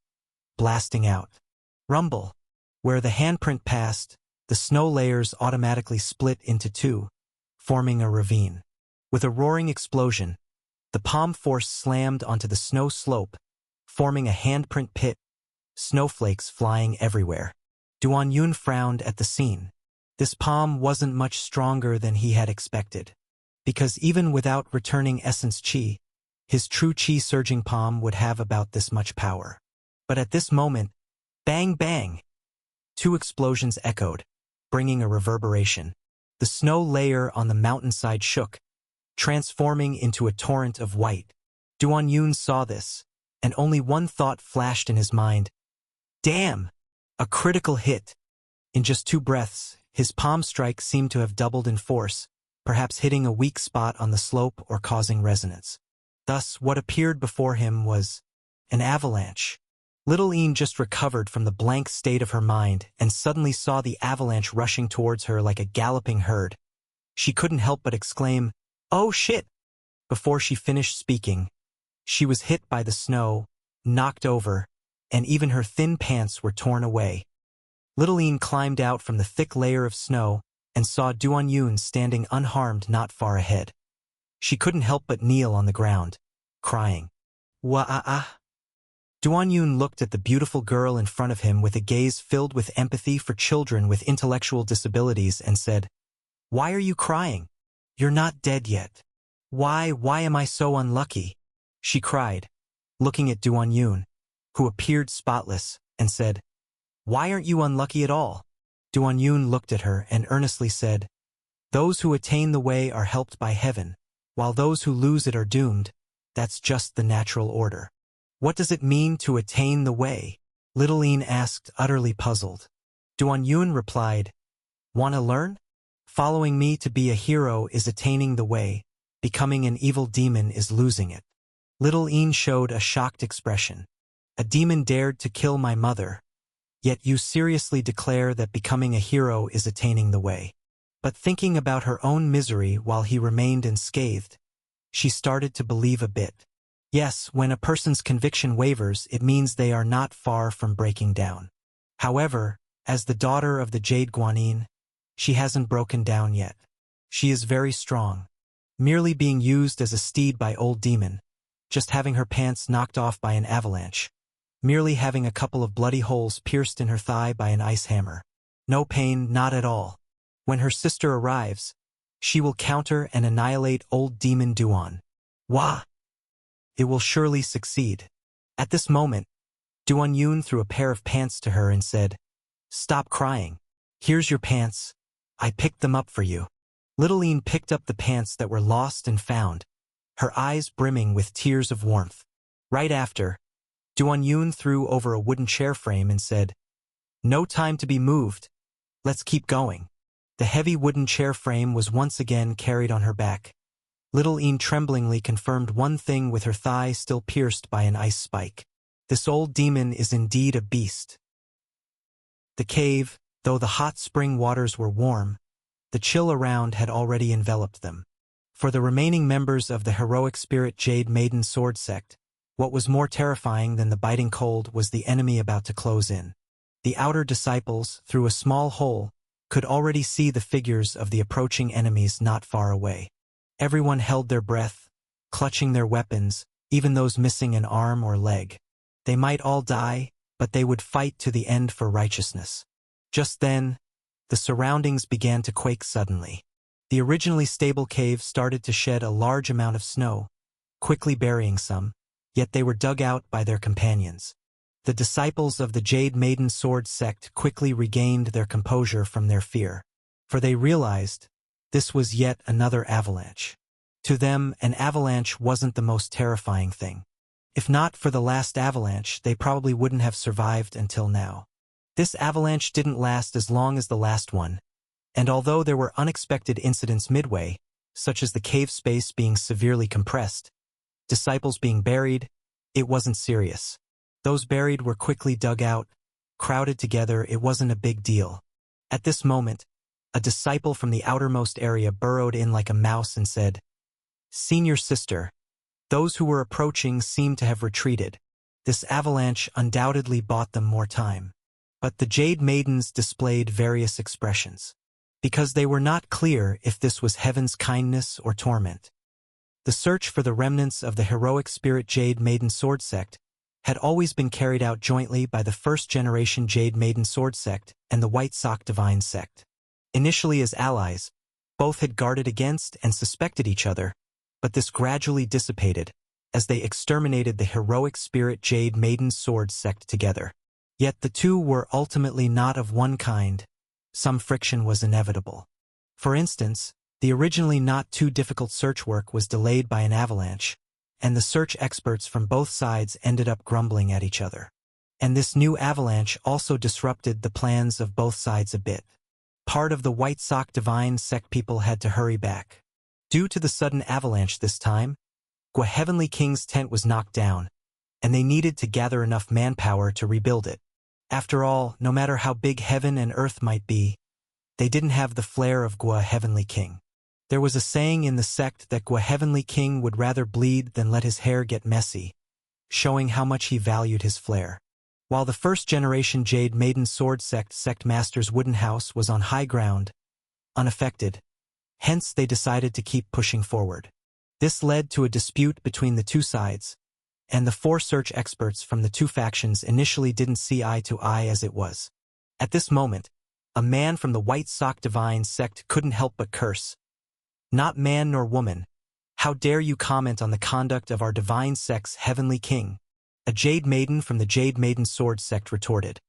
blasting out. Rumble! Where the handprint passed, the snow layers automatically split into two, forming a ravine. With a roaring explosion, the palm force slammed onto the snow slope, forming a handprint pit, snowflakes flying everywhere. Duan Yun frowned at the scene. This palm wasn't much stronger than he had expected, because even without returning essence Chi, his true Chi surging palm would have about this much power. But at this moment, bang bang! Two explosions echoed, bringing a reverberation. The snow layer on the mountainside shook, transforming into a torrent of white. Duan Yun saw this, and only one thought flashed in his mind. Damn! A critical hit! In just 2 breaths, his palm strike seemed to have doubled in force, perhaps hitting a weak spot on the slope or causing resonance. Thus, what appeared before him was an avalanche. Little Een just recovered from the blank state of her mind and suddenly saw the avalanche rushing towards her like a galloping herd. She couldn't help but exclaim, "Oh shit!" Before she finished speaking, she was hit by the snow, knocked over, and even her thin pants were torn away. Little Een climbed out from the thick layer of snow and saw Duan Yun standing unharmed not far ahead. She couldn't help but kneel on the ground, crying. Wah-ah-ah. Duan Yun looked at the beautiful girl in front of him with a gaze filled with empathy for children with intellectual disabilities and said, "Why are you crying? You're not dead yet. Why am I so unlucky?" She cried, looking at Duan Yun, who appeared spotless, and said, "Why aren't you unlucky at all?" Duan Yun looked at her and earnestly said, "Those who attain the way are helped by heaven, while those who lose it are doomed. That's just the natural order." "What does it mean to attain the way?" Little Een asked, utterly puzzled. Duan Yun replied, "Wanna learn? Following me to be a hero is attaining the way, becoming an evil demon is losing it." Little Een showed a shocked expression. "A demon dared to kill my mother, yet you seriously declare that becoming a hero is attaining the way." But thinking about her own misery while he remained unscathed, she started to believe a bit. Yes, when a person's conviction wavers, it means they are not far from breaking down. However, as the daughter of the Jade Guanyin, she hasn't broken down yet. She is very strong, merely being used as a steed by old demon, just having her pants knocked off by an avalanche, merely having a couple of bloody holes pierced in her thigh by an ice hammer. No pain, not at all. When her sister arrives, she will counter and annihilate old demon Duan. Wah! It will surely succeed. At this moment, Duan Yun threw a pair of pants to her and said, "Stop crying. Here's your pants. I picked them up for you." Little Een picked up the pants that were lost and found, her eyes brimming with tears of warmth. Right after, Duan Yun threw over a wooden chair frame and said, "No time to be moved. Let's keep going." The heavy wooden chair frame was once again carried on her back. Little Een tremblingly confirmed one thing with her thigh still pierced by an ice spike. This old demon is indeed a beast. The cave, though the hot spring waters were warm, the chill around had already enveloped them. For the remaining members of the heroic spirit Jade Maiden Sword sect, what was more terrifying than the biting cold was the enemy about to close in. The outer disciples, through a small hole, could already see the figures of the approaching enemies not far away. Everyone held their breath, clutching their weapons, even those missing an arm or leg. They might all die, but they would fight to the end for righteousness. Just then, the surroundings began to quake suddenly. The originally stable cave started to shed a large amount of snow, quickly burying some, yet they were dug out by their companions. The disciples of the Jade Maiden Sword sect quickly regained their composure from their fear, for they realized this was yet another avalanche. To them, an avalanche wasn't the most terrifying thing. If not for the last avalanche, they probably wouldn't have survived until now. This avalanche didn't last as long as the last one, and although there were unexpected incidents midway, such as the cave space being severely compressed, disciples being buried, it wasn't serious. Those buried were quickly dug out, crowded together. It wasn't a big deal. At this moment, a disciple from the outermost area burrowed in like a mouse and said, "Senior sister." Those who were approaching seemed to have retreated. This avalanche undoubtedly bought them more time. But the Jade Maidens displayed various expressions, because they were not clear if this was heaven's kindness or torment. The search for the remnants of the heroic spirit Jade Maiden Sword Sect had always been carried out jointly by the first-generation Jade Maiden Sword Sect and the White Sock Divine Sect. Initially as allies, both had guarded against and suspected each other, but this gradually dissipated as they exterminated the heroic spirit Jade Maiden Sword Sect together. Yet the two were ultimately not of one kind. Some friction was inevitable. For instance, the originally not too difficult search work was delayed by an avalanche, and the search experts from both sides ended up grumbling at each other. And this new avalanche also disrupted the plans of both sides a bit. Part of the White Sock Divine Sect people had to hurry back. Due to the sudden avalanche this time, Gwa Heavenly King's tent was knocked down, and they needed to gather enough manpower to rebuild it. After all, no matter how big heaven and earth might be, they didn't have the flair of Gwa Heavenly King. There was a saying in the sect that Gwa Heavenly King would rather bleed than let his hair get messy, showing how much he valued his flair. While the first-generation Jade Maiden Sword Sect Master's wooden house was on high ground, unaffected, hence they decided to keep pushing forward. This led to a dispute between the two sides, and the four search experts from the two factions initially didn't see eye to eye as it was. At this moment, a man from the White Sock Divine Sect couldn't help but curse. "Not man nor woman. How dare you comment on the conduct of our Divine Sect's Heavenly King?" A Jade Maiden from the Jade Maiden Sword Sect retorted.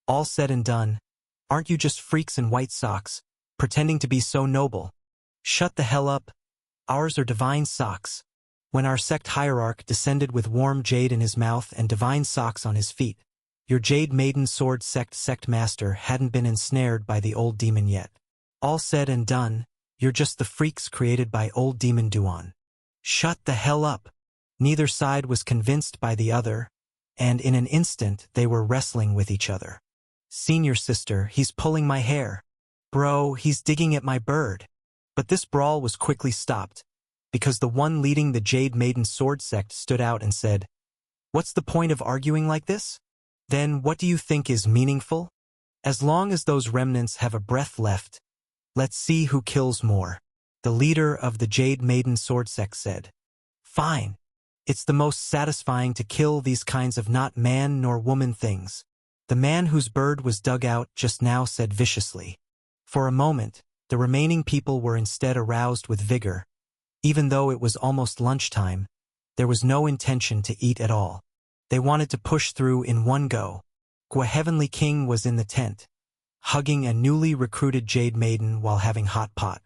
"All said and done, aren't you just freaks in white socks, pretending to be so noble? Shut the hell up. Ours are divine socks." When our sect hierarch descended with warm jade in his mouth and divine socks on his feet, your Jade Maiden Sword Sect master hadn't been ensnared by the old demon yet. "All said and done, you're just the freaks created by old demon Duan. Shut the hell up." Neither side was convinced by the other, and in an instant they were wrestling with each other. "Senior sister, he's pulling my hair. Bro, he's digging at my bird." But this brawl was quickly stopped, because the one leading the Jade Maiden Sword Sect stood out and said, "What's the point of arguing like this? Then what do you think is meaningful? As long as those remnants have a breath left, let's see who kills more." The leader of the Jade Maiden Sword Sect said, "Fine. It's the most satisfying to kill these kinds of not man nor woman things." The man whose bird was dug out just now said viciously. For a moment, the remaining people were instead aroused with vigor. Even though it was almost lunchtime, there was no intention to eat at all. They wanted to push through in one go. Gwa Heavenly King was in the tent, hugging a newly recruited Jade Maiden while having hot pot.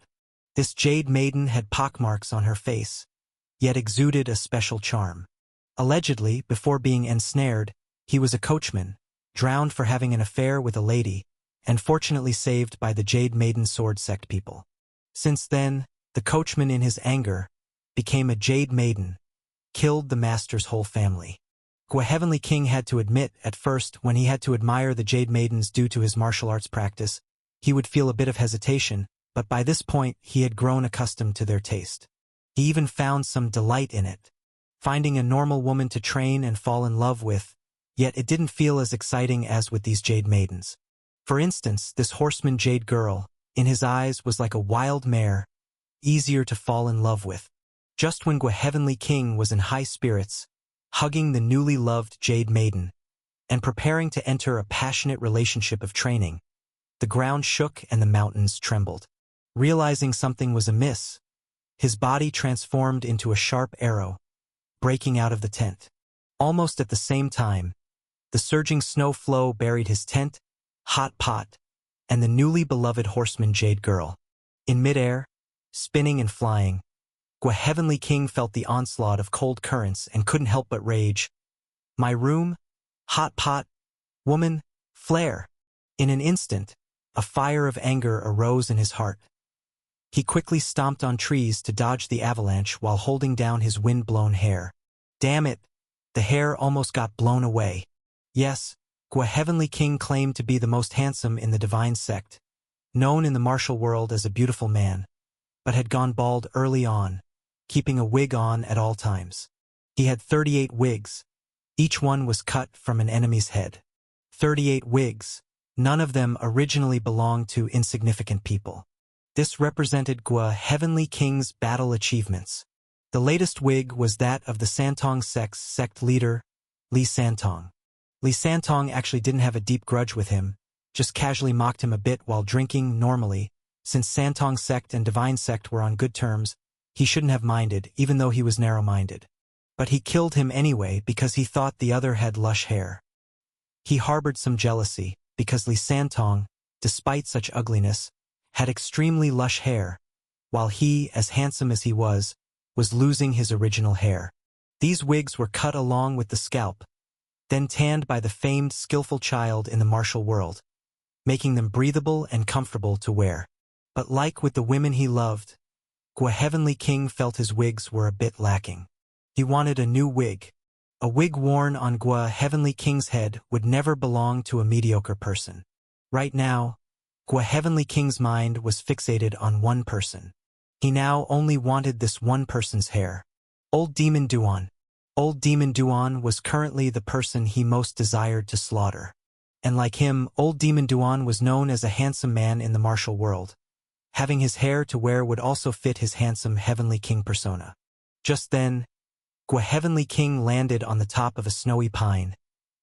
This Jade Maiden had pockmarks on her face, yet exuded a special charm. Allegedly, before being ensnared, he was a coachman, drowned for having an affair with a lady, and fortunately saved by the Jade Maiden Sword Sect people. Since then, the coachman in his anger became a Jade Maiden, killed the master's whole family. Gwa Heavenly King had to admit, at first, when he had to admire the Jade Maidens due to his martial arts practice, he would feel a bit of hesitation, but by this point he had grown accustomed to their taste. He even found some delight in it, finding a normal woman to train and fall in love with, yet it didn't feel as exciting as with these Jade Maidens. For instance, this horseman Jade girl, in his eyes, was like a wild mare, easier to fall in love with. Just when Gwa Heavenly King was in high spirits, hugging the newly loved Jade Maiden, and preparing to enter a passionate relationship of training, the ground shook and the mountains trembled. Realizing something was amiss, his body transformed into a sharp arrow, breaking out of the tent. Almost at the same time, the surging snow flow buried his tent, hot pot, and the newly beloved horseman Jade girl. In midair, spinning and flying, Gwa Heavenly King felt the onslaught of cold currents and couldn't help but rage. "My room, hot pot, woman, flare." In an instant, a fire of anger arose in his heart. He quickly stomped on trees to dodge the avalanche while holding down his wind-blown hair. "Damn it! The hair almost got blown away. Yes, Gua Heavenly King claimed to be the most handsome in the divine sect, known in the martial world as a beautiful man, but had gone bald early on, keeping a wig on at all times. He had 38 wigs. Each one was cut from an enemy's head. 38 wigs. None of them originally belonged to insignificant people. This represented Gua Heavenly King's battle achievements. The latest wig was that of the Santong sect's sect leader, Li Santong. Li Santong actually didn't have a deep grudge with him, just casually mocked him a bit while drinking normally. Since Santong sect and Divine sect were on good terms, he shouldn't have minded, even though he was narrow-minded. But he killed him anyway because he thought the other had lush hair. He harbored some jealousy, because Li Santong, despite such ugliness, had extremely lush hair, while he, as handsome as he was losing his original hair. These wigs were cut along with the scalp, then tanned by the famed skillful child in the martial world, making them breathable and comfortable to wear. But like with the women he loved, Gua Heavenly King felt his wigs were a bit lacking. He wanted a new wig. A wig worn on Gua Heavenly King's head would never belong to a mediocre person. Right now, Gua Heavenly King's mind was fixated on one person. He now only wanted this one person's hair. Old Demon Duan. Old Demon Duan was currently the person he most desired to slaughter. And like him, Old Demon Duan was known as a handsome man in the martial world. Having his hair to wear would also fit his handsome Heavenly King persona. Just then, Gua Heavenly King landed on the top of a snowy pine,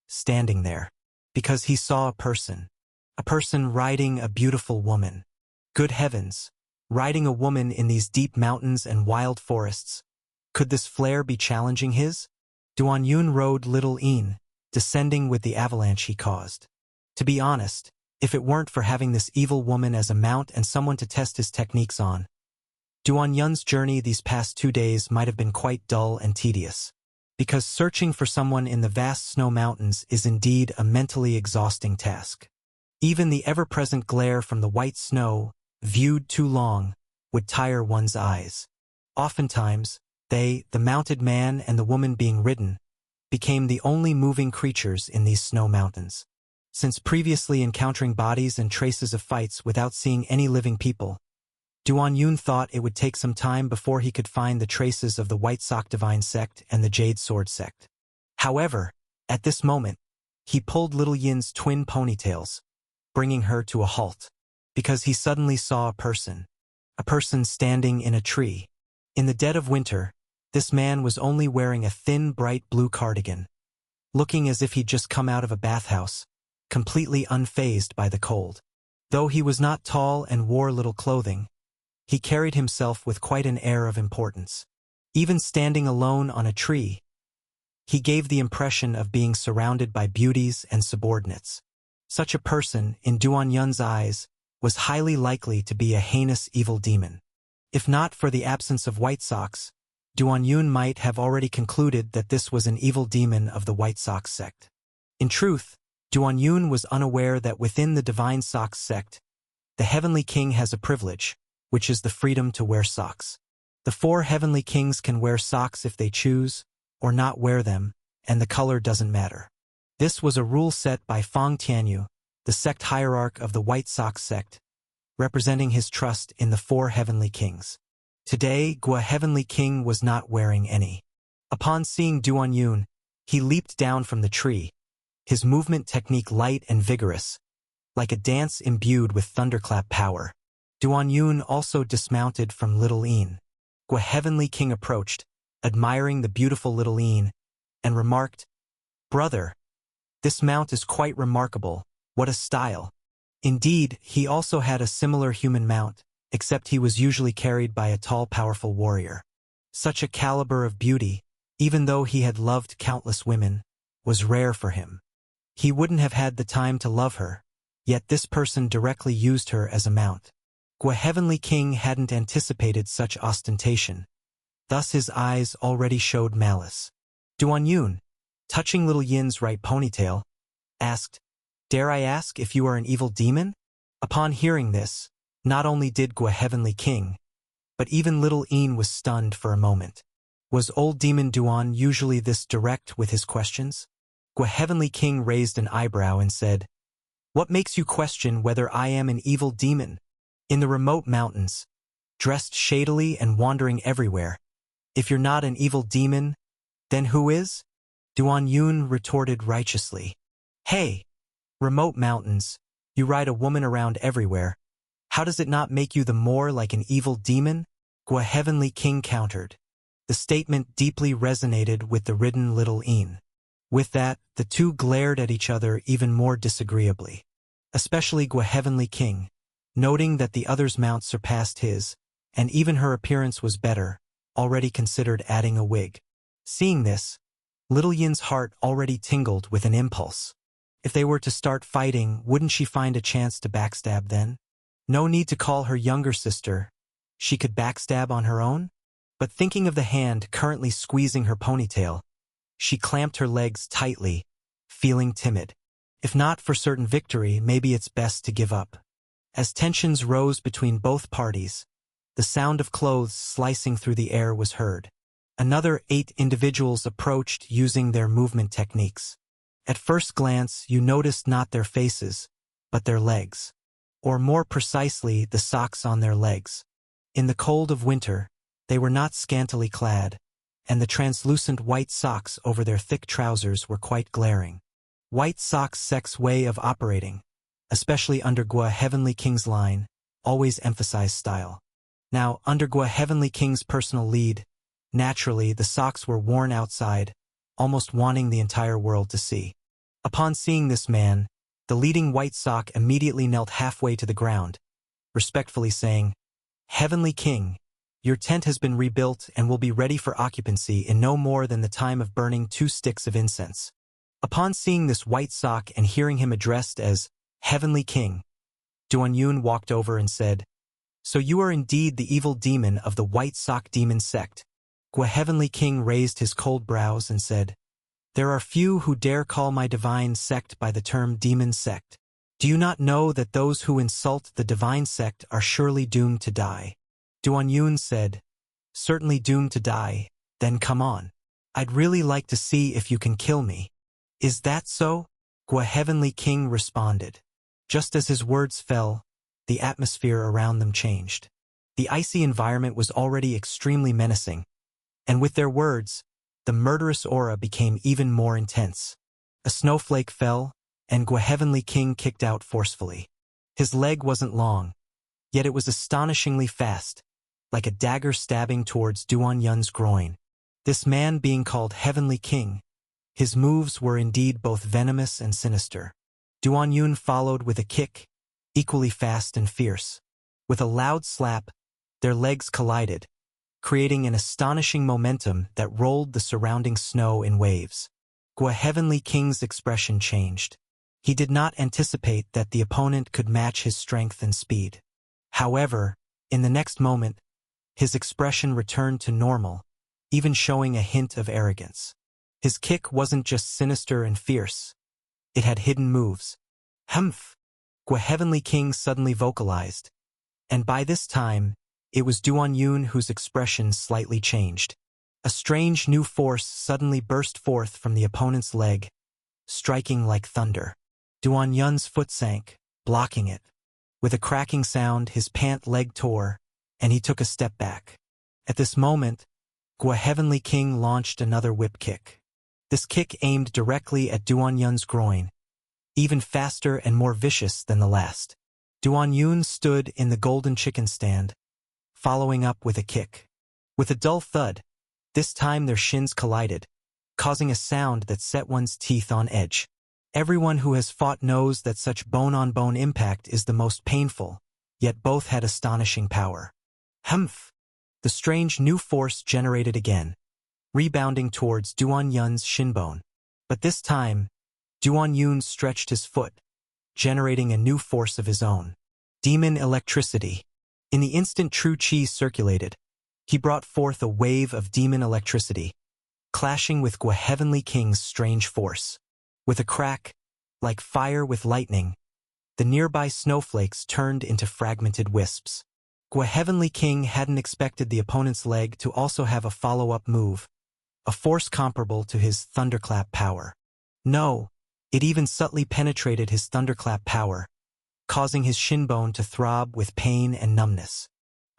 standing there, because he saw a person riding a beautiful woman. Good heavens, riding a woman in these deep mountains and wild forests. Could this flare be challenging his? Duan Yun rode Little Een, descending with the avalanche he caused. To be honest, if it weren't for having this evil woman as a mount and someone to test his techniques on, Duan Yun's journey these past 2 days might have been quite dull and tedious. Because searching for someone in the vast snow mountains is indeed a mentally exhausting task. Even the ever-present glare from the white snow, viewed too long, would tire one's eyes. Oftentimes, they, the mounted man and the woman being ridden, became the only moving creatures in these snow mountains. Since previously encountering bodies and traces of fights without seeing any living people, Duan Yun thought it would take some time before he could find the traces of the White Sock Divine sect and the Jade Sword sect. However, at this moment, he pulled Little Yin's twin ponytails, bringing her to a halt, because he suddenly saw a person standing in a tree. In the dead of winter, this man was only wearing a thin, bright blue cardigan, looking as if he'd just come out of a bathhouse, completely unfazed by the cold. Though he was not tall and wore little clothing, he carried himself with quite an air of importance. Even standing alone on a tree, he gave the impression of being surrounded by beauties and subordinates. Such a person, in Duan Yun's eyes, was highly likely to be a heinous evil demon. If not for the absence of White Socks, Duan Yun might have already concluded that this was an evil demon of the White Sox sect. In truth, Duan Yun was unaware that within the Divine Sox sect, the Heavenly King has a privilege, which is the freedom to wear socks. The 4 Heavenly Kings can wear socks if they choose, or not wear them, and the color doesn't matter. This was a rule set by Fang Tianyu, the sect hierarch of the White Sox sect, representing his trust in the 4 Heavenly Kings. Today, Gua Heavenly King was not wearing any. Upon seeing Duan Yun, he leaped down from the tree, his movement technique light and vigorous, like a dance imbued with thunderclap power. Duan Yun also dismounted from Little Een. Gua Heavenly King approached, admiring the beautiful Little Een, and remarked, "Brother, this mount is quite remarkable. What a style." Indeed, he also had a similar human mount, except he was usually carried by a tall, powerful warrior. Such a caliber of beauty, even though he had loved countless women, was rare for him. He wouldn't have had the time to love her, yet this person directly used her as a mount. Gua Heavenly King hadn't anticipated such ostentation, thus his eyes already showed malice. Duan Yun, touching Little Yin's right ponytail, asked, "Dare I ask if you are an evil demon?" Upon hearing this, not only did Gua Heavenly King, but even Little Een was stunned for a moment. Was old demon Duan usually this direct with his questions? Gua Heavenly King raised an eyebrow and said, "What makes you question whether I am an evil demon? In the remote mountains, dressed shadily and wandering everywhere. If you're not an evil demon, then who is?" Duan Yun retorted righteously. "Hey, remote mountains, you ride a woman around everywhere. How does it not make you the more like an evil demon?" Gua Heavenly King countered. The statement deeply resonated with the ridden little Een. With that, the two glared at each other even more disagreeably. Especially Gua Heavenly King, noting that the other's mount surpassed his, and even her appearance was better, already considered adding a wig. Seeing this, little Yin's heart already tingled with an impulse. If they were to start fighting, wouldn't she find a chance to backstab then? No need to call her younger sister. She could backstab on her own? But thinking of the hand currently squeezing her ponytail, she clamped her legs tightly, feeling timid. If not for certain victory, maybe it's best to give up. As tensions rose between both parties, the sound of clothes slicing through the air was heard. Another 8 individuals approached using their movement techniques. At first glance, you noticed not their faces, but their legs. Or more precisely, the socks on their legs. In the cold of winter, they were not scantily clad, and the translucent white socks over their thick trousers were quite glaring. White socks' sex way of operating, especially under Gua Heavenly King's line, always emphasized style. Now, under Gua Heavenly King's personal lead, naturally the socks were worn outside, almost wanting the entire world to see. Upon seeing this man, the leading white sock immediately knelt halfway to the ground, respectfully saying, "Heavenly King, your tent has been rebuilt and will be ready for occupancy in no more than the time of burning 2 sticks of incense." Upon seeing this white sock and hearing him addressed as Heavenly King, Duan Yun walked over and said, "So you are indeed the evil demon of the White Sock Demon sect." Gua Heavenly King raised his cold brows and said, "There are few who dare call my divine sect by the term demon sect. Do you not know that those who insult the divine sect are surely doomed to die?" Duan Yun said, "Certainly doomed to die, then come on. I'd really like to see if you can kill me." "Is that so?" Gua Heavenly King responded. Just as his words fell, the atmosphere around them changed. The icy environment was already extremely menacing, and with their words, the murderous aura became even more intense. A snowflake fell, and Gua Heavenly King kicked out forcefully. His leg wasn't long, yet it was astonishingly fast, like a dagger stabbing towards Duan Yun's groin. This man being called Heavenly King, his moves were indeed both venomous and sinister. Duan Yun followed with a kick, equally fast and fierce. With a loud slap, their legs collided, creating an astonishing momentum that rolled the surrounding snow in waves. Gua Heavenly King's expression changed. He did not anticipate that the opponent could match his strength and speed. However, in the next moment, his expression returned to normal, even showing a hint of arrogance. His kick wasn't just sinister and fierce. It had hidden moves. "Humph!" Gua Heavenly King suddenly vocalized, and by this time, it was Duan Yun whose expression slightly changed. A strange new force suddenly burst forth from the opponent's leg, striking like thunder. Duan Yun's foot sank, blocking it. With a cracking sound, his pant leg tore, and he took a step back. At this moment, Gua Heavenly King launched another whip kick. This kick aimed directly at Duan Yun's groin, even faster and more vicious than the last. Duan Yun stood in the golden chicken stand, following up with a kick. With a dull thud, this time their shins collided, causing a sound that set one's teeth on edge. Everyone who has fought knows that such bone-on-bone impact is the most painful, yet both had astonishing power. Humph! The strange new force generated again, rebounding towards Duan Yun's shinbone. But this time, Duan Yun stretched his foot, generating a new force of his own. Demon electricity. In the instant true chi circulated, he brought forth a wave of demon electricity, clashing with Gua Heavenly King's strange force. With a crack, like fire with lightning, the nearby snowflakes turned into fragmented wisps. Gua Heavenly King hadn't expected the opponent's leg to also have a follow-up move, a force comparable to his thunderclap power. No, it even subtly penetrated his thunderclap power, causing his shin bone to throb with pain and numbness.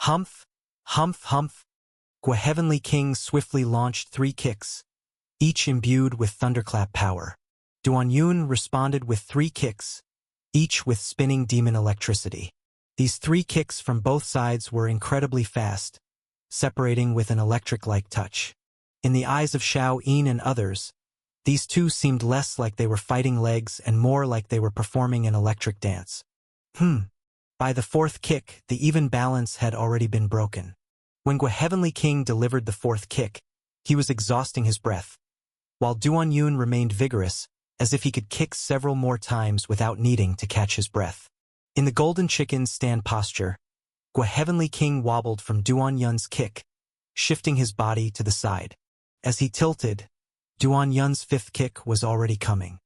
Humph, humph, humph. Gua Heavenly King swiftly launched 3 kicks, each imbued with thunderclap power. Duan Yun responded with 3 kicks, each with spinning demon electricity. These 3 kicks from both sides were incredibly fast, separating with an electric-like touch. In the eyes of Xiao Yin and others, these two seemed less like they were fighting legs and more like they were performing an electric dance. By the 4th kick, the even balance had already been broken. When Gua Heavenly King delivered the 4th kick, he was exhausting his breath, while Duan Yun remained vigorous, as if he could kick several more times without needing to catch his breath. In the Golden Chicken stand posture, Gua Heavenly King wobbled from Duan Yun's kick, shifting his body to the side. As he tilted, Duan Yun's 5th kick was already coming.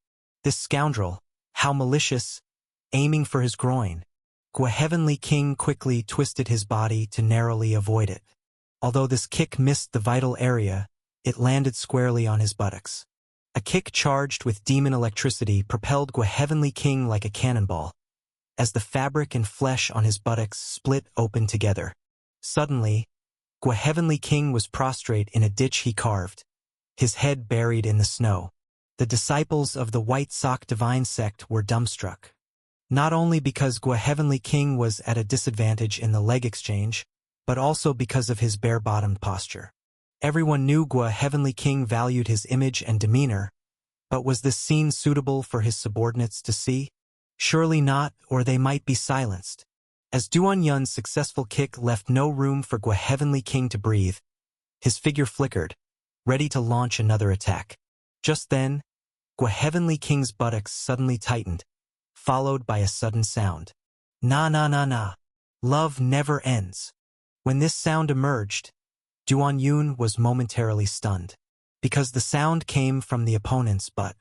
This scoundrel, how malicious, aiming for his groin. Gua Heavenly King quickly twisted his body to narrowly avoid it. Although this kick missed the vital area, it landed squarely on his buttocks. A kick charged with demon electricity propelled Gua Heavenly King like a cannonball, as the fabric and flesh on his buttocks split open together. Suddenly, Gua Heavenly King was prostrate in a ditch he carved, his head buried in the snow. The disciples of the White Sock Divine Sect were dumbstruck. Not only because Gua Heavenly King was at a disadvantage in the leg exchange, but also because of his bare-bottomed posture. Everyone knew Gua Heavenly King valued his image and demeanor, but was this scene suitable for his subordinates to see? Surely not, or they might be silenced. As Duan Yun's successful kick left no room for Gua Heavenly King to breathe, his figure flickered, ready to launch another attack. Just then, Gua Heavenly King's buttocks suddenly tightened, followed by a sudden sound. Na na na na. Love never ends. When this sound emerged, Duan Yun was momentarily stunned, because the sound came from the opponent's butt.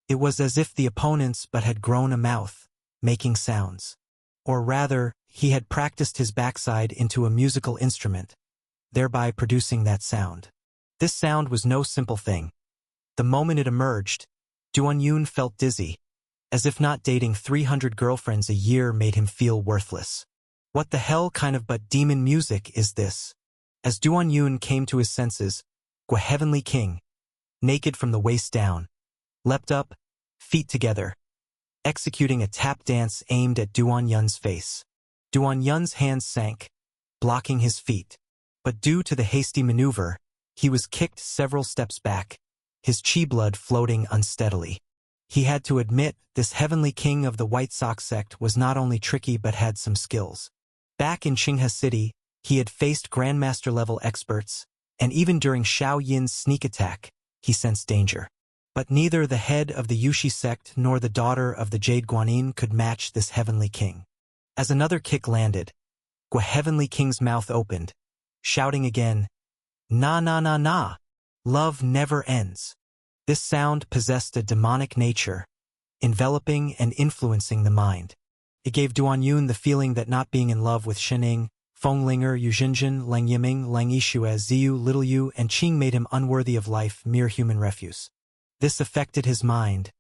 It was as if the opponent's butt had grown a mouth, making sounds. Or rather, he had practiced his backside into a musical instrument, thereby producing that sound. This sound was no simple thing. The moment it emerged, Duan Yun felt dizzy, as if not dating 300 girlfriends a year made him feel worthless. What the hell kind of but demon music is this? As Duan Yun came to his senses, Gua Heavenly King, naked from the waist down, leapt up, feet together, executing a tap dance aimed at Duan Yun's face. Duan Yun's hands sank, blocking his feet. But due to the hasty maneuver, he was kicked several steps back, his chi blood floating unsteadily. He had to admit this Heavenly King of the White Sox sect was not only tricky but had some skills. Back in Qinghe City, he had faced Grandmaster-level experts, and even during Xiao Yin's sneak attack, he sensed danger. But neither the head of the Yushi sect nor the daughter of the Jade Guanyin could match this Heavenly King. As another kick landed, Gua Heavenly King's mouth opened, shouting again, "Na na na na! Love never ends." This sound possessed a demonic nature, enveloping and influencing the mind. It gave Duan Yun the feeling that not being in love with Shening, Fenglinger, Yu Jinjin, Lang Yiming, Lang Yishue, Ziyu, Little Yu, and Qing made him unworthy of life, mere human refuse. This affected his mind,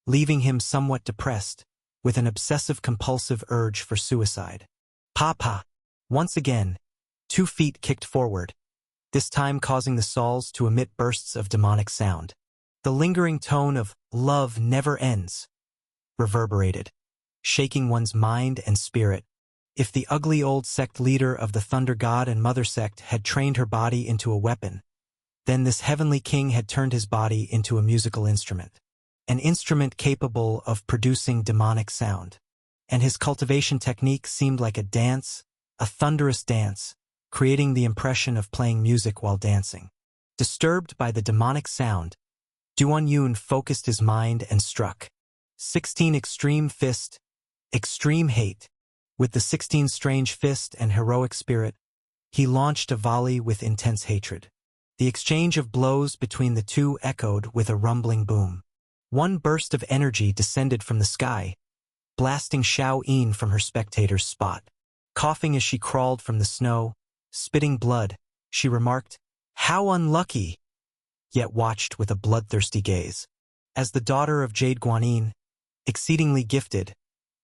leaving him somewhat depressed, with an obsessive-compulsive urge for suicide. Pa! Once again, 2 feet kicked forward, this time causing the Sauls to emit bursts of demonic sound. The lingering tone of "love never ends" reverberated, shaking one's mind and spirit. If the ugly old sect leader of the Thunder God and Mother sect had trained her body into a weapon, then this Heavenly King had turned his body into a musical instrument. An instrument capable of producing demonic sound. And his cultivation technique seemed like a dance, a thunderous dance, creating the impression of playing music while dancing. Disturbed by the demonic sound, Duan Yun focused his mind and struck. 16 Extreme Fist, Extreme Hate. With the 16 Strange Fist and Heroic Spirit, he launched a volley with intense hatred. The exchange of blows between the two echoed with a rumbling boom. One burst of energy descended from the sky, blasting Xiao Yin from her spectator's spot. Coughing as she crawled from the snow, spitting blood, she remarked, "How unlucky!" yet watched with a bloodthirsty gaze. As the daughter of Jade Guanyin, exceedingly gifted,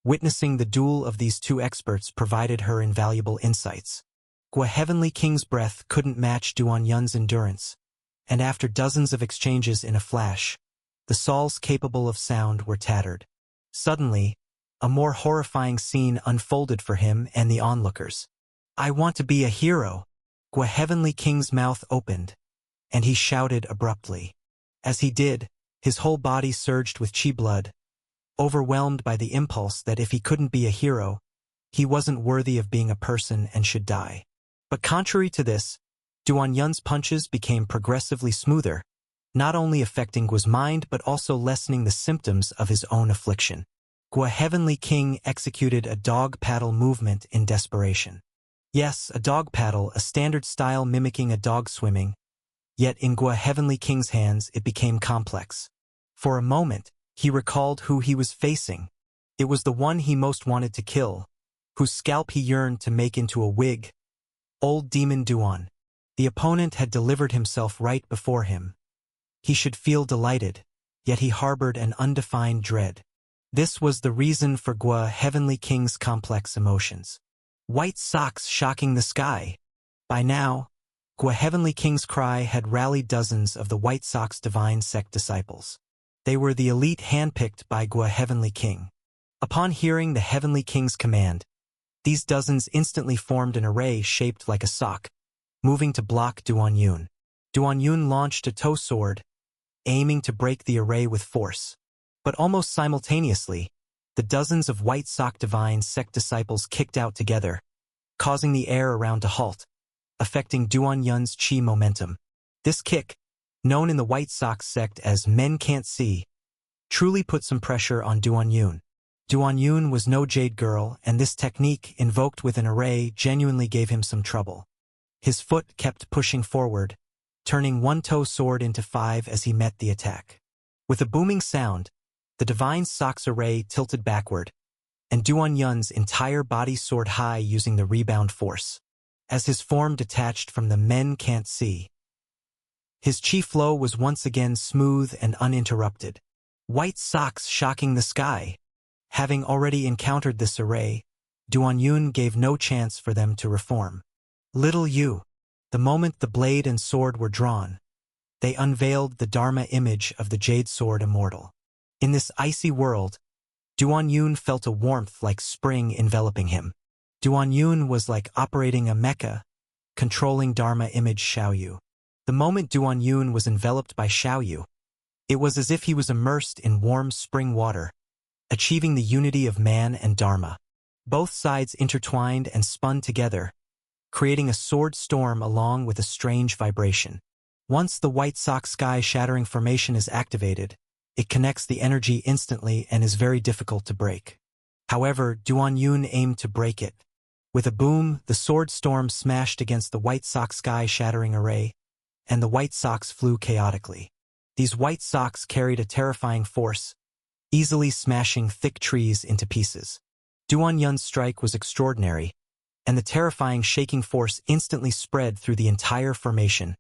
witnessing the duel of these two experts provided her invaluable insights. Gua Heavenly King's breath couldn't match Duan Yun's endurance, and after dozens of exchanges in a flash, the sauls capable of sound were tattered. Suddenly, a more horrifying scene unfolded for him and the onlookers. "I want to be a hero." Gua Heavenly King's mouth opened, and he shouted abruptly. As he did, his whole body surged with chi blood, overwhelmed by the impulse that if he couldn't be a hero, he wasn't worthy of being a person and should die. But contrary to this, Duan Yun's punches became progressively smoother, not only affecting Gua's mind but also lessening the symptoms of his own affliction. Gua Heavenly King executed a dog paddle movement in desperation. Yes, a dog paddle, a standard style mimicking a dog swimming, yet in Gua Heavenly King's hands it became complex. For a moment, he recalled who he was facing. It was the one he most wanted to kill, whose scalp he yearned to make into a wig, old Demon Duan. The opponent had delivered himself right before him. He should feel delighted, yet he harbored an undefined dread. This was the reason for Gua Heavenly King's complex emotions. White socks shocking the sky. By now, Gua Heavenly King's cry had rallied dozens of the White Sox Divine Sect disciples. They were the elite handpicked by Gua Heavenly King. Upon hearing the Heavenly King's command, these dozens instantly formed an array shaped like a sock, moving to block Duan Yun. Duan Yun launched a toe sword, aiming to break the array with force. But almost simultaneously, the dozens of White Sock Divine Sect disciples kicked out together, causing the air around to halt, affecting Duan Yun's chi momentum. This kick, known in the White Sox sect as Men Can't See, truly put some pressure on Duan Yun. Duan Yun was no jade girl, and this technique, invoked with an array, genuinely gave him some trouble. His foot kept pushing forward, turning one toe sword into 5 as he met the attack. With a booming sound, the Divine Sox array tilted backward, and Duan Yun's entire body soared high using the rebound force. As his form detached from the Men Can't See, his chi flow was once again smooth and uninterrupted. White socks shocking the sky. Having already encountered this array, Duan Yun gave no chance for them to reform. Little Yu. The moment the blade and sword were drawn, they unveiled the Dharma image of the Jade Sword Immortal. In this icy world, Duan Yun felt a warmth like spring enveloping him. Duan Yun was like operating a mecha, controlling Dharma image Xiaoyu. The moment Duan Yun was enveloped by Xiaoyu, it was as if he was immersed in warm spring water, achieving the unity of man and Dharma. Both sides intertwined and spun together, creating a sword storm along with a strange vibration. Once the White Sox Sky Shattering formation is activated, it connects the energy instantly and is very difficult to break. However, Duan Yun aimed to break it. With a boom, the sword storm smashed against the White Sox Sky Shattering array, and the White Sox flew chaotically. These White Sox carried a terrifying force, easily smashing thick trees into pieces. Duan Yun's strike was extraordinary, and the terrifying shaking force instantly spread through the entire formation,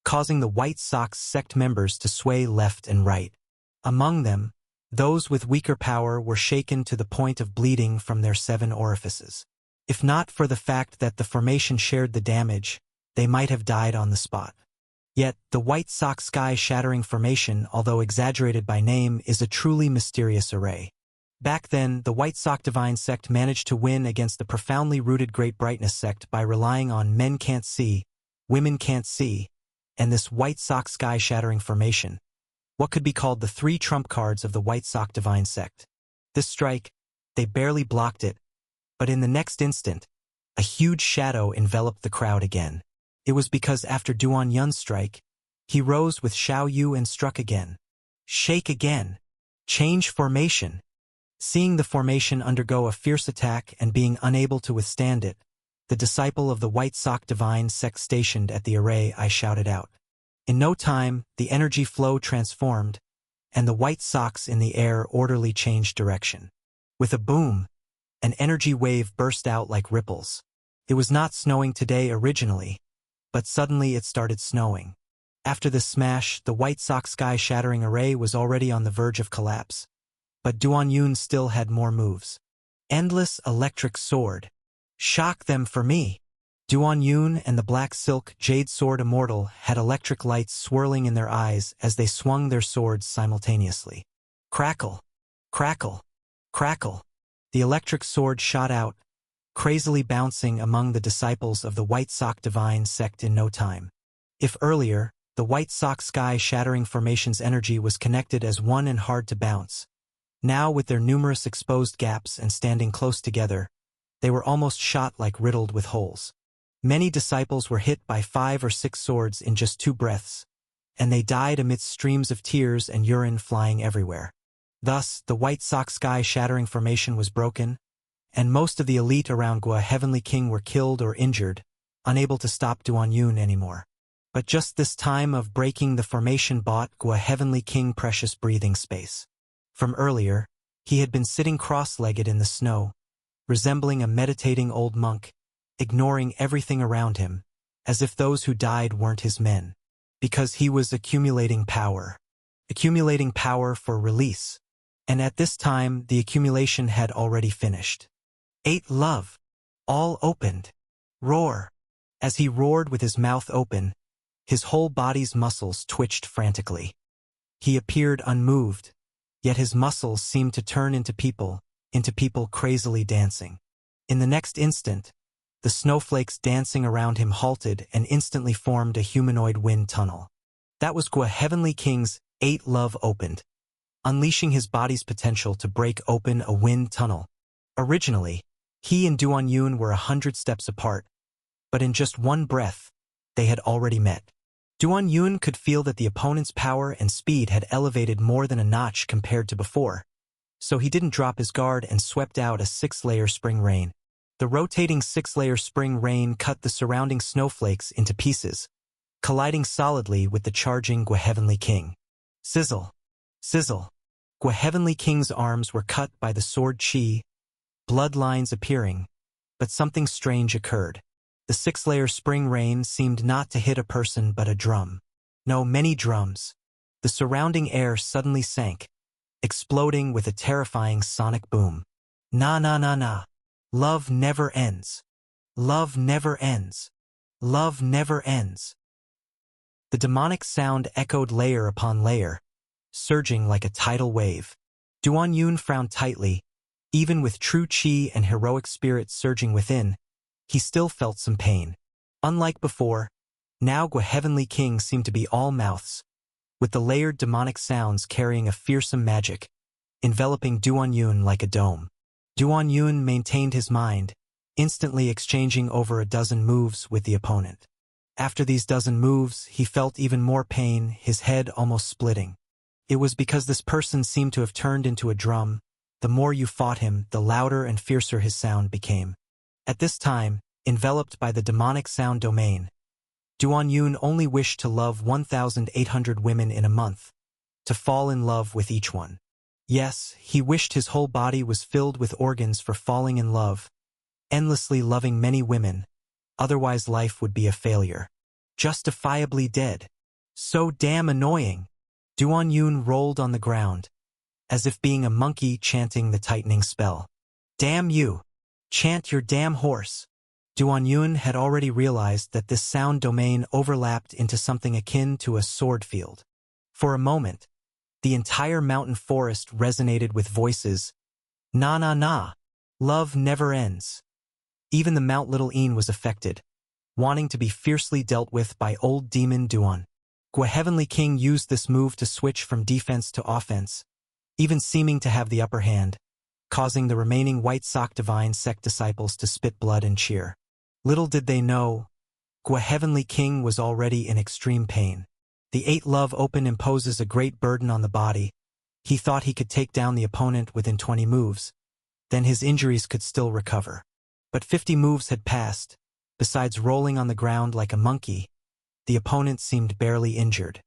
causing the White Sox sect members to sway left and right. Among them, those with weaker power were shaken to the point of bleeding from their 7 orifices. If not for the fact that the formation shared the damage, they might have died on the spot. Yet, the White Sox Sky Shattering formation, although exaggerated by name, is a truly mysterious array. Back then, the White Sock Divine Sect managed to win against the profoundly rooted Great Brightness Sect by relying on Men Can't See, Women Can't See, and this White Sox Sky Shattering formation, what could be called the 3 trump cards of the White Sock Divine Sect. This strike, they barely blocked it, but in the next instant, a huge shadow enveloped the crowd again. It was because after Duan Yun's strike, he rose with Xiaoyu and struck again. Shake again. Change formation. Seeing the formation undergo a fierce attack and being unable to withstand it, the disciple of the White Sock Divine Sect stationed at the array I shouted out. In no time, the energy flow transformed, and the White Sox in the air orderly changed direction. With a boom, An energy wave burst out like ripples. It was not snowing today originally, but suddenly it started snowing. After this smash, the White Sox sky-shattering array was already on the verge of collapse. But Duan Yun still had more moves. Endless electric sword. Shock them for me. Duan Yun and the black silk jade sword immortal had electric lights swirling in their eyes as they swung their swords simultaneously. Crackle, crackle, crackle. The electric sword shot out, crazily bouncing among the disciples of the White Sox divine sect in no time. If earlier, the White Sox sky-shattering formation's energy was connected as one and hard to bounce, now with their numerous exposed gaps and standing close together, they were almost shot like riddled with holes. Many disciples were hit by 5 or 6 swords in just 2 breaths, and they died amidst streams of tears and urine flying everywhere. Thus, the White Sox sky-shattering formation was broken, and most of the elite around Gua Heavenly King were killed or injured, unable to stop Duan Yun anymore. But just this time of breaking the formation bought Gua Heavenly King precious breathing space. From earlier, he had been sitting cross-legged in the snow, resembling a meditating old monk, ignoring everything around him, as if those who died weren't his men. Because he was accumulating power for release. And at this time, the accumulation had already finished. 8 love. All opened. Roar. As he roared with his mouth open, his whole body's muscles twitched frantically. He appeared unmoved, yet his muscles seemed to turn into people crazily dancing. In the next instant, the snowflakes dancing around him halted and instantly formed a humanoid wind tunnel. That was Gua Heavenly King's 8 love opened, unleashing his body's potential to break open a wind tunnel. Originally, he and Duan Yun were 100 steps apart, but in just one breath, they had already met. Duan Yun could feel that the opponent's power and speed had elevated more than a notch compared to before, so he didn't drop his guard and swept out a 6-layer spring rain. The rotating 6-layer spring rain cut the surrounding snowflakes into pieces, colliding solidly with the charging Gua Heavenly King. Sizzle. Sizzle. Gua Heavenly King's arms were cut by the sword chi, bloodlines appearing, but something strange occurred. The 6-layer spring rain seemed not to hit a person but a drum. No, many drums. The surrounding air suddenly sank, exploding with a terrifying sonic boom. Na na na na. Love never ends. Love never ends. Love never ends. The demonic sound echoed layer upon layer, surging like a tidal wave. Duan Yun frowned tightly. Even with true chi and heroic spirit surging within, he still felt some pain. Unlike before, now Gua Heavenly King seemed to be all mouths, with the layered demonic sounds carrying a fearsome magic, enveloping Duan Yun like a dome. Duan Yun maintained his mind, instantly exchanging over a dozen moves with the opponent. After these dozen moves, he felt even more pain, his head almost splitting. It was because this person seemed to have turned into a drum. The more you fought him, the louder and fiercer his sound became. At this time, enveloped by the demonic sound domain, Duan Yun only wished to love 1,800 women in a month, to fall in love with each one. Yes, he wished his whole body was filled with organs for falling in love, endlessly loving many women, otherwise life would be a failure. Justifiably dead. So damn annoying. Duan Yun rolled on the ground, as if being a monkey chanting the tightening spell. Damn you! Chant your damn horse! Duan Yun had already realized that this sound domain overlapped into something akin to a sword field. For a moment, the entire mountain forest resonated with voices. Na na na! Love never ends. Even the Mount Little Een was affected, wanting to be fiercely dealt with by old demon Duan. Gua Heavenly King used this move to switch from defense to offense, even seeming to have the upper hand, causing the remaining White Sox divine sect disciples to spit blood and cheer. Little did they know, Gua Heavenly King was already in extreme pain. The 8 love open imposes a great burden on the body. He thought he could take down the opponent within 20 moves, then his injuries could still recover. But 50 moves had passed. Besides rolling on the ground like a monkey, the opponent seemed barely injured.